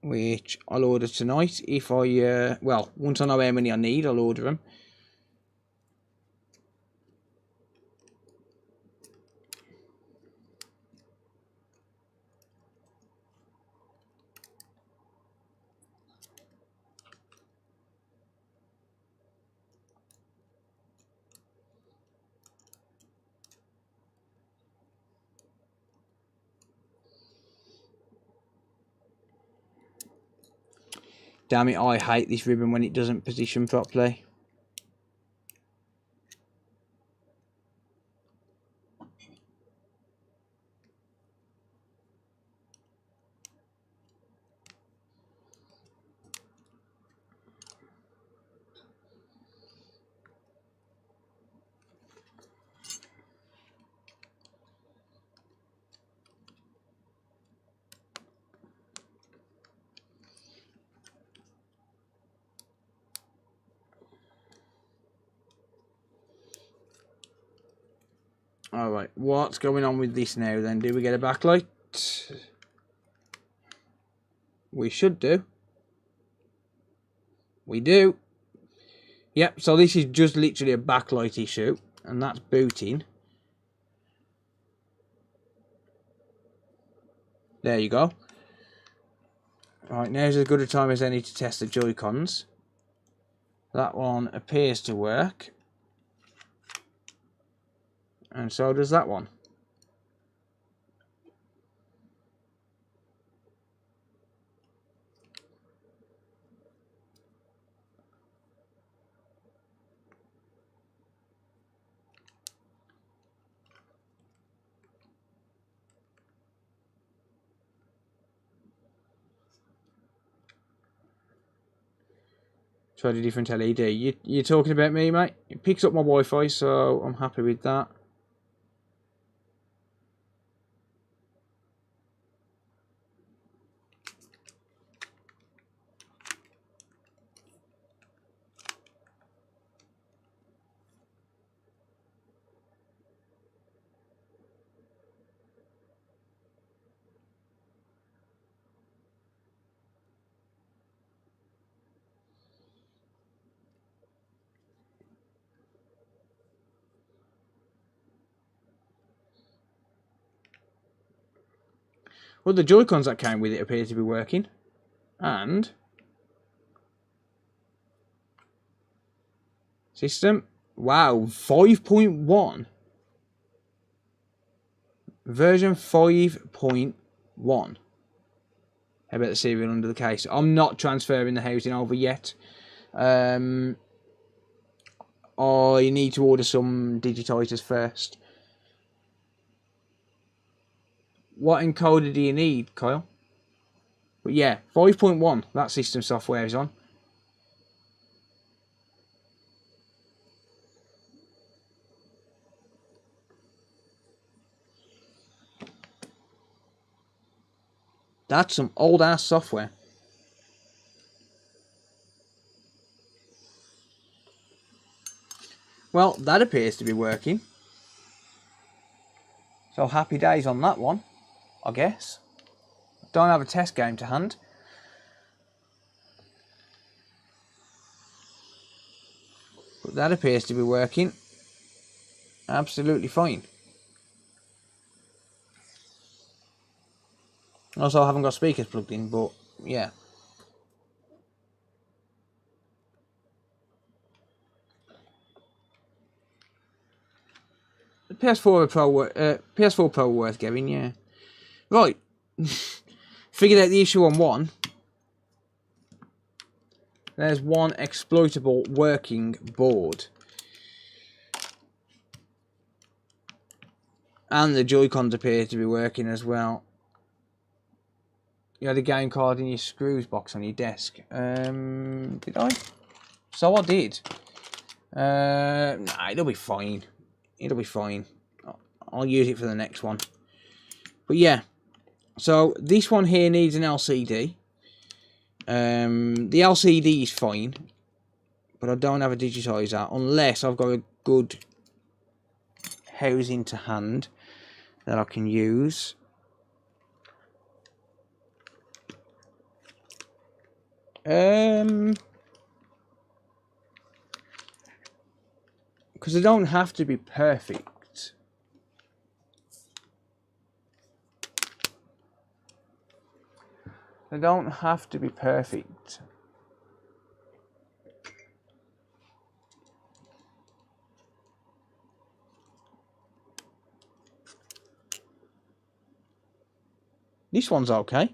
Which I'll order tonight. If I, well, once I know how many I need, I'll order them. Damn it, I hate this ribbon when it doesn't position properly. Alright, what's going on with this now then? Do we get a backlight? We should do. We do. Yep, so this is just literally a backlight issue. And that's booting. There you go. Alright, now's as good a time as any to test the Joy-Cons. That one appears to work. And so does that one. Tried a different LED. You're talking about me, mate? It picks up my Wi-Fi, so I'm happy with that. Well, the Joy-Cons that came with it appear to be working. And system, wow, 5.1. Version 5.1. How about the serial under the case? I'm not transferring the housing over yet. I need to order some digitizers first. What encoder do you need, Kyle? But yeah, 5.1, that system software is on. That's some old ass software. Well, that appears to be working. So happy days on that one, I guess. Don't have a test game to hand. But that appears to be working absolutely fine. Also, I haven't got speakers plugged in, but yeah. The PS4 Pro worth getting, yeah. Right. Figured out the issue on one. There's one exploitable working board. And the Joy-Cons appear to be working as well. You had a game card in your screws box on your desk. Did I? So I did. Nah, it'll be fine. It'll be fine. I'll use it for the next one. But yeah. So this one here needs an LCD. The LCD is fine. But I don't have a digitizer unless I've got a good housing to hand that I can use. Because they don't have to be perfect. They don't have to be perfect. This one's okay.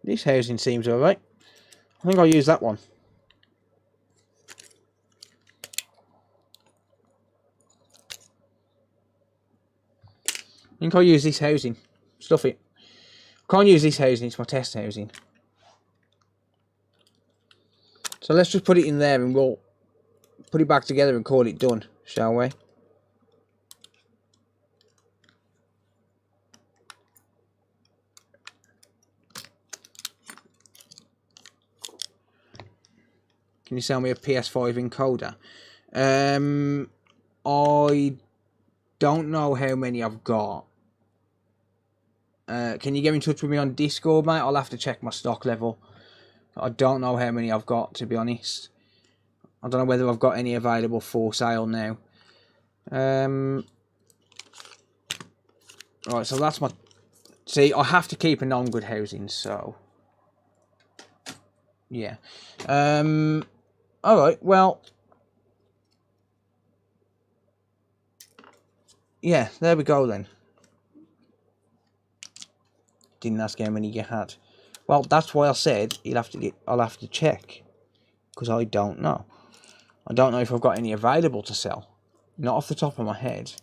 This housing seems alright. I think I'll use that one. I think I'll use this housing. Stuff it. Can't use this housing, it's my test housing. So let's just put it in there and we'll put it back together and call it done, shall we? Can you sell me a PS5 encoder? I don't know how many I've got. Can you get in touch with me on Discord, mate? I'll have to check my stock level. I don't know how many I've got, to be honest. I don't know whether I've got any available for sale now. Right, so that's my... See, I have to keep a non-good housing, so... Yeah. Alright, well... Yeah, there we go then. Didn't ask how many you had. Well, that's why I said I'll have to check. Because I don't know. I don't know if I've got any available to sell. Not off the top of my head.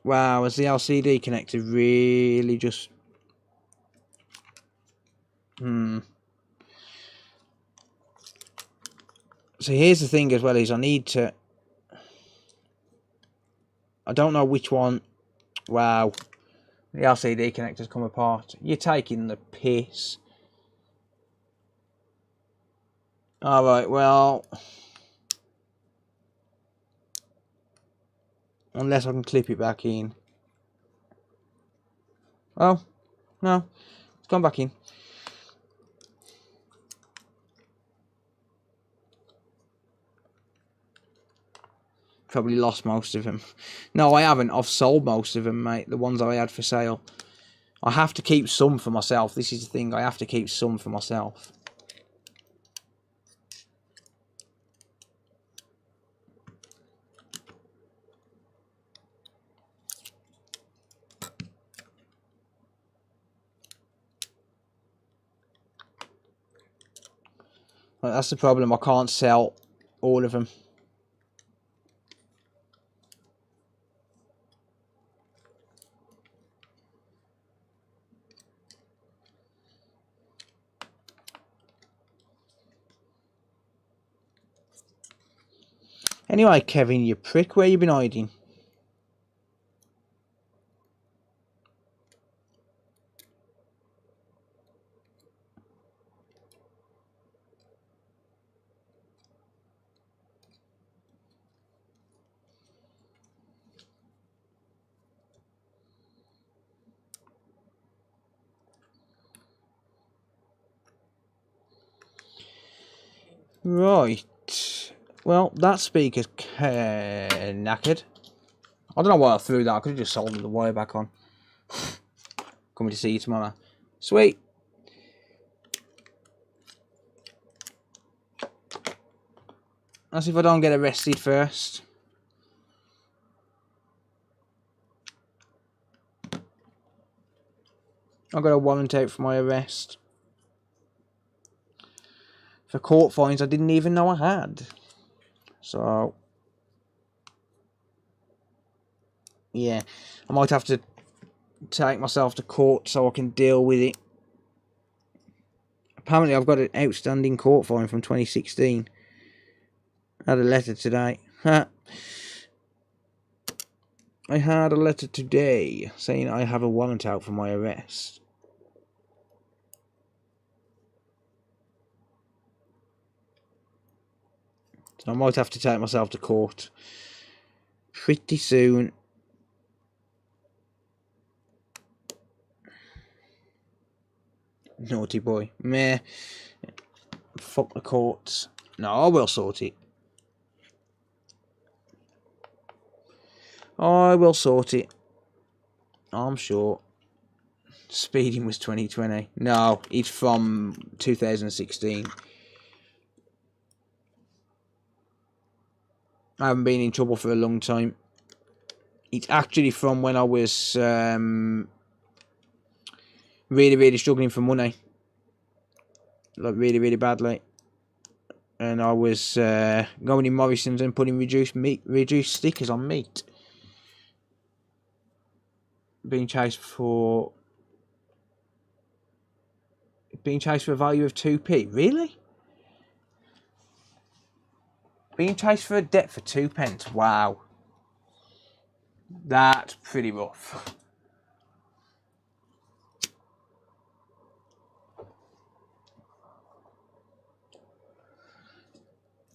Wow, is the LCD connector really just... So here's the thing as well, is I need to... I don't know which one... Wow. The LCD connector's come apart. You're taking the piss. Alright, well... Unless I can clip it back in. Oh, no. It's gone back in. Probably lost most of them. No, I haven't. I've sold most of them, mate. The ones I had for sale. I have to keep some for myself. This is the thing. I have to keep some for myself. But that's the problem. I can't sell all of them. Anyway, Kevin, you prick, where you been hiding? Right. Well, that speaker's knackered. I don't know why I threw that. I could have just soldered the wire back on. Coming to see you tomorrow. Sweet. That's if I don't get arrested first. I got a warrant out for my arrest. For court fines I didn't even know I had. So, yeah. I might have to take myself to court so I can deal with it. Apparently I've got an outstanding court fine from 2016. I had a letter today. I had a letter today saying I have a warrant out for my arrest. So I might have to take myself to court pretty soon. Naughty boy. Meh. Fuck the courts. No, I will sort it. I will sort it. I'm sure. Speeding was 2020. No, it's from 2016. I haven't been in trouble for a long time. It's actually from when I was really, really struggling for money. Like, really, really badly. And I was going in Morrison's and putting reduced stickers on meat. Being chased for a value of 2p. Really? Being chased for a debt for 2 pence. Wow. That's pretty rough.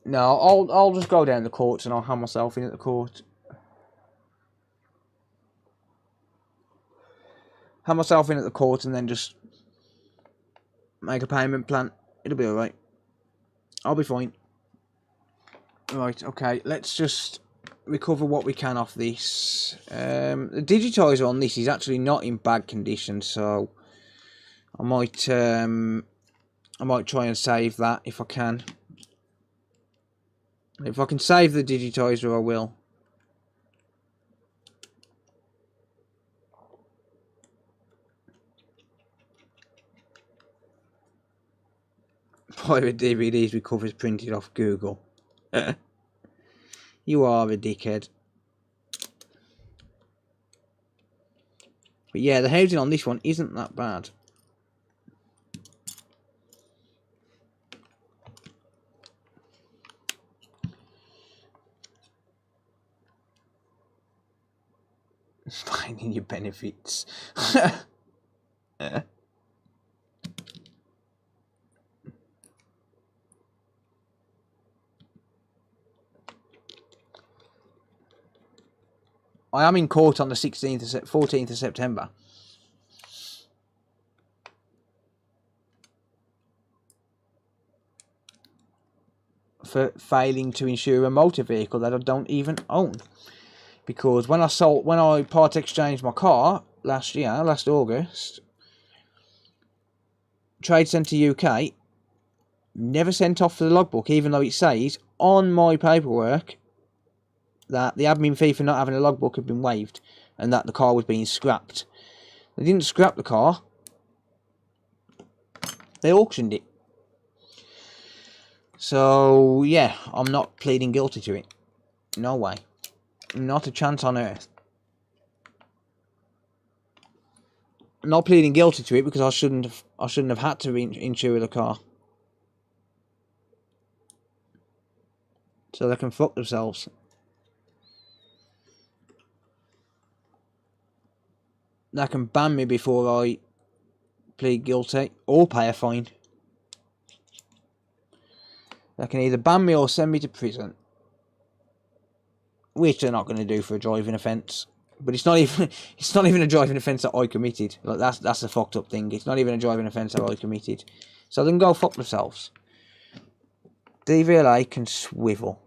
No, I'll just go down the courts and I'll hand myself in at the court. Hand myself in at the court and then just make a payment plan. It'll be alright. I'll be fine. Right, okay, let's just recover what we can off this. The digitizer on this is actually not in bad condition, so I might try and save that if I can. If I can save the digitizer, I will. Pirate DVDs with covers printed off Google. You are a dickhead. But yeah, the housing on this one isn't that bad. Finding your benefits. I am in court on the 14th of September. For failing to insure a motor vehicle that I don't even own. Because when I part exchanged my car last August, Trade Centre UK never sent off the logbook, even though it says on my paperwork that the admin fee for not having a logbook had been waived and that the car was being scrapped. They didn't scrap the car. They auctioned it. So, yeah, I'm not pleading guilty to it. No way. Not a chance on earth. I'm not pleading guilty to it because I shouldn't have had to insure the car. So they can fuck themselves. They can ban me before I plead guilty or pay a fine. They can either ban me or send me to prison. Which they're not going to do for a driving offence. But it's not even a driving offence that I committed. Like that's the fucked up thing. It's not even a driving offence that I committed. So they can go fuck themselves. DVLA can swivel.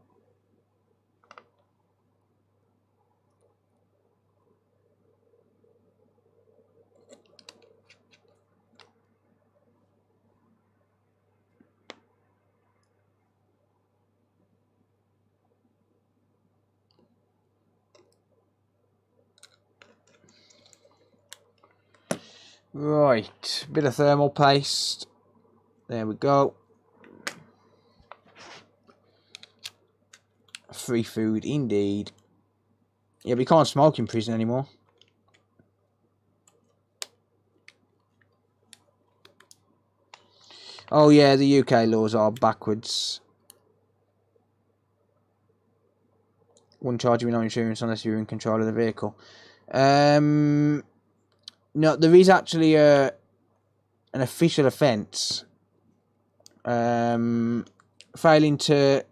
Right, bit of thermal paste. There we go. Free food indeed. Yeah, we can't smoke in prison anymore. Oh yeah, the UK laws are backwards. Wouldn't charge you no insurance unless you're in control of the vehicle. No, there is actually an official offence. Failing to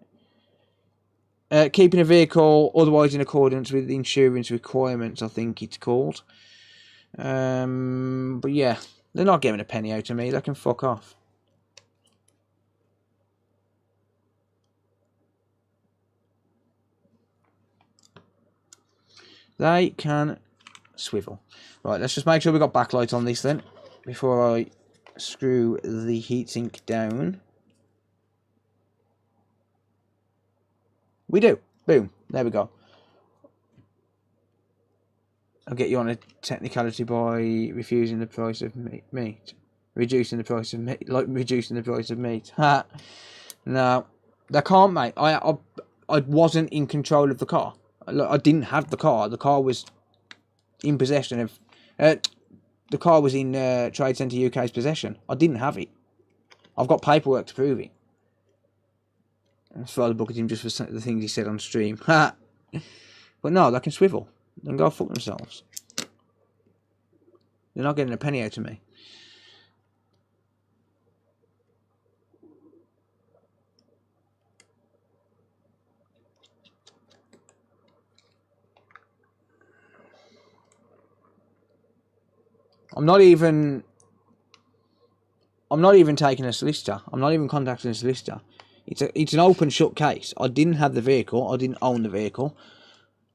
keeping a vehicle otherwise in accordance with the insurance requirements, I think it's called. But yeah, they're not giving a penny out of me. They can fuck off. They can swivel. Right, let's just make sure we've got backlight on this then, before I screw the heatsink down. We do. Boom. There we go. I'll get you on a technicality by refusing the price of meat. Reducing the price of meat. Like reducing the price of meat. Ha! No. They can't, mate. I wasn't in control of the car. I didn't have the car. The car was in possession of... the car was in Trade Centre UK's possession. I didn't have it. I've got paperwork to prove it. Let's throw the book at him just for the things he said on stream. Ha! But no, they can swivel. They can go fuck themselves. They're not getting a penny out of me. I'm not even taking a solicitor. I'm not even contacting a solicitor. It's an open shut case. I didn't have the vehicle. I didn't own the vehicle.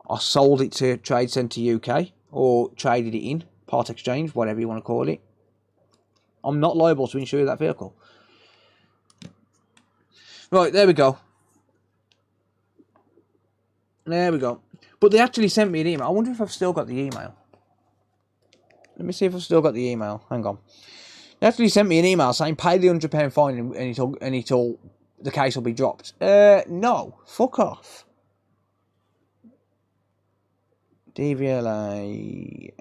I sold it to Trade Centre UK or traded it in, part exchange, whatever you want to call it. I'm not liable to insure that vehicle. Right, there we go. There we go. But they actually sent me an email. I wonder if I've still got the email. Let me see if I've still got the email. Hang on. They actually sent me an email saying pay the £100 fine and the case will be dropped. No. Fuck off. DVLA.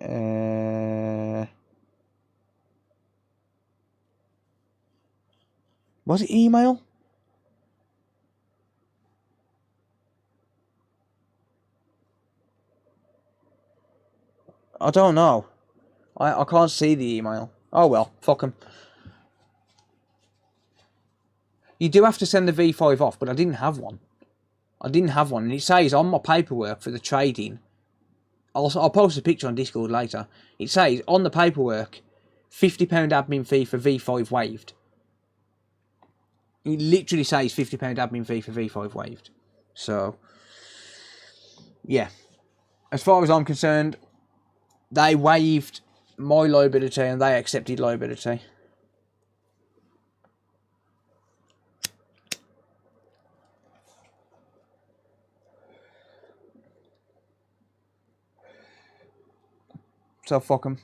Was it email? I don't know. I can't see the email. Oh well, fuck 'em. You do have to send the V5 off, but I didn't have one. And it says on my paperwork for the trading I'll post a picture on Discord later. It says on the paperwork, £50 admin fee for V5 waived. It literally says £50 admin fee for V5 waived. So, yeah. As far as I'm concerned, they waived my liability and they accepted liability. So fuck them.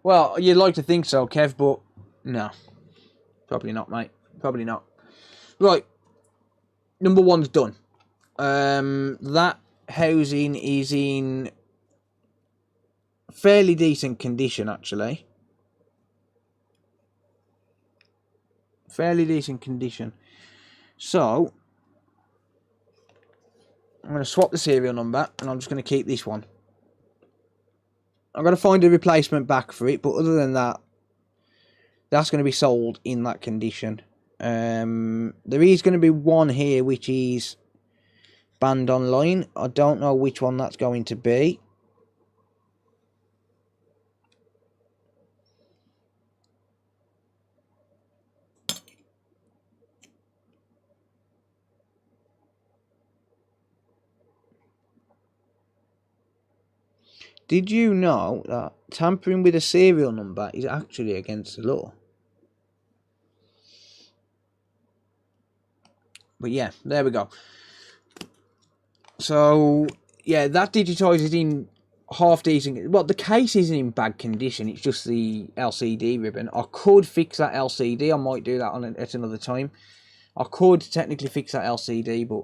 Well, you'd like to think so, Kev, but no. Probably not, mate. Probably not. Right. Number 1's done. That housing is in fairly decent condition, actually. Fairly decent condition. So, I'm going to swap the serial number, and I'm just going to keep this one. I'm going to find a replacement back for it, but other than that, that's going to be sold in that condition. There is going to be one here which is banned online. I don't know which one that's going to be. Did you know that tampering with a serial number is actually against the law? But yeah, there we go. So, yeah, that digitises in half decent. Well, the case isn't in bad condition. It's just the LCD ribbon. I could fix that LCD. I might do that at another time. I could technically fix that LCD, but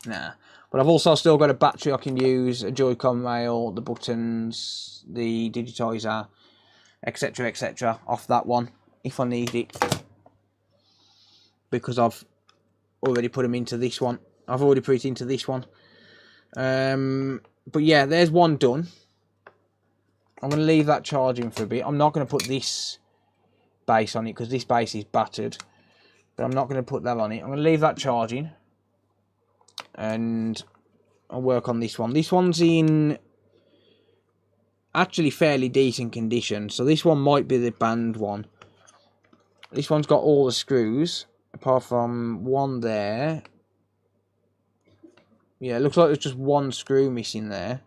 nah. But I've also still got a battery I can use, a Joy-Con rail, the buttons, the digitizer, etc., off that one if I need it. Because I've already put them into this one. I've already put it into this one. But yeah, there's one done. I'm going to leave that charging for a bit. I'm not going to put this base on it because this base is battered. But I'm not going to put that on it. I'm going to leave that charging. And I'll work on this one. This one's in actually fairly decent condition. So this one might be the banned one. This one's got all the screws. Apart from one there. Yeah, it looks like there's just one screw missing there.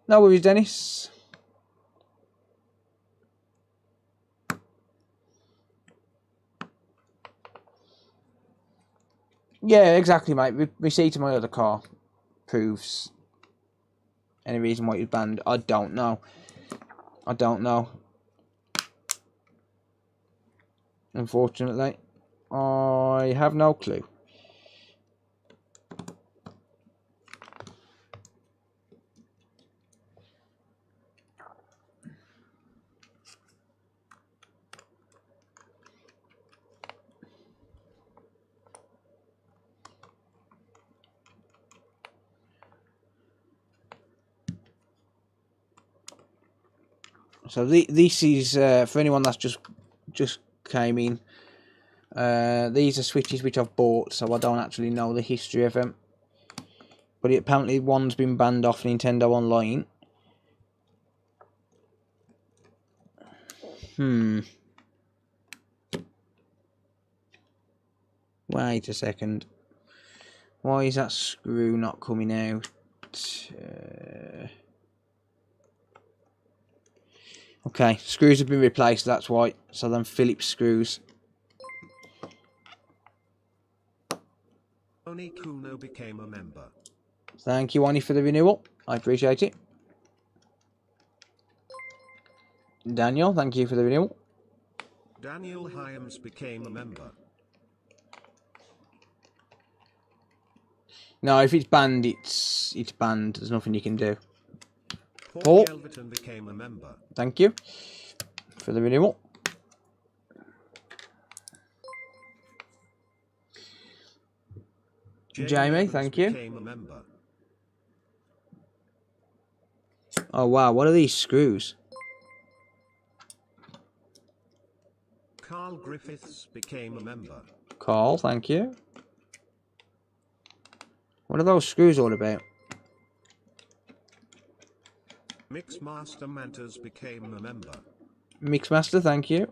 No worries, Dennis. Yeah, exactly, mate. Receipt of my other car proves any reason why it was banned. I don't know. I don't know. Unfortunately, I have no clue. So this is for anyone that's just came in. These are switches which I've bought, so I don't actually know the history of them. But apparently one's been banned off Nintendo Online. Wait a second. Why is that screw not coming out? Okay, screws have been replaced, that's why. So then Phillips screws. Oni Kuno became a member. Thank you, Oni, for the renewal. I appreciate it. Daniel, thank you for the renewal. Daniel Hyams became a member. No, if it's banned, it's banned. There's nothing you can do. Paul Yelverton became a member. Thank you for the renewal. Jamie, thank you. Became a member. Oh wow, what are these screws? Griffiths became a member. Carl, thank you. What are those screws all about? Mixmaster Mantas became a member. Mixmaster, thank you.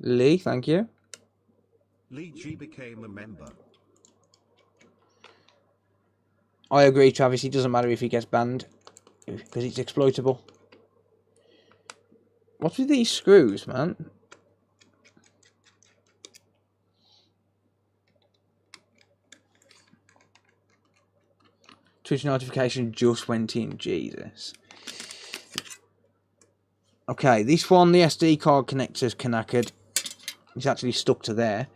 Lee, thank you. Lee G became a member. I agree, Travis. It doesn't matter if he gets banned because it's exploitable. What's with these screws, man? Twitch notification just went in. Jesus. Okay, this one, the SD card connector's knackered. It's actually stuck to there.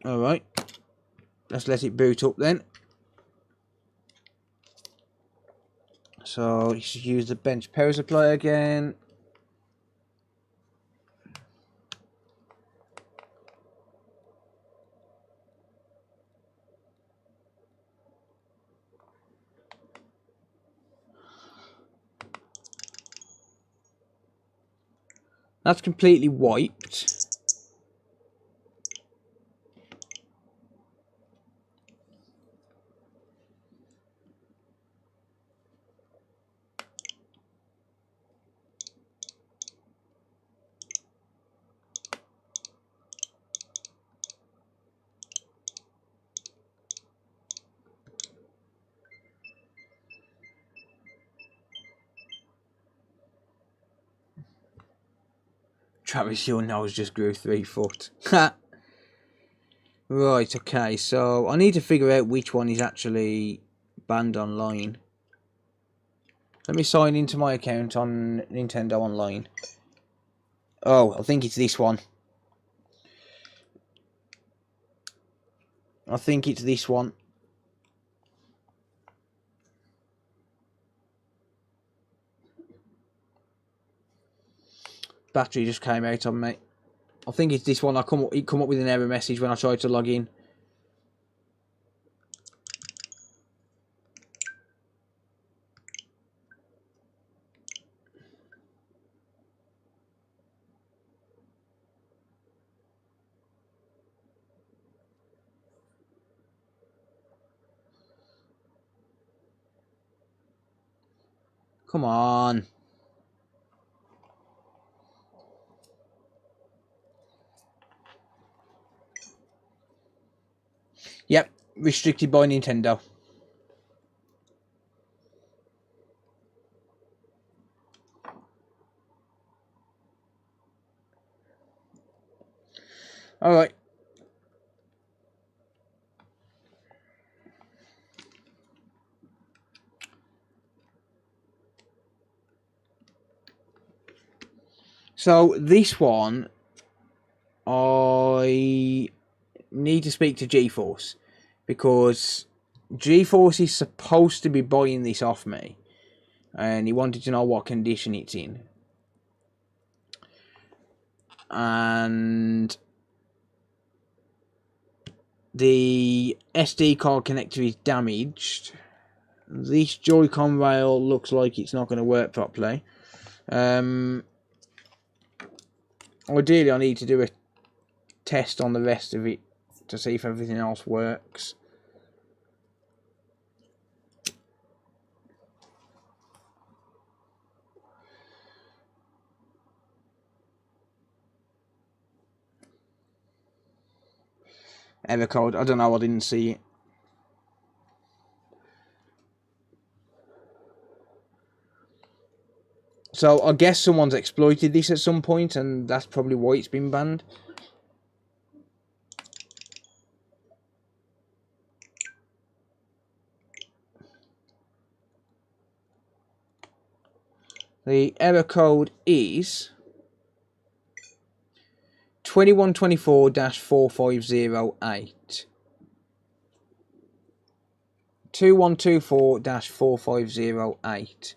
Alright. Let's let it boot up then. So, you should use the bench power supply again. That's completely wiped. Travis, your nose just grew 3 foot. Right, okay, so I need to figure out which one is actually banned online. Let me sign into my account on Nintendo Online. Oh, I think it's this one. I think it's this one. Battery just came out on me. I think it's this one. It come up with an error message when I tried to log in. Come on. Yep, restricted by Nintendo. Alright. So, this one, I need to speak to GeForce, because GeForce is supposed to be buying this off me, and he wanted to know what condition it's in. And the SD card connector is damaged. This Joy-Con rail looks like it's not going to work properly. Ideally, I need to do a test on the rest of it to see if everything else works. Error code, I don't know, I didn't see it. So I guess someone's exploited this at some point, and that's probably why it's been banned. The error code is 2124-4508. 2124-4508.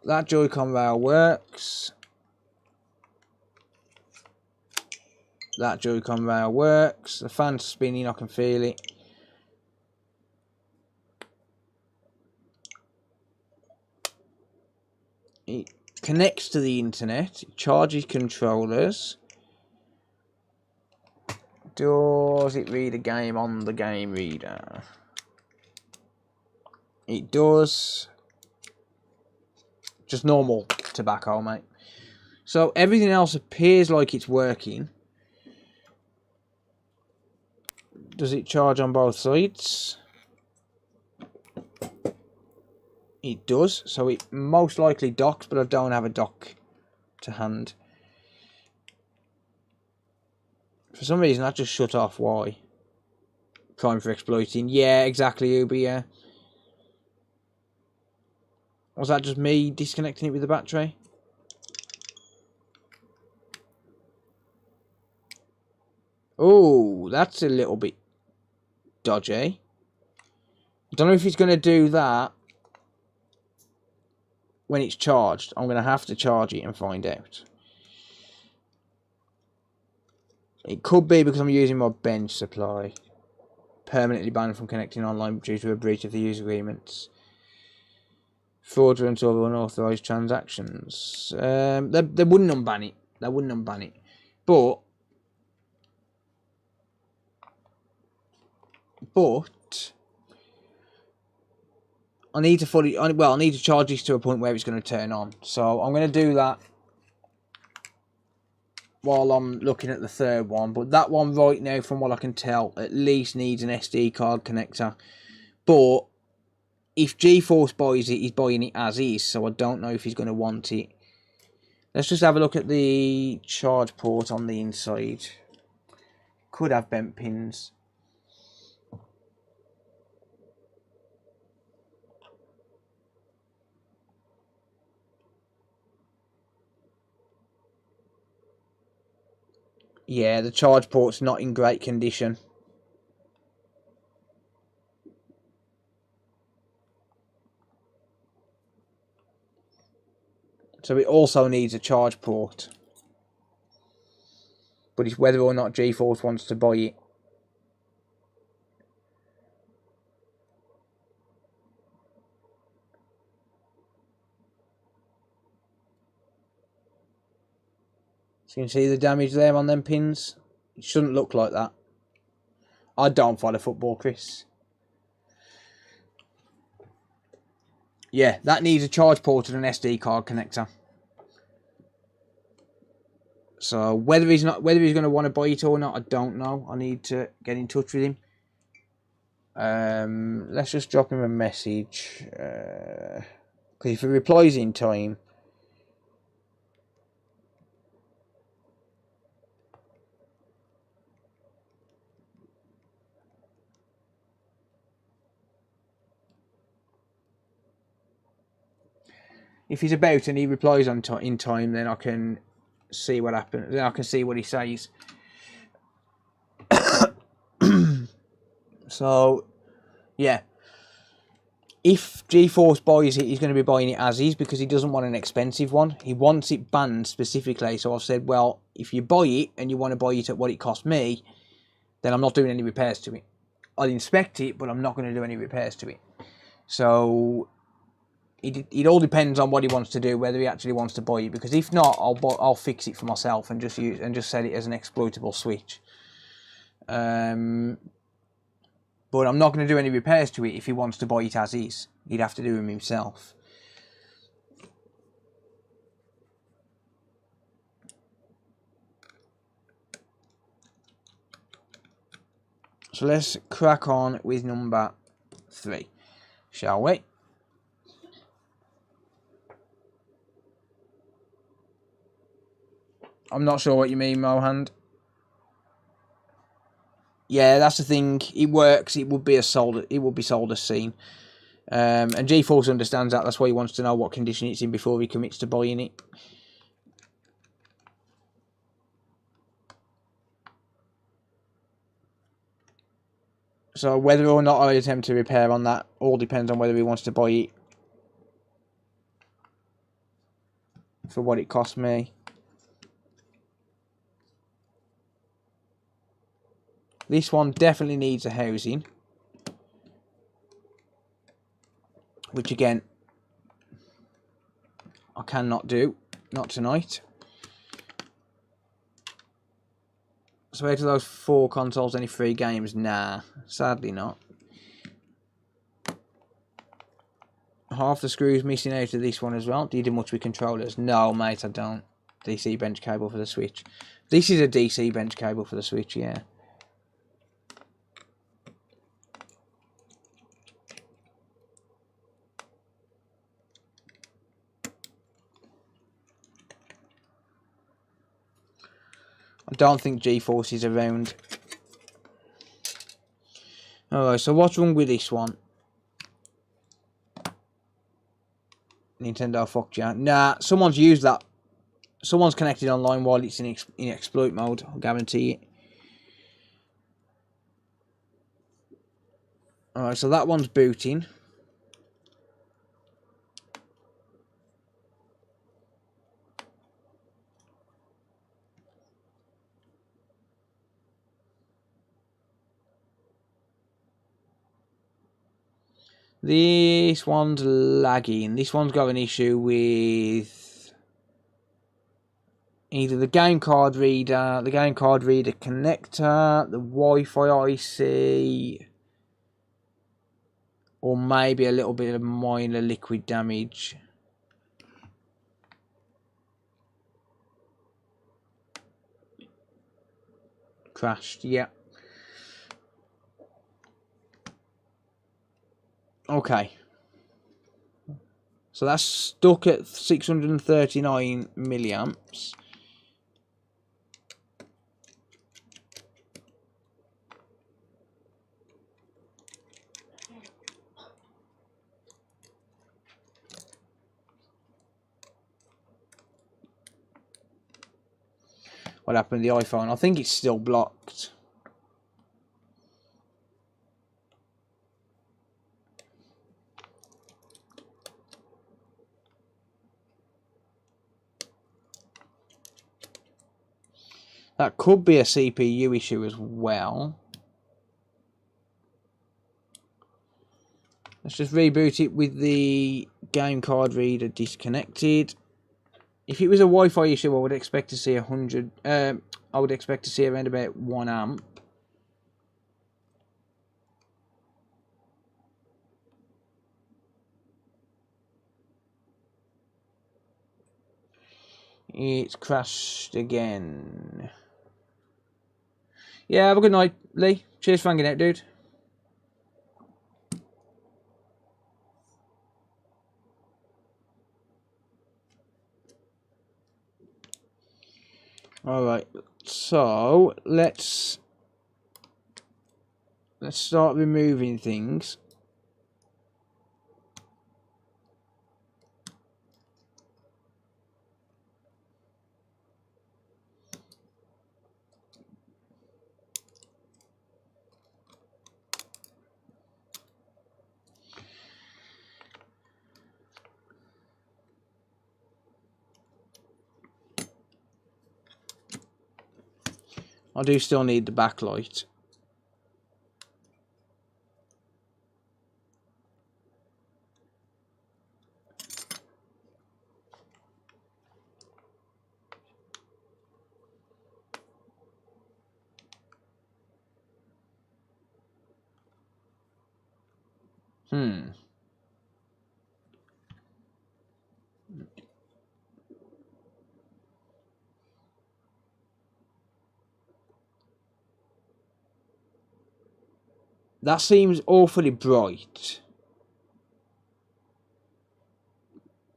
That Joy-Con rail works. That Joy-Con rail works. The fan's spinning, I can feel it. It connects to the internet. It charges controllers. Does it read a game on the game reader? It does. Just normal tobacco, mate. So everything else appears like it's working. Does it charge on both sides? It does. So it most likely docks, but I don't have a dock to hand. For some reason that just shut off. Why? Prime for exploiting. Yeah, exactly, Uber, yeah. Was that just me disconnecting it with the battery? Oh, that's a little bit dodgy. I don't know if he's going to do that when it's charged. I'm going to have to charge it and find out. It could be because I'm using my bench supply. Permanently banned from connecting online due to a breach of the user agreements. Fraudulent or unauthorized transactions. They wouldn't unban it. They wouldn't unban it. But I need to I need to charge this to a point where it's going to turn on. So I'm going to do that while I'm looking at the third one. But that one right now, from what I can tell, at least needs an SD card connector. But if GeForce buys it, he's buying it as is. So I don't know if he's going to want it. Let's just have a look at the charge port on the inside. Could have bent pins. Yeah, the charge port's not in great condition. So it also needs a charge port. But it's whether or not GeForce wants to buy it. So you can see the damage there on them pins. It shouldn't look like that. I don't follow football, Chris. Yeah, that needs a charge port and an SD card connector. So whether he's going to want to buy it or not, I don't know. I need to get in touch with him. Let's just drop him a message. Because if he replies in time, if he's about and he replies in time, then I can see what happens. Then I can see what he says. So, yeah. If GeForce buys it, he's going to be buying it as is because he doesn't want an expensive one. He wants it banned specifically. So I've said, well, if you buy it and you want to buy it at what it cost me, then I'm not doing any repairs to it. I'll inspect it, but I'm not going to do any repairs to it. So it all depends on what he wants to do, whether he actually wants to buy it. Because if not, I'll fix it for myself and just set it as an exploitable switch. But I'm not going to do any repairs to it if he wants to buy it as is. He'd have to do them himself. So let's crack on with number 3, shall we? I'm not sure what you mean, Mohand. Yeah, that's the thing. It works. It would be sold as seen. And GeForce understands that. That's why he wants to know what condition it's in before he commits to buying it. So whether or not I attempt to repair on that all depends on whether he wants to buy it for what it cost me. This one definitely needs a housing. Which again, I cannot do. Not tonight. So out of those 4 consoles, any 3 games? Nah, sadly not. Half the screws missing out of this one as well. Do you do much with controllers? No, mate, I don't. DC bench cable for the Switch. This is a DC bench cable for the Switch, yeah. I don't think GeForce is around. Alright, so what's wrong with this one? Nintendo fucked you. Nah, someone's used that. Someone's connected online while it's in exploit mode. I'll guarantee it. Alright, so that one's booting. This one's lagging. This one's got an issue with either the game card reader connector, the Wi-Fi IC, or maybe a little bit of minor liquid damage. Crashed, yeah. Okay. So that's stuck at 639 milliamps. What happened to the iPhone? I think it's still blocked. That could be a CPU issue as well. Let's just reboot it with the game card reader disconnected. If it was a Wi-Fi issue, I would expect to see 100. I would expect to see around about 1 amp. It's crashed again. Yeah, have a good night, Lee. Cheers for hanging out, dude. Alright, so let's start removing things. I do still need the backlight. That seems awfully bright.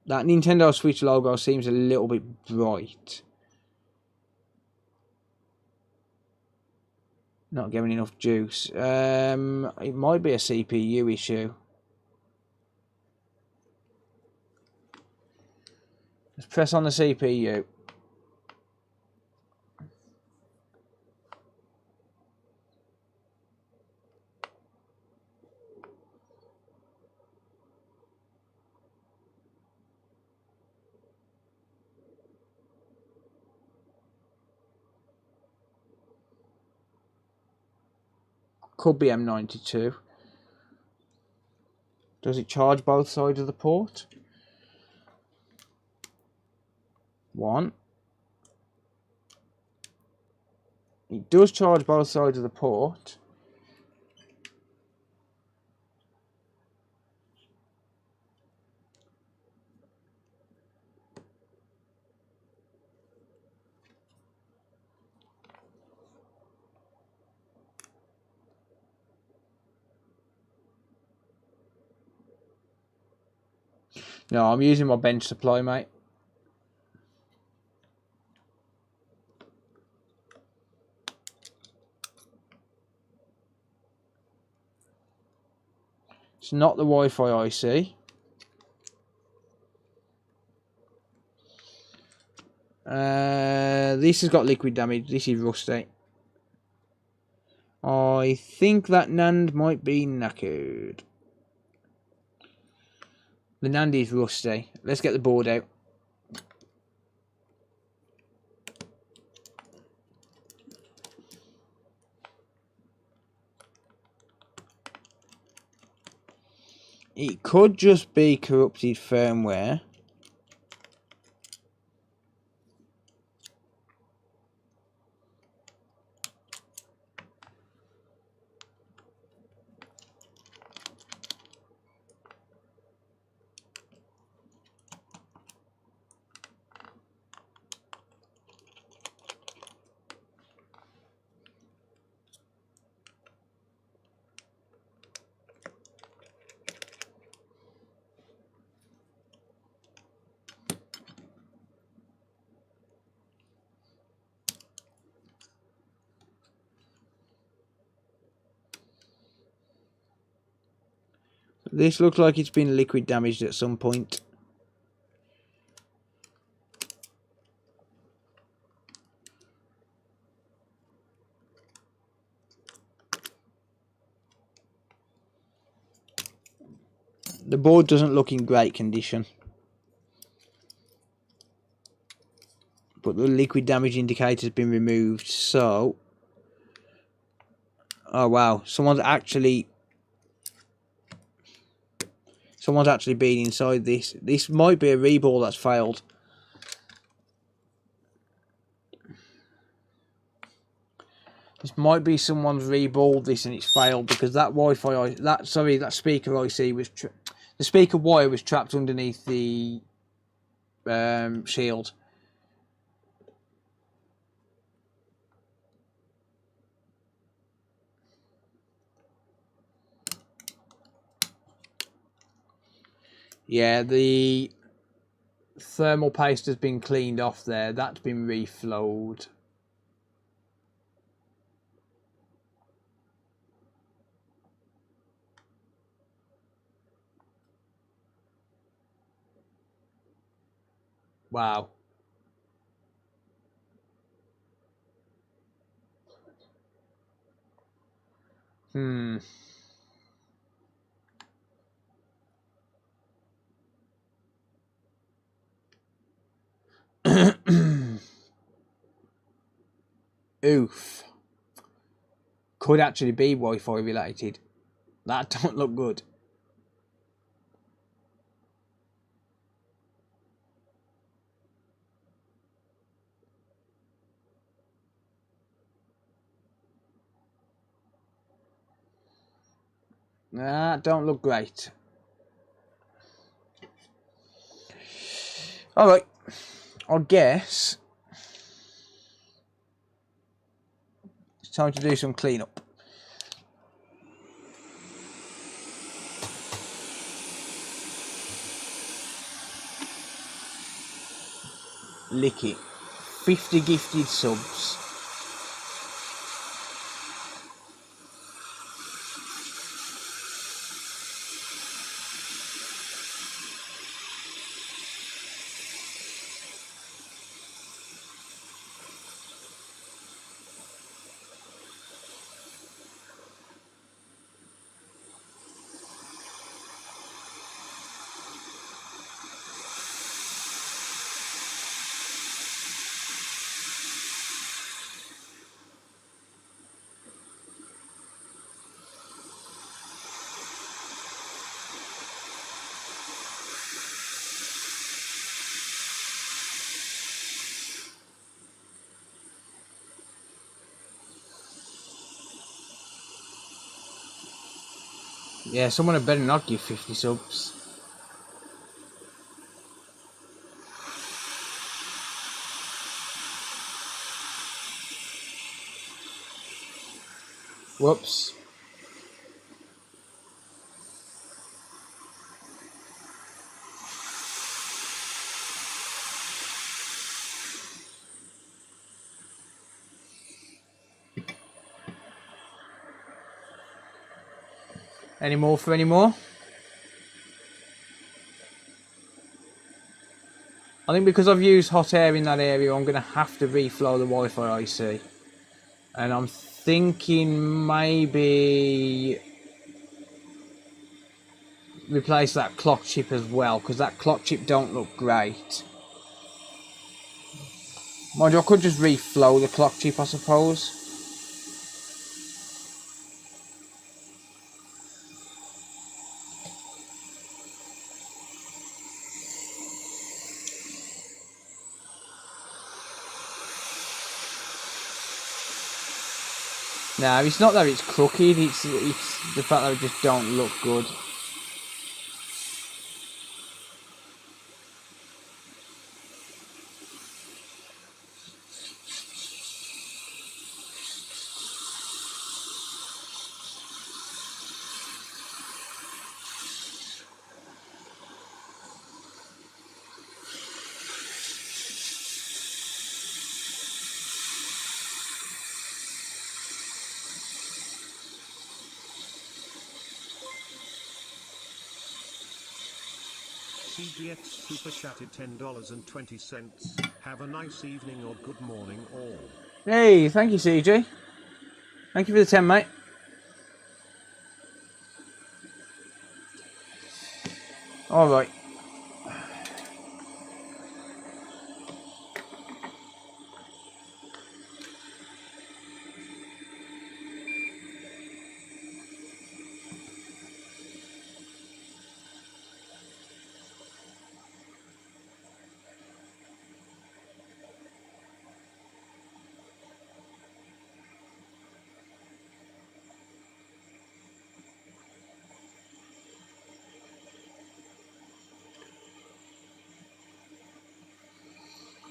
That Nintendo Switch logo seems a little bit bright. Not getting enough juice. It might be a CPU issue. Let's press on the CPU. Could be M92. Does it charge both sides of the port? One. It does charge both sides of the port. No, I'm using my bench supply, mate. It's not the Wi-Fi IC. This has got liquid damage. This is rusty. I think that NAND might be knackered. The NAND is rusty. Let's get the board out. It could just be corrupted firmware. This looks like it's been liquid damaged at some point. The board doesn't look in great condition, but the liquid damage indicator has been removed, so... Oh wow, someone's actually been inside this. This might be a reball that's failed. This might be someone's reballed this and it's failed, because that that speaker IC was the speaker wire was trapped underneath the shield. Yeah, the thermal paste has been cleaned off there. That's been reflowed. Wow. Oof. Could actually be Wi-Fi related. That don't look good. That don't look great. Alright. I guess it's time to do some cleanup. Lick it. 50 gifted subs. Yeah, someone had better not give 50 subs. Whoops. Any more for any more? I think because I've used hot air in that area, I'm going to have to reflow the Wi-Fi IC. And I'm thinking maybe replace that clock chip as well, because that clock chip don't look great. Mind you, I could just reflow the clock chip, I suppose. Nah, it's not that it's crooked, it's the fact that it just don't look good. CGX super chatted $10.20. Have a nice evening or good morning all. Hey, thank you, CJ. Thank you for the 10, mate. Alright.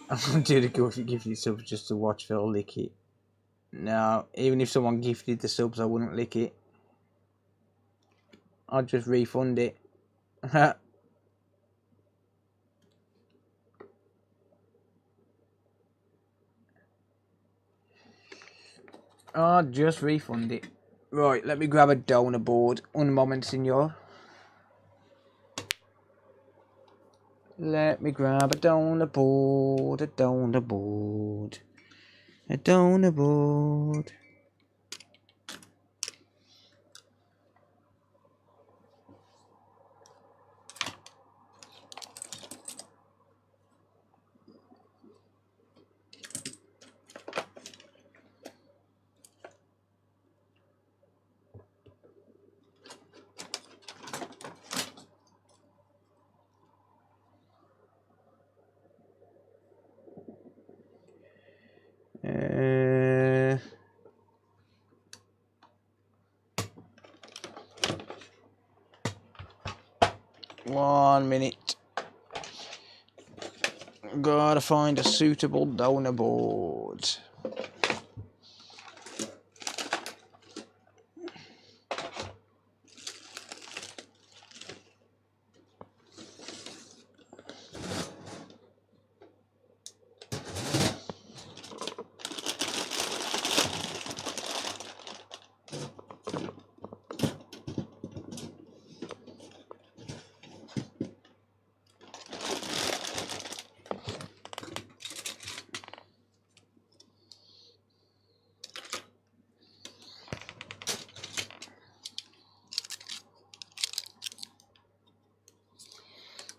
I'm going to do the give you subs just to watch Phil lick it. No, even if someone gifted the subs, I wouldn't lick it. I'd just refund it. I'd just refund it. Right, let me grab a donor board. Un moment, senor. Let me grab a donor board, a donor board, a donor board. One minute. Gotta find a suitable donor board.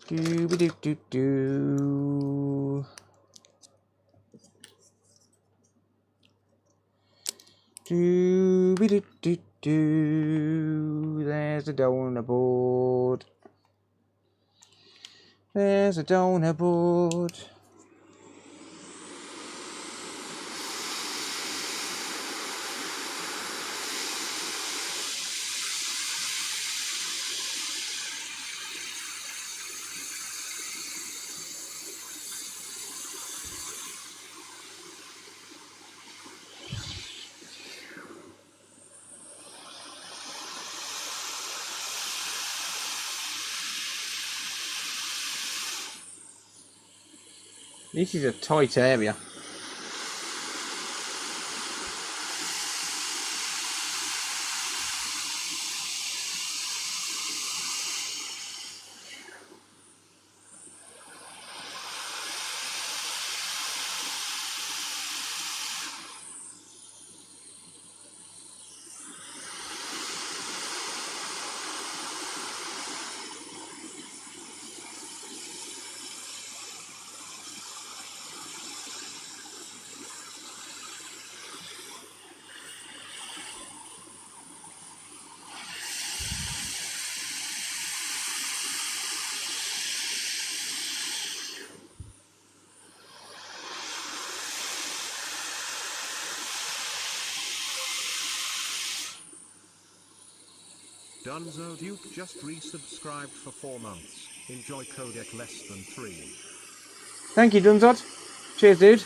Do-ba-do-do-do. Do-ba-do-do-do. There's a donor board. There's a donor board. This is a tight area. Dunzo Duke just resubscribed for 4 months. Enjoy codec less than 3. Thank you, Dunzod. Cheers, dude.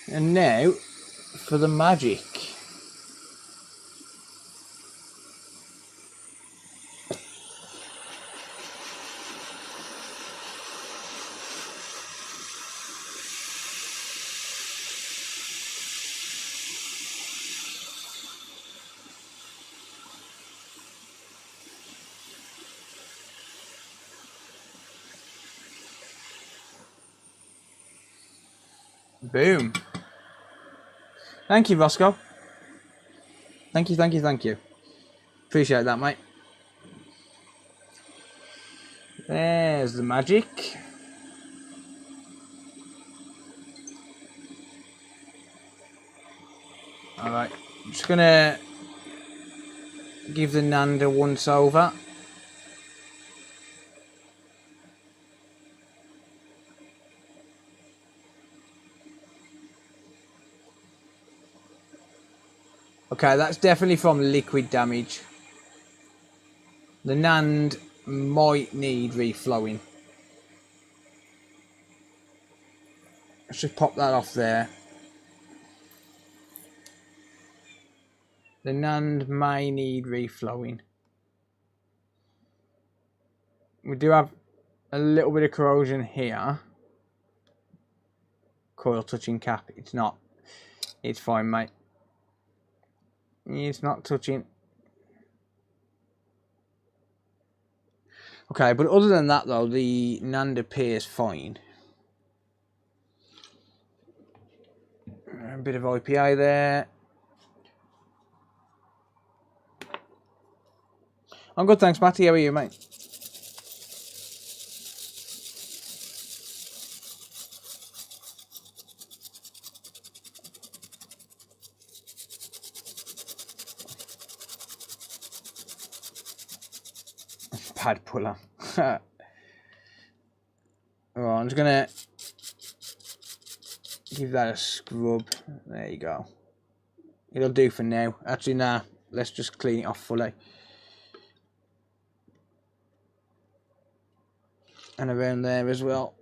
And now for the magic. Boom. Thank you, Roscoe. Thank you, thank you, thank you. Appreciate that, mate. There's the magic. Alright, I'm just gonna give the NAND a once over. Okay, that's definitely from liquid damage. The NAND might need reflowing. Let's just pop that off there. The NAND may need reflowing. We do have a little bit of corrosion here. Coil touching cap. It's not. It's fine, mate. It's not touching. Okay, but other than that though, the NAND appears fine. A bit of IPA there. I'm good, thanks, Matty. How are you, mate? Pad puller. Right, I'm just gonna give that a scrub. There you go. It'll do for now. Actually, nah. Let's just clean it off fully. And around there as well.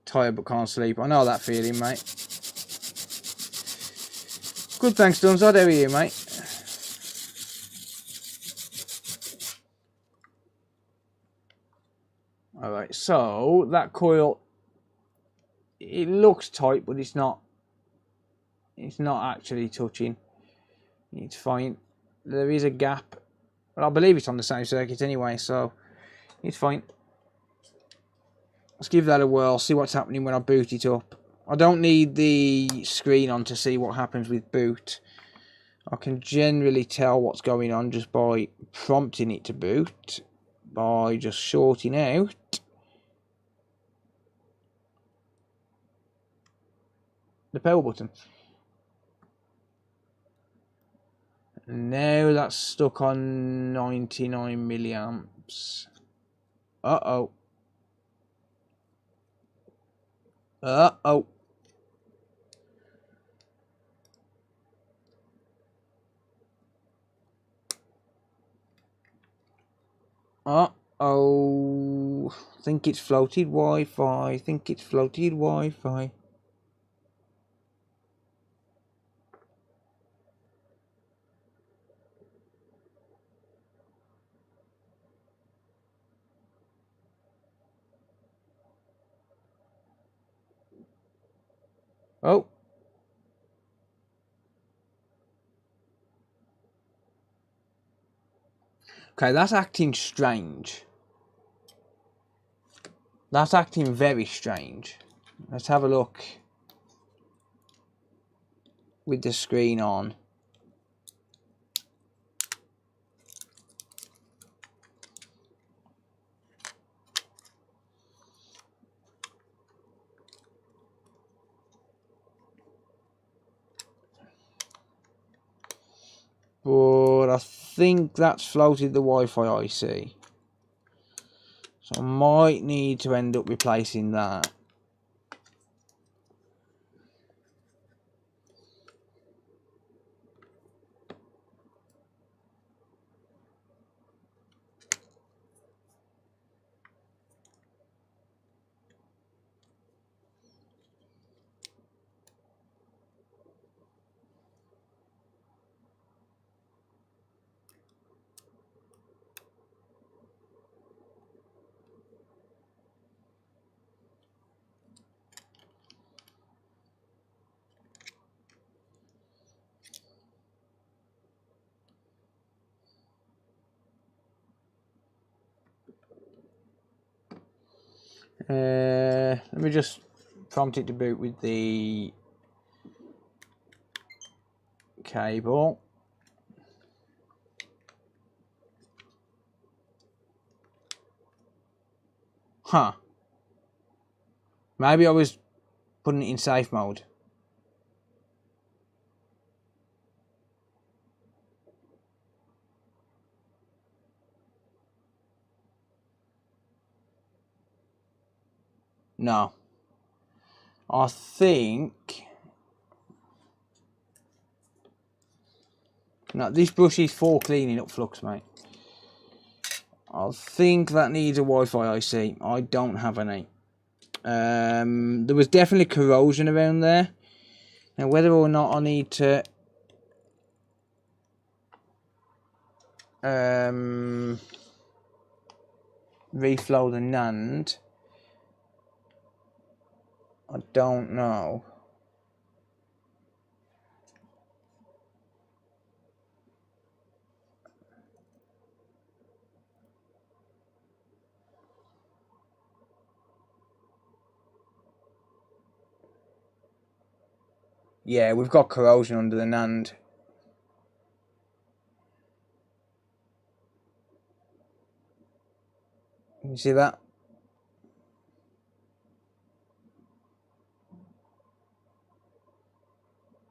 Tired but can't sleep. I know that feeling, mate. Good, thanks, Dunzod. How are you, mate? Alright, so that coil, it looks tight, but it's not. It's not actually touching. It's fine. There is a gap. Well, I believe it's on the same circuit anyway, so it's fine. Let's give that a whirl, see what's happening when I boot it up. I don't need the screen on to see what happens with boot. I can generally tell what's going on just by prompting it to boot, by just shorting out. the power button. Now that's stuck on 99 milliamps. Uh-oh. Uh-oh. Uh-oh. Think it's floated Wi-Fi. Think it's floated Wi-Fi. Oh. Okay, that's acting strange. That's acting very strange. Let's have a look with the screen on. But I think that's floated the Wi-Fi IC. So I might need to end up replacing that. Let me just prompt it to boot with the cable. Huh. Maybe I was putting it in safe mode. No. I think... No, this brush is for cleaning up flux, mate. I think that needs a Wi-Fi IC. I don't have any. There was definitely corrosion around there. Now, whether or not I need to... reflow the NAND, I don't know. Yeah, we've got corrosion under the NAND. You see that?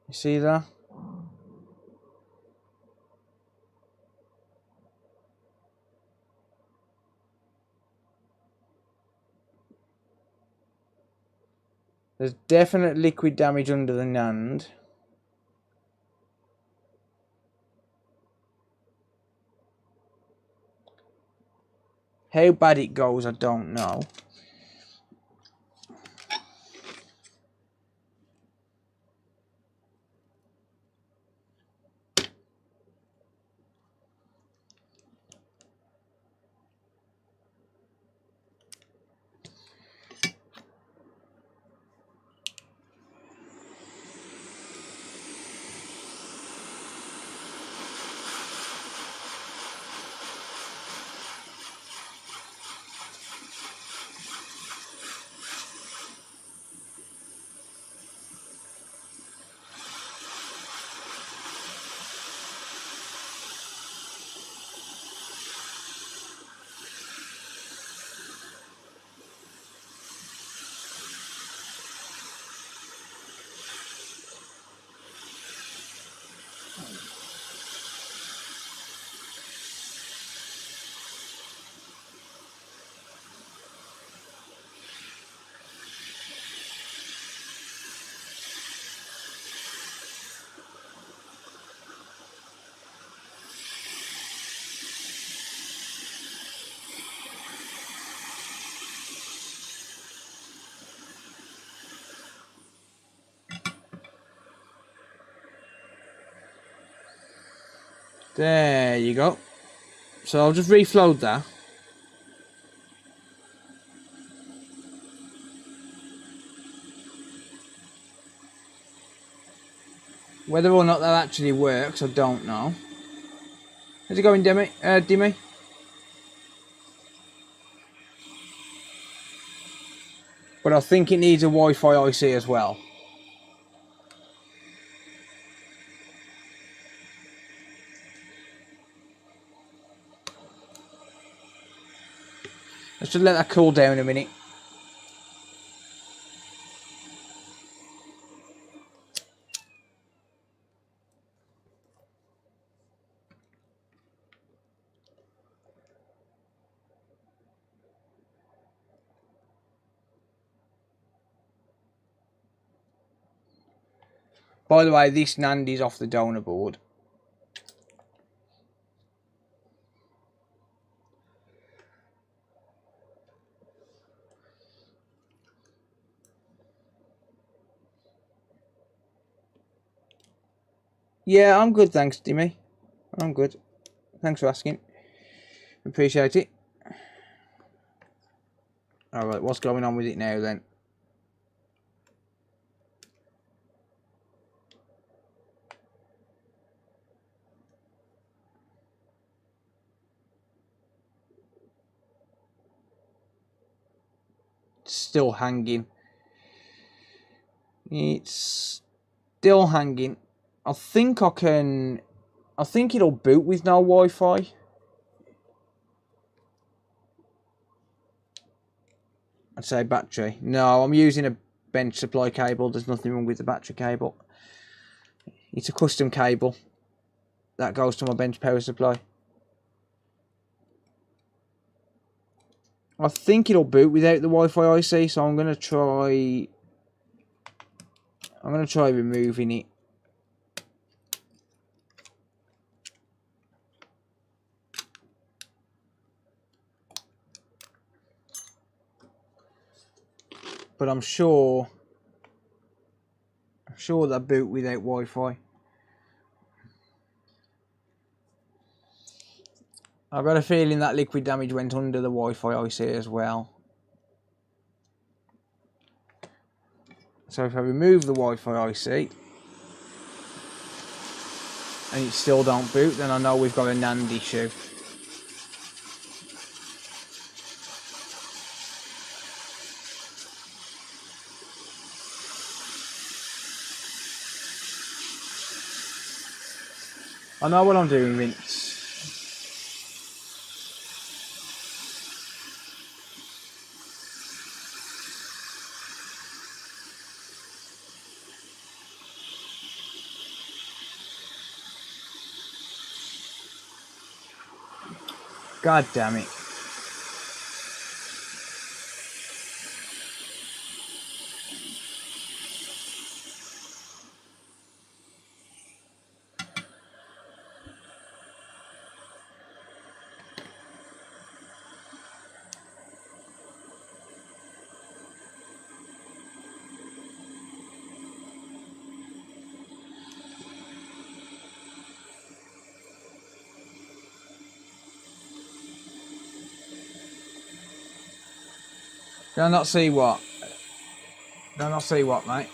You see that? There's definite liquid damage under the NAND. How bad it goes, I don't know. There you go. So I'll just refload that. Whether or not that actually works, I don't know. How's it going, Dimmy? But I think it needs a Wi-Fi IC as well. Let's just let that cool down a minute. By the way, this Nandy's off the donor board. Yeah, I'm good, thanks, Dimmy. I'm good. Thanks for asking. Appreciate it. Alright, what's going on with it now then? Still hanging. It's still hanging. I think it'll boot with no Wi-Fi. I'd say battery. No, I'm using a bench supply cable. There's nothing wrong with the battery cable. It's a custom cable that goes to my bench power supply. I think it'll boot without the Wi-Fi IC, so I'm gonna try removing it. But I'm sure that boot without Wi-Fi. I've got a feeling that liquid damage went under the Wi-Fi IC as well. So if I remove the Wi-Fi IC and it still don't boot, then I know we've got a NAND issue. I know what I'm doing, Vince. God damn it. Can I not see what? Can I not see what, mate?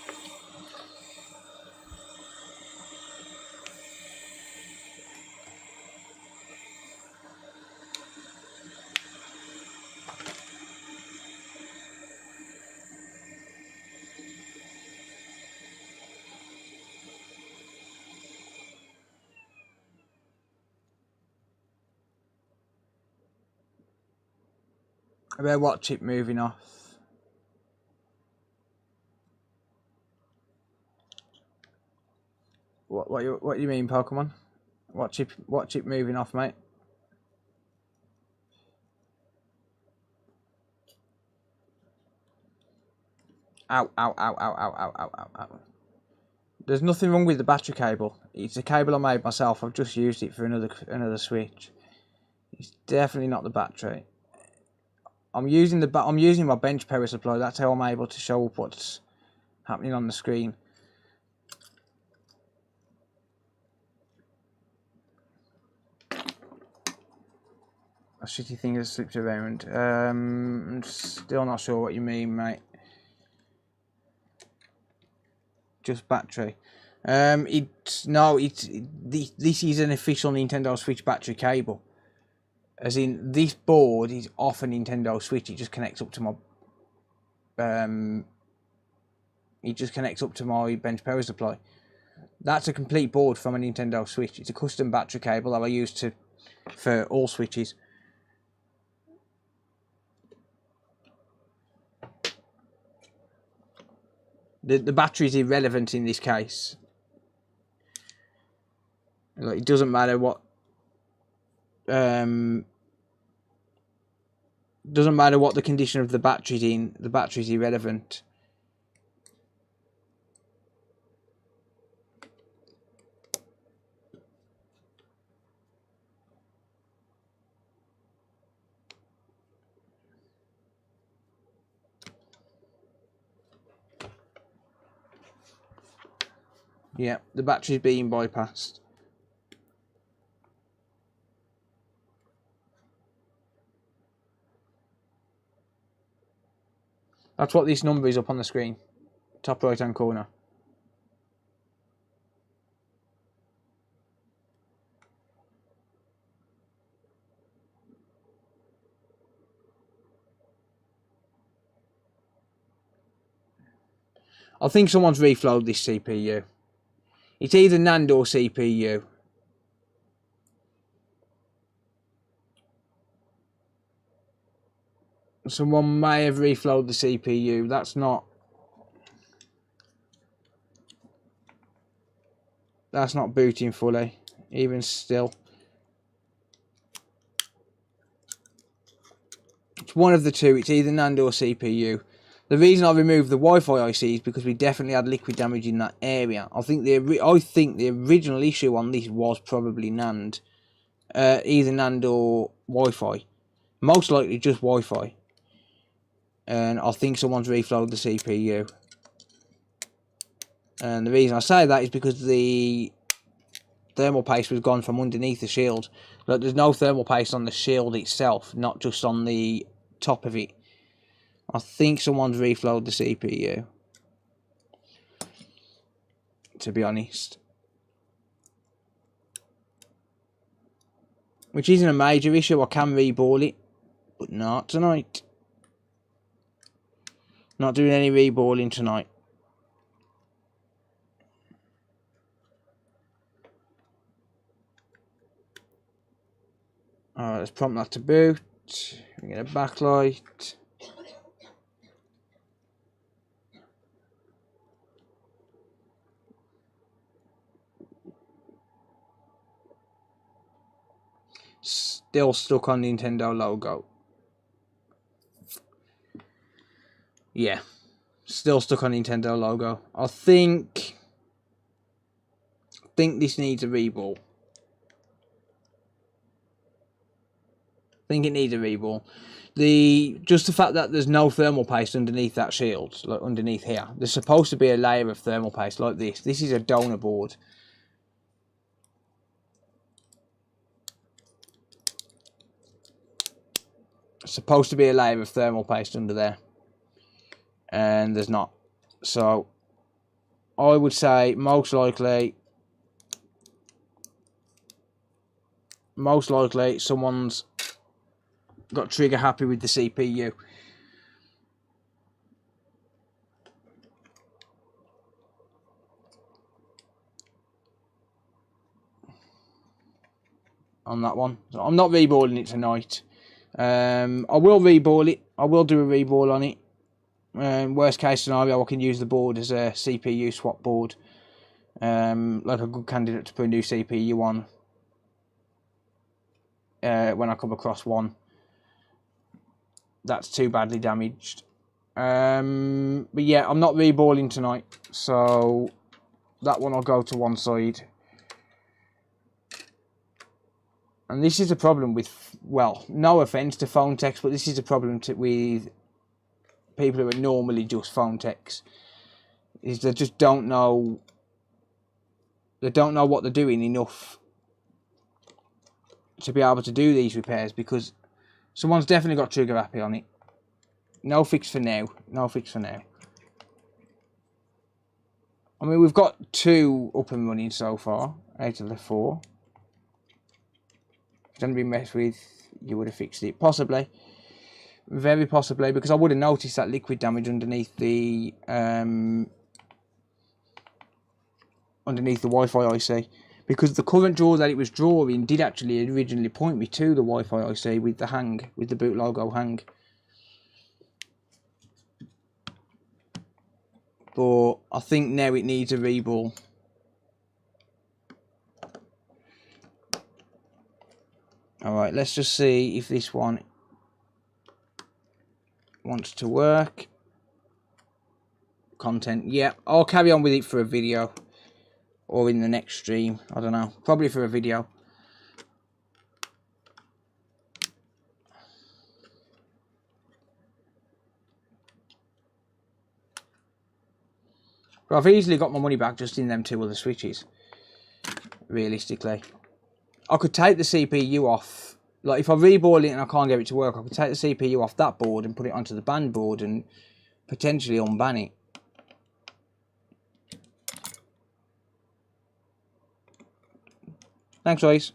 I better watch it moving off. What you mean, Pokemon? Watch it moving off, mate. Ow, ow, ow, ow, ow, ow, ow, ow, ow. There's nothing wrong with the battery cable. It's a cable I made myself. I've just used it for another switch. It's definitely not the battery. I'm using my bench power supply. That's how I'm able to show up what's happening on the screen. A shitty thing that slipped around. I'm still not sure what you mean, mate. Just battery. This is an official Nintendo Switch battery cable. As in, this board is off a Nintendo Switch. It just connects up to my bench power supply. That's a complete board from a Nintendo Switch. It's a custom battery cable that I use for all Switches. The battery is irrelevant in this case. Like, it doesn't matter what. Doesn't matter what the condition of the battery's in. The battery's irrelevant. Yeah, the battery's being bypassed. That's what this number is up on the screen. Top right hand corner. I think someone's reflowed this CPU. It's either NAND or CPU. Someone may have reflowed the CPU. That's not booting fully, even still. It's one of the two. It's either NAND or CPU. The reason I removed the Wi-Fi IC is because we definitely had liquid damage in that area. I think the original issue on this was probably NAND, either NAND or Wi-Fi. Most likely just Wi-Fi. And I think someone's reflowed the CPU. And the reason I say that is because the thermal paste was gone from underneath the shield. Like, there's no thermal paste on the shield itself, not just on the top of it. I think someone's reflowed the CPU, to be honest. Which isn't a major issue. I can reball it, but not tonight. Not doing any reballing tonight. Alright, let's prompt that to boot. We get a backlight. Still stuck on Nintendo logo. Yeah, still stuck on Nintendo logo. I think this needs a reball. I think it needs a reball. Just the fact that there's no thermal paste underneath that shield, like underneath here. There's supposed to be a layer of thermal paste like this. This is a donor board. Supposed to be a layer of thermal paste under there, and there's not. So I would say most likely someone's got trigger happy with the CPU. On that one. So I'm not reballing it tonight. I will reball it. I will do a reball on it. Worst case scenario, I can use the board as a CPU swap board. like a good candidate to put a new CPU on when I come across one that's too badly damaged. But yeah, I'm not reballing tonight, so that one will go to one side. And this is a problem with, well, no offense to phone techs, but this is a problem with people who are normally just phone techs, is they just don't know, what they're doing enough to be able to do these repairs, because someone's definitely got trigger happy on it. No fix for now. No fix for now. I mean, we've got 2 up and running so far out of the 4. If it hadn't been messed with, you would have fixed it. Possibly. Very possibly, because I would have noticed that liquid damage underneath the Wi-Fi IC. Because the current draw that it was drawing did actually originally point me to the Wi-Fi IC with the hang, with the boot logo hang. But I think now it needs a reball. Alright, let's just see if this one wants to work. Content, yeah, I'll carry on with it for a video. Or in the next stream, I don't know. Probably for a video. But I've easily got my money back just in them 2 other switches. Realistically. I could take the CPU off. Like, if I reball it and I can't get it to work, I could take the CPU off that board and put it onto the banned board and potentially unban it. Thanks, guys.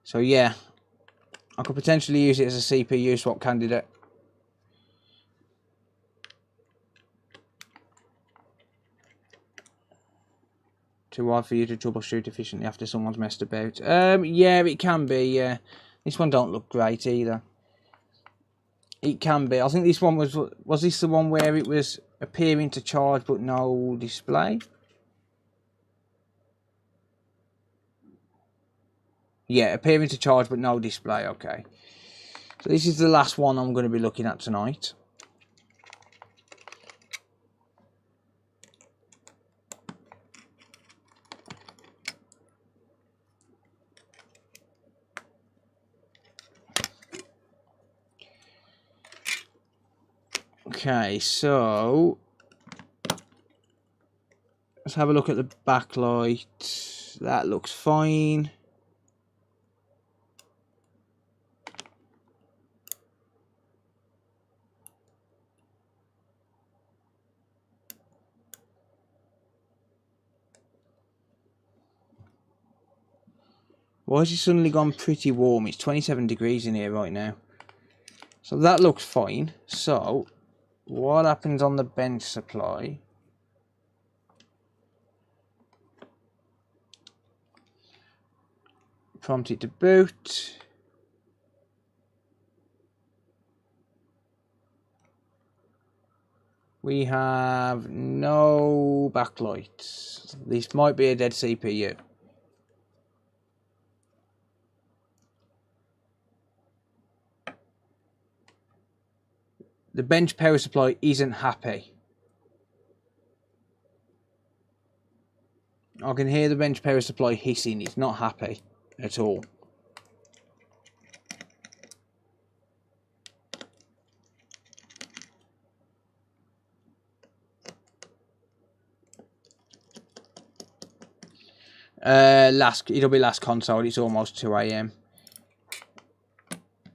So, yeah. I could potentially use it as a CPU swap candidate. Too hard for you to troubleshoot efficiently after someone's messed about. Yeah, it can be, yeah. This one don't look great either. It can be. I think this one was this the one where it was appearing to charge but no display? Yeah, appearing to charge but no display, okay. So this is the last one I'm going to be looking at tonight. Okay, so let's have a look at the backlight. That looks fine. Why has it suddenly gone pretty warm? It's 27 degrees in here right now. So that looks fine. So, what happens on the bench supply? Prompt it to boot. We have no backlights. This might be a dead CPU. The bench power supply isn't happy. I can hear the bench power supply hissing. It's not happy at all. It'll be last console. It's almost 2 AM.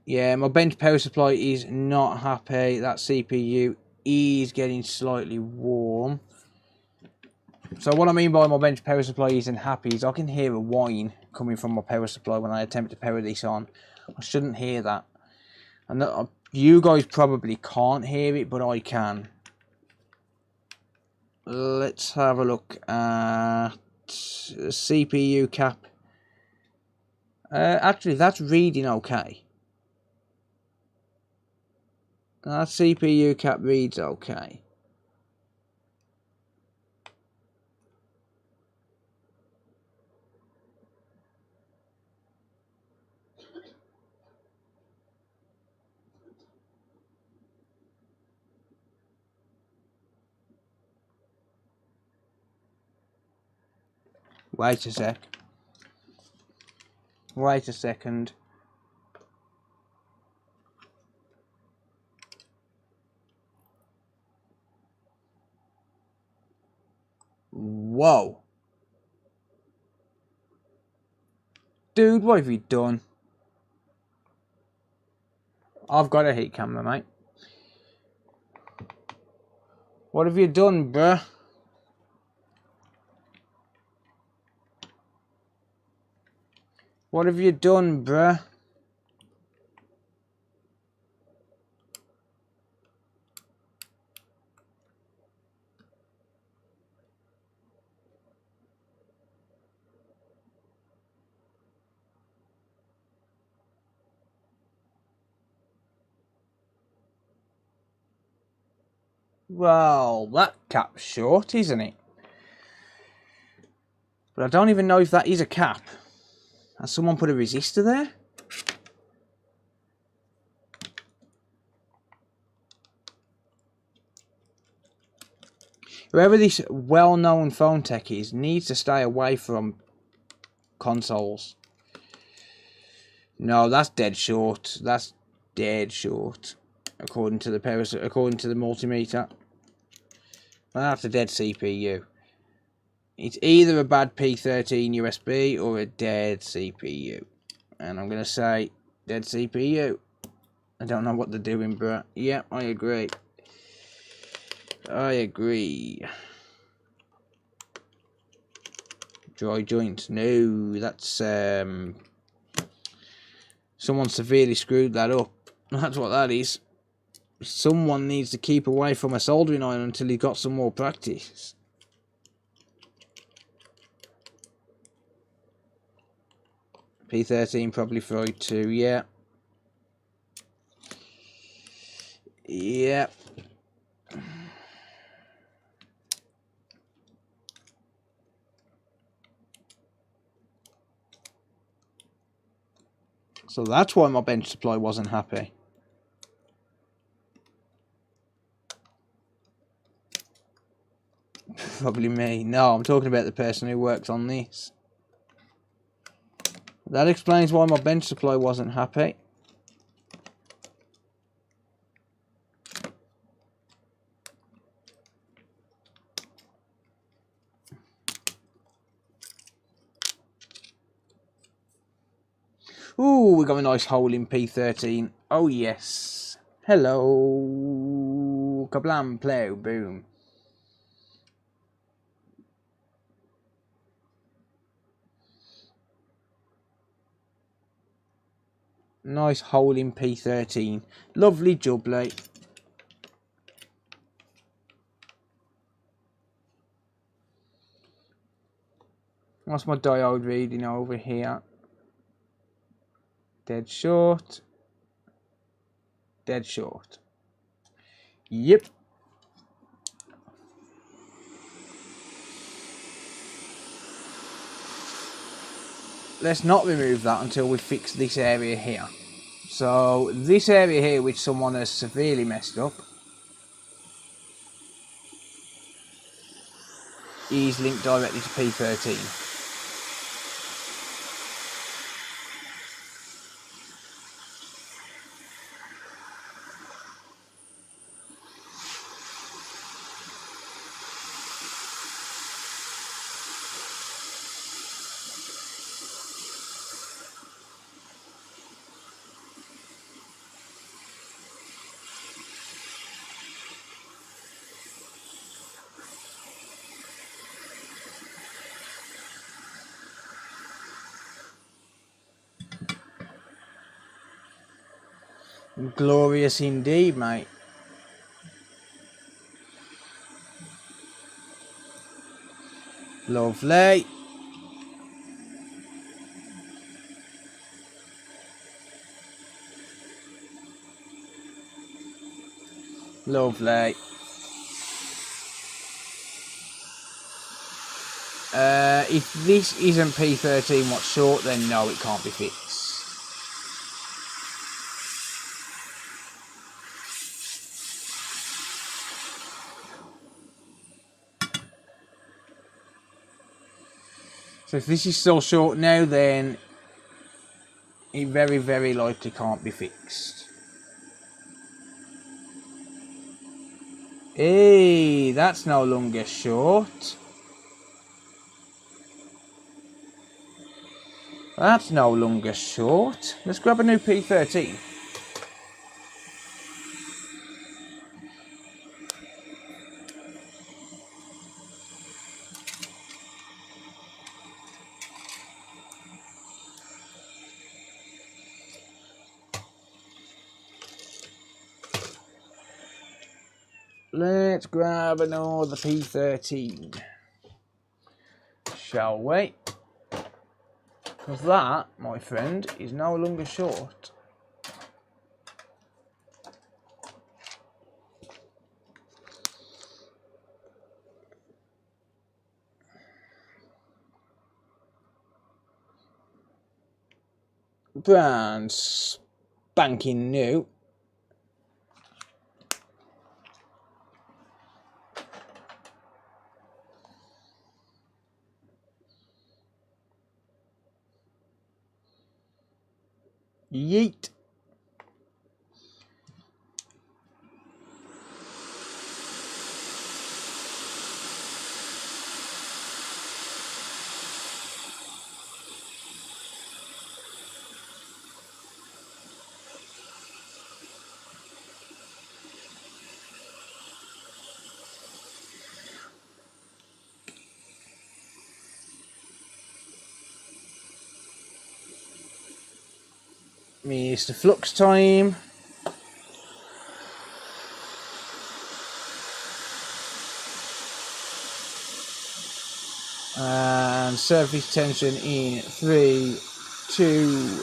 Yeah, my bench power supply is not happy. That CPU is getting slightly warm. So what I mean by my bench power supply isn't happy is I can hear a whine coming from my power supply when I attempt to power this on. I shouldn't hear that. And you guys probably can't hear it, but I can. Let's have a look at CPU cap. Actually, that's reading okay. That CPU cap reads okay. Wait a sec. Wait a second. Whoa. Dude, what have you done? I've got a heat camera, mate. What have you done, bruh? What have you done, bruh? Well, that cap's short, isn't it? But I don't even know if that is a cap. Has someone put a resistor there? Whoever this well-known phone tech is needs to stay away from consoles. No, that's dead short. That's dead short, according to the multimeter. That's a dead CPU. It's either a bad P13 USB or a dead CPU, and I'm gonna say dead CPU. I don't know what they're doing, but yeah, I agree. I agree. Dry joint. No, that's someone severely screwed that up. That's what that is. Someone needs to keep away from a soldering iron until he got some more practice. P13 probably fried too, yeah. Yeah. So that's why my bench supply wasn't happy. Probably me. No, I'm talking about the person who works on this. That explains why my bench supply wasn't happy. Ooh, we got a nice hole in P13. Oh yes. Hello. Kablam, plow, boom. Nice hole in P13. Lovely jubbly. What's my diode reading over here? Dead short. Dead short. Yep. Let's not remove that until we fix this area here. So this area here, which someone has severely messed up, is linked directly to P13. Glorious indeed, mate. Lovely. Lovely. If this isn't P13 what's short, then no, it can't be fixed. So if this is still short now, then it very, very likely can't be fixed. Hey, that's no longer short. That's no longer short. Let's grab a new P13. Let's grab another P13. Shall we? Because that, my friend, is no longer short. Brand spanking new. Yeet. Mr. Flux time. And surface tension in 3, 2,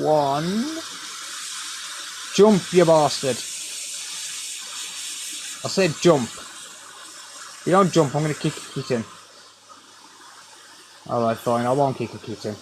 1. Jump, you bastard. I said jump. If you don't jump, I'm going to kick a kitten. Alright, fine, I won't kick a kitten.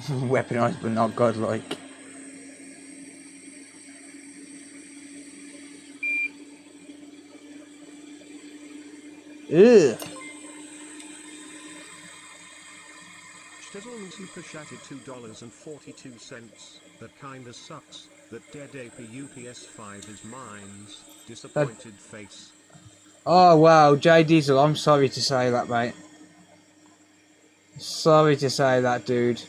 Weaponized but not godlike. Ugh. Stizzle super chatted $2.42. That kinda sucks. That dead APU PS5 is mine's. Disappointed face. Oh wow, J Diesel, I'm sorry to say that, mate. Sorry to say that, dude.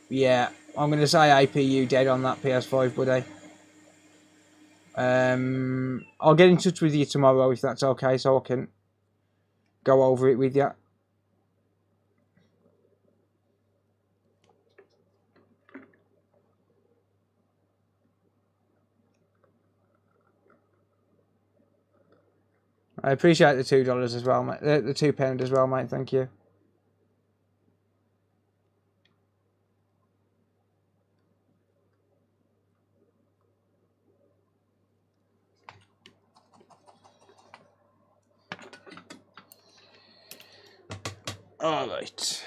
Yeah, I'm gonna say APU dead on that PS5, buddy. I'll get in touch with you tomorrow if that's okay, so I can go over it with you. I appreciate the $2 as well, mate. The £2 as well, mate. Thank you. All right.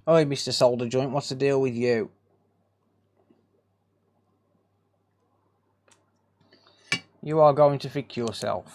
Oh, Mr. Solder Joint, what's the deal with you? You are going to fix yourself.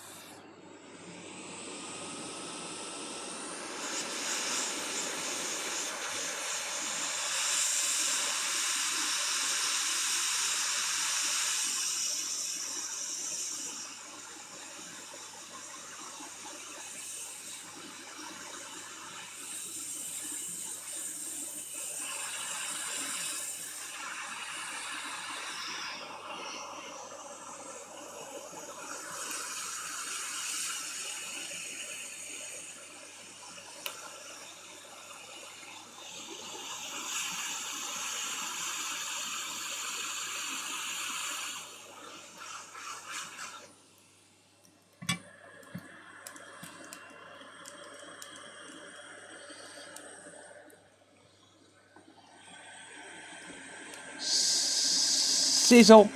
Sizzle.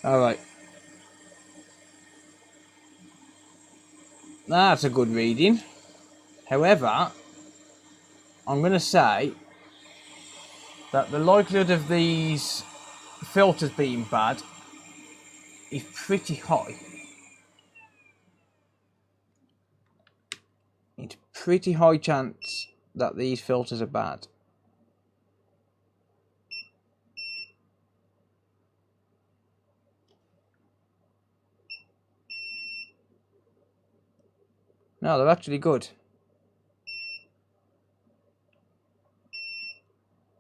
All right. That's a good reading. However, I'm going to say that the likelihood of these filters being bad is pretty high. It's a pretty high chance that these filters are bad. No, they're actually good.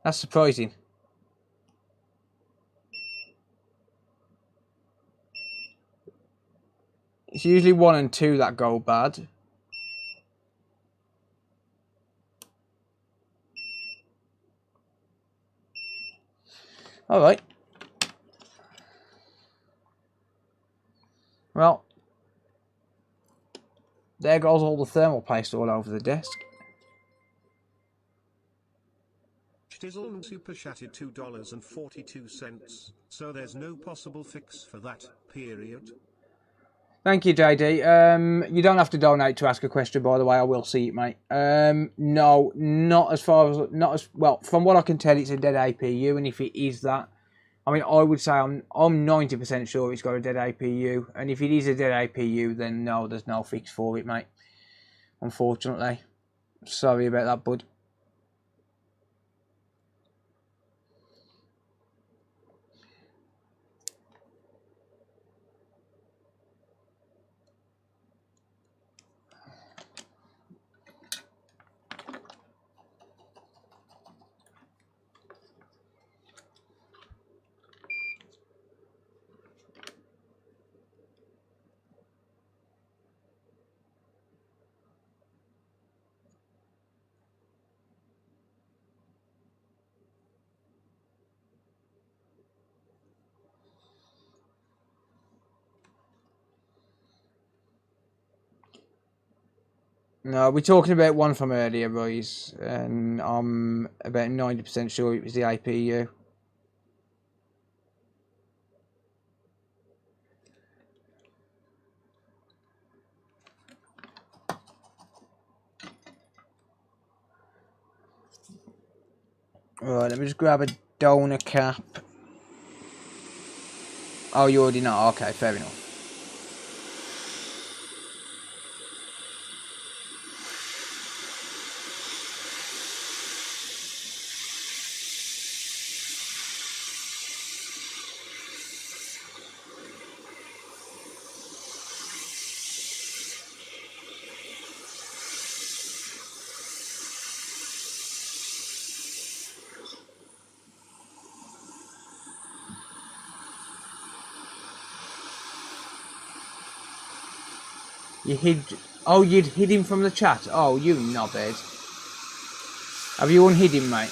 That's surprising. It's usually 1 and 2 that go bad. Alright. Well, there goes all the thermal paste all over the desk. Stizzle super chatted $2.42, so there's no possible fix for that, period. Thank you, JD. You don't have to donate to ask a question, by the way. I will see it, mate. No, not as well. From what I can tell, it's a dead APU, and if it is that, I mean, I would say I'm 90% sure it's got a dead APU, and if it is a dead APU, then no, there's no fix for it, mate. Unfortunately, sorry about that, bud. No, we're talking about one from earlier, Royce, and I'm about 90% sure it was the APU. Right, let me just grab a donor cap. Oh, you already know. Okay, fair enough. You hid... Oh, you'd hid him from the chat? Oh, you knobhead. Have you unhid him, mate?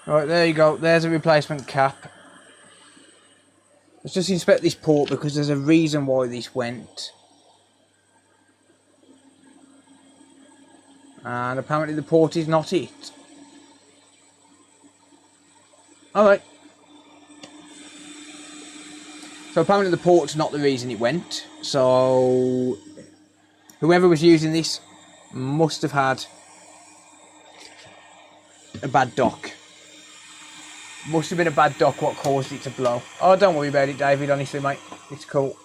Right, there you go. There's a replacement cap. Let's just inspect this port because there's a reason why this went. And apparently the port is not it. Alright. So apparently the port's not the reason it went. So whoever was using this must have had a bad dock. Must have been a bad dock what caused it to blow. Oh, don't worry about it, David, honestly, mate. It's cool.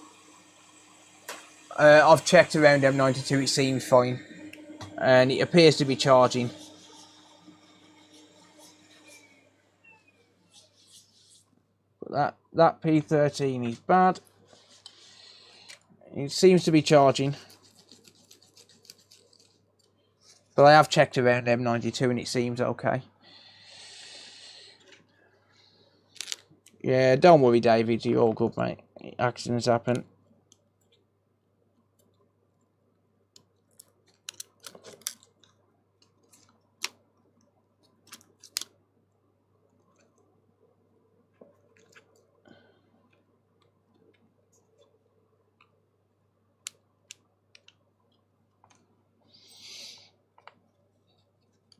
I've checked around M92, it seems fine. And it appears to be charging. But that P13 is bad. It seems to be charging. But I have checked around M92 and it seems okay. Yeah, don't worry, David. You're all good, mate. Accidents happen.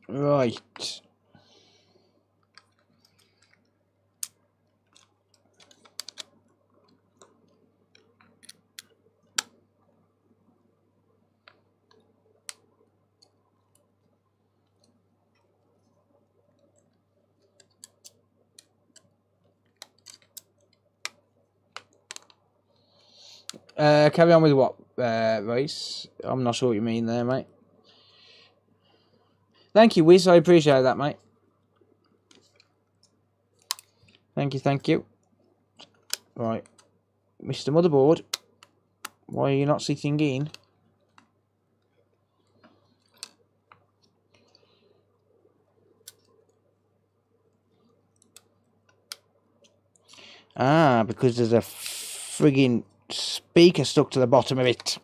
Right. Carry on with what, race? I'm not sure what you mean there, mate. Thank you, Wiz. I appreciate that, mate. Thank you, thank you. Right. Mr. Motherboard, why are you not sitting in? Ah, because there's a frigging speaker stuck to the bottom of it.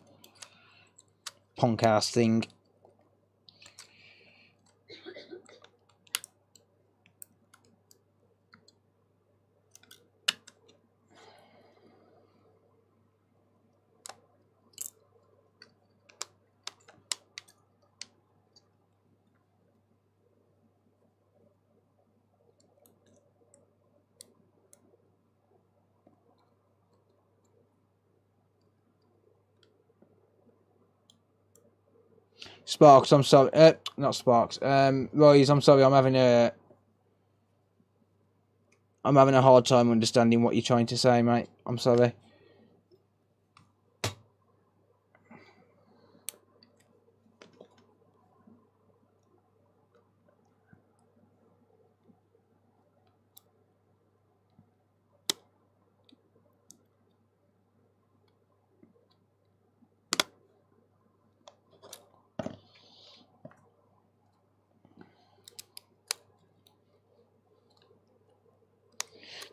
Punk ass thing. Sparks, I'm sorry. Not Sparks. Royce, I'm sorry. I'm having a hard time understanding what you're trying to say, mate. I'm sorry.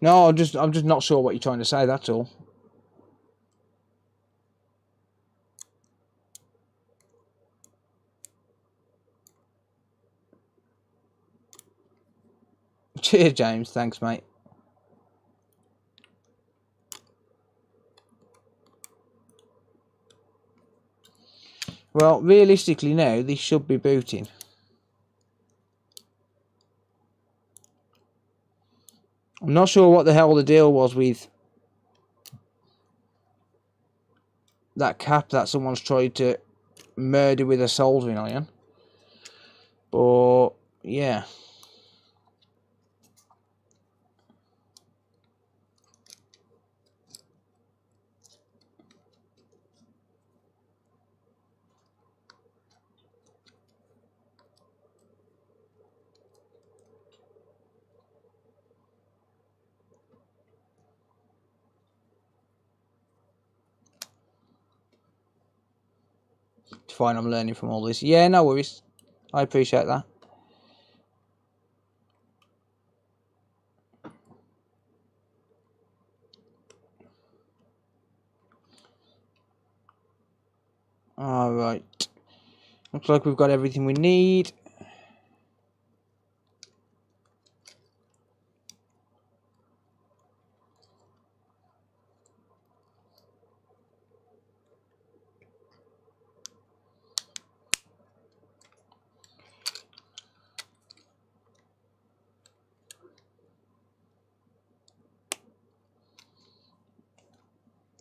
No, I'm just not sure what you're trying to say. That's all. Cheers, James. Thanks, mate. Well, realistically now, this should be booting. I'm not sure what the hell the deal was with that cap that someone's tried to murder with a soldering iron. But, yeah. It's fine, I'm learning from all this. Yeah, no worries. I appreciate that. Alright. Looks like we've got everything we need.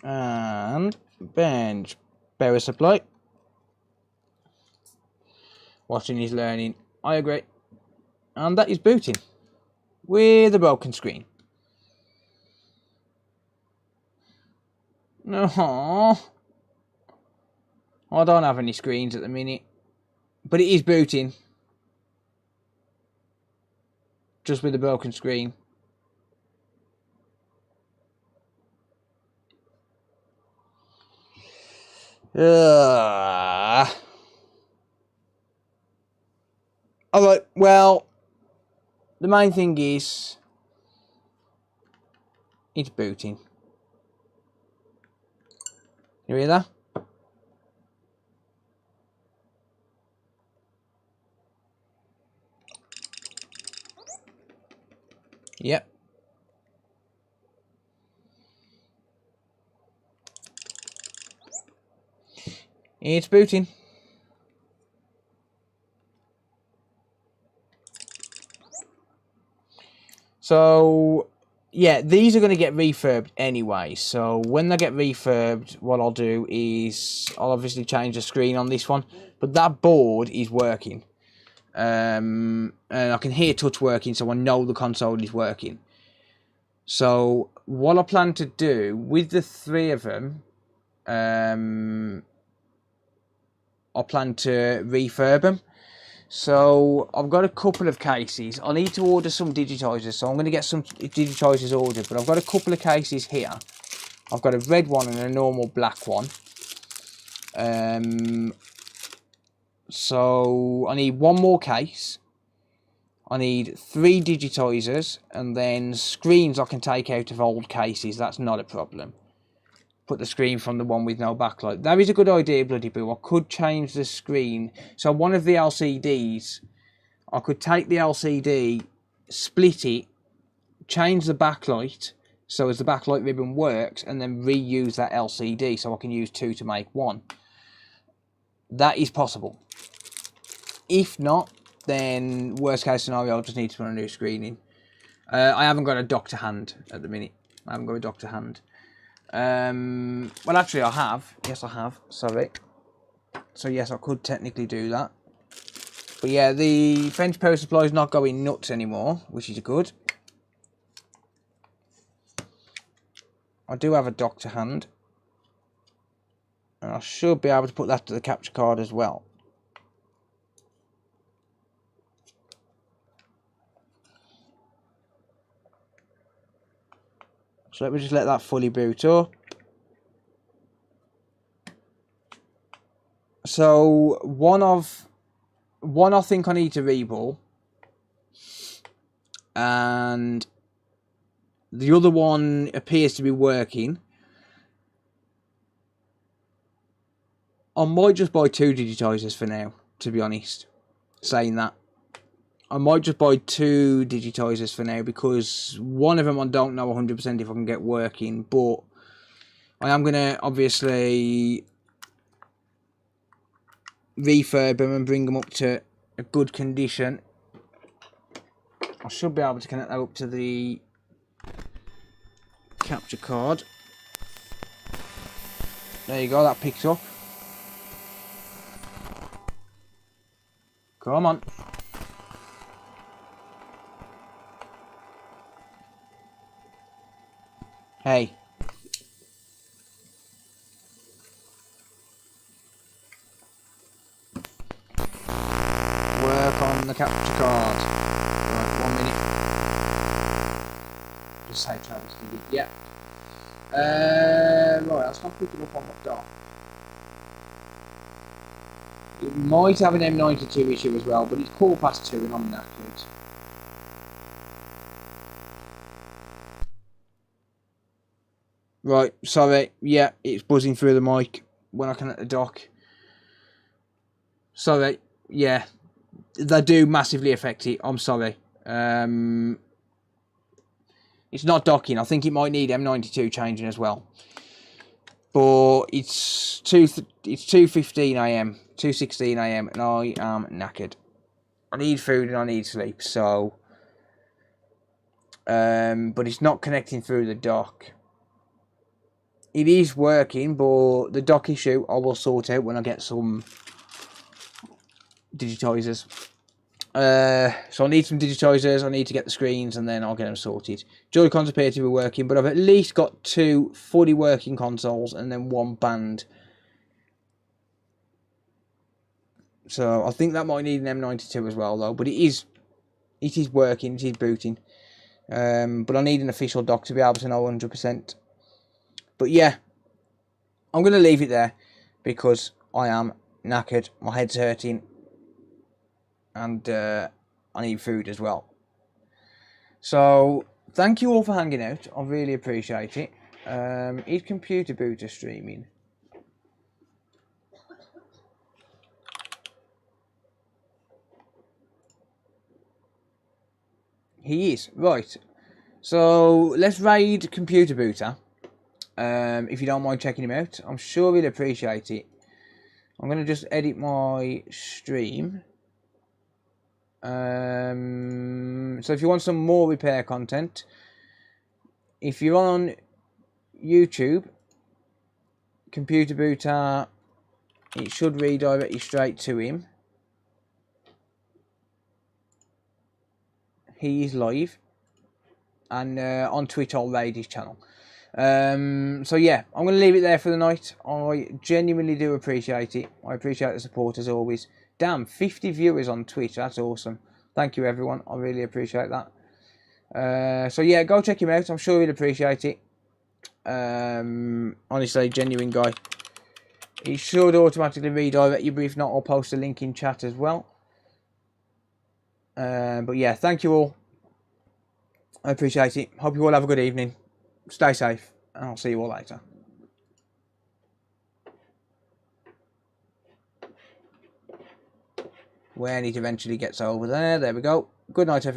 And bench power supply. Watching is learning. I agree. And that is booting with a broken screen. No, I don't have any screens at the minute, but it is booting. Just with a broken screen. Alright, well, the main thing is it's booting. You hear that? Yep. It's booting. So, yeah, these are going to get refurbed anyway. So when they get refurbed, what I'll do is I'll obviously change the screen on this one. But that board is working. And I can hear touch working, so I know the console is working. So what I plan to do with the three of them, I plan to refurb them. So I've got a couple of cases. I need to order some digitizers, so I'm going to get some digitizers ordered. But I've got a couple of cases here. I've got a red one and a normal black one. So I need one more case. I need 3 digitizers, and then screens I can take out of old cases. That's not a problem. Put the screen from the one with no backlight. That is a good idea, Bloody Boo. I could change the screen. So one of the LCDs, I could take the LCD, split it, change the backlight, so as the backlight ribbon works, and then reuse that LCD, so I can use 2 to make 1. That is possible. If not, then worst case scenario, I'll just need to put a new screen in. I haven't got a dock to hand at the minute. I haven't got a dock to hand. Well, actually, I have. Yes, I have. Sorry. So, yes, I could technically do that. But, yeah, the French power supply is not going nuts anymore, which is good. I do have a dock to hand. And I should be able to put that to the capture card as well. So let me just let that fully boot up. So one I think I need to reball, and the other one appears to be working. I might just buy 2 digitizers for now, to be honest. Saying that, I might just buy 2 digitizers for now, because one of them I don't know 100% if I can get working, but I am going to obviously refurb them and bring them up to a good condition. I should be able to connect that up to the capture card. There you go, that picked up. Come on. Hey. Work on the capture card. Right, 1 minute. Just say Travis did it. Yeah. Right, I'll stop picking up on my dock. It might have an M92 issue as well, but it's 2:15 and I'm knackered. Right, sorry. Yeah, it's buzzing through the mic when I connect the dock. Sorry. Yeah, they do massively affect it. I'm sorry. It's not docking. I think it might need M92 changing as well. But it's 2:15 AM, 2:16 AM, and I am knackered. I need food and I need sleep. So, but it's not connecting through the dock. it is working, but the dock issue I will sort out when I get some digitizers. So I need some digitizers, I need to get the screens, and then I'll get them sorted. Joy-Cons appear to be working, but I've at least got 2 fully working consoles and then 1 banned. So I think that might need an M92 as well, though. But it is working, it is booting. But I need an official dock to be able to know 100%. But yeah, I'm going to leave it there because I am knackered. My head's hurting. And I need food as well. So thank you all for hanging out. I really appreciate it. Is Computer Booter streaming? He is. Right. So let's raid Computer Booter. If you don't mind checking him out, I'm sure he'll appreciate it. I'm going to just edit my stream. So if you want some more repair content, if you're on YouTube, Computer Booter, it should redirect you straight to him. He is live. And on Twitch I'll raid his channel. So yeah, I'm going to leave it there for the night. I genuinely do appreciate it. I appreciate the support as always. Damn, 50 viewers on Twitch. That's awesome. Thank you everyone. I really appreciate that. So yeah, go check him out. I'm sure he'll appreciate it. Honestly, genuine guy. He should automatically redirect you, but if not, I'll post a link in chat as well. But yeah, thank you all. I appreciate it. Hope you all have a good evening. Stay safe, and I'll see you all later. When it eventually gets over there. There we go. Good night, everyone.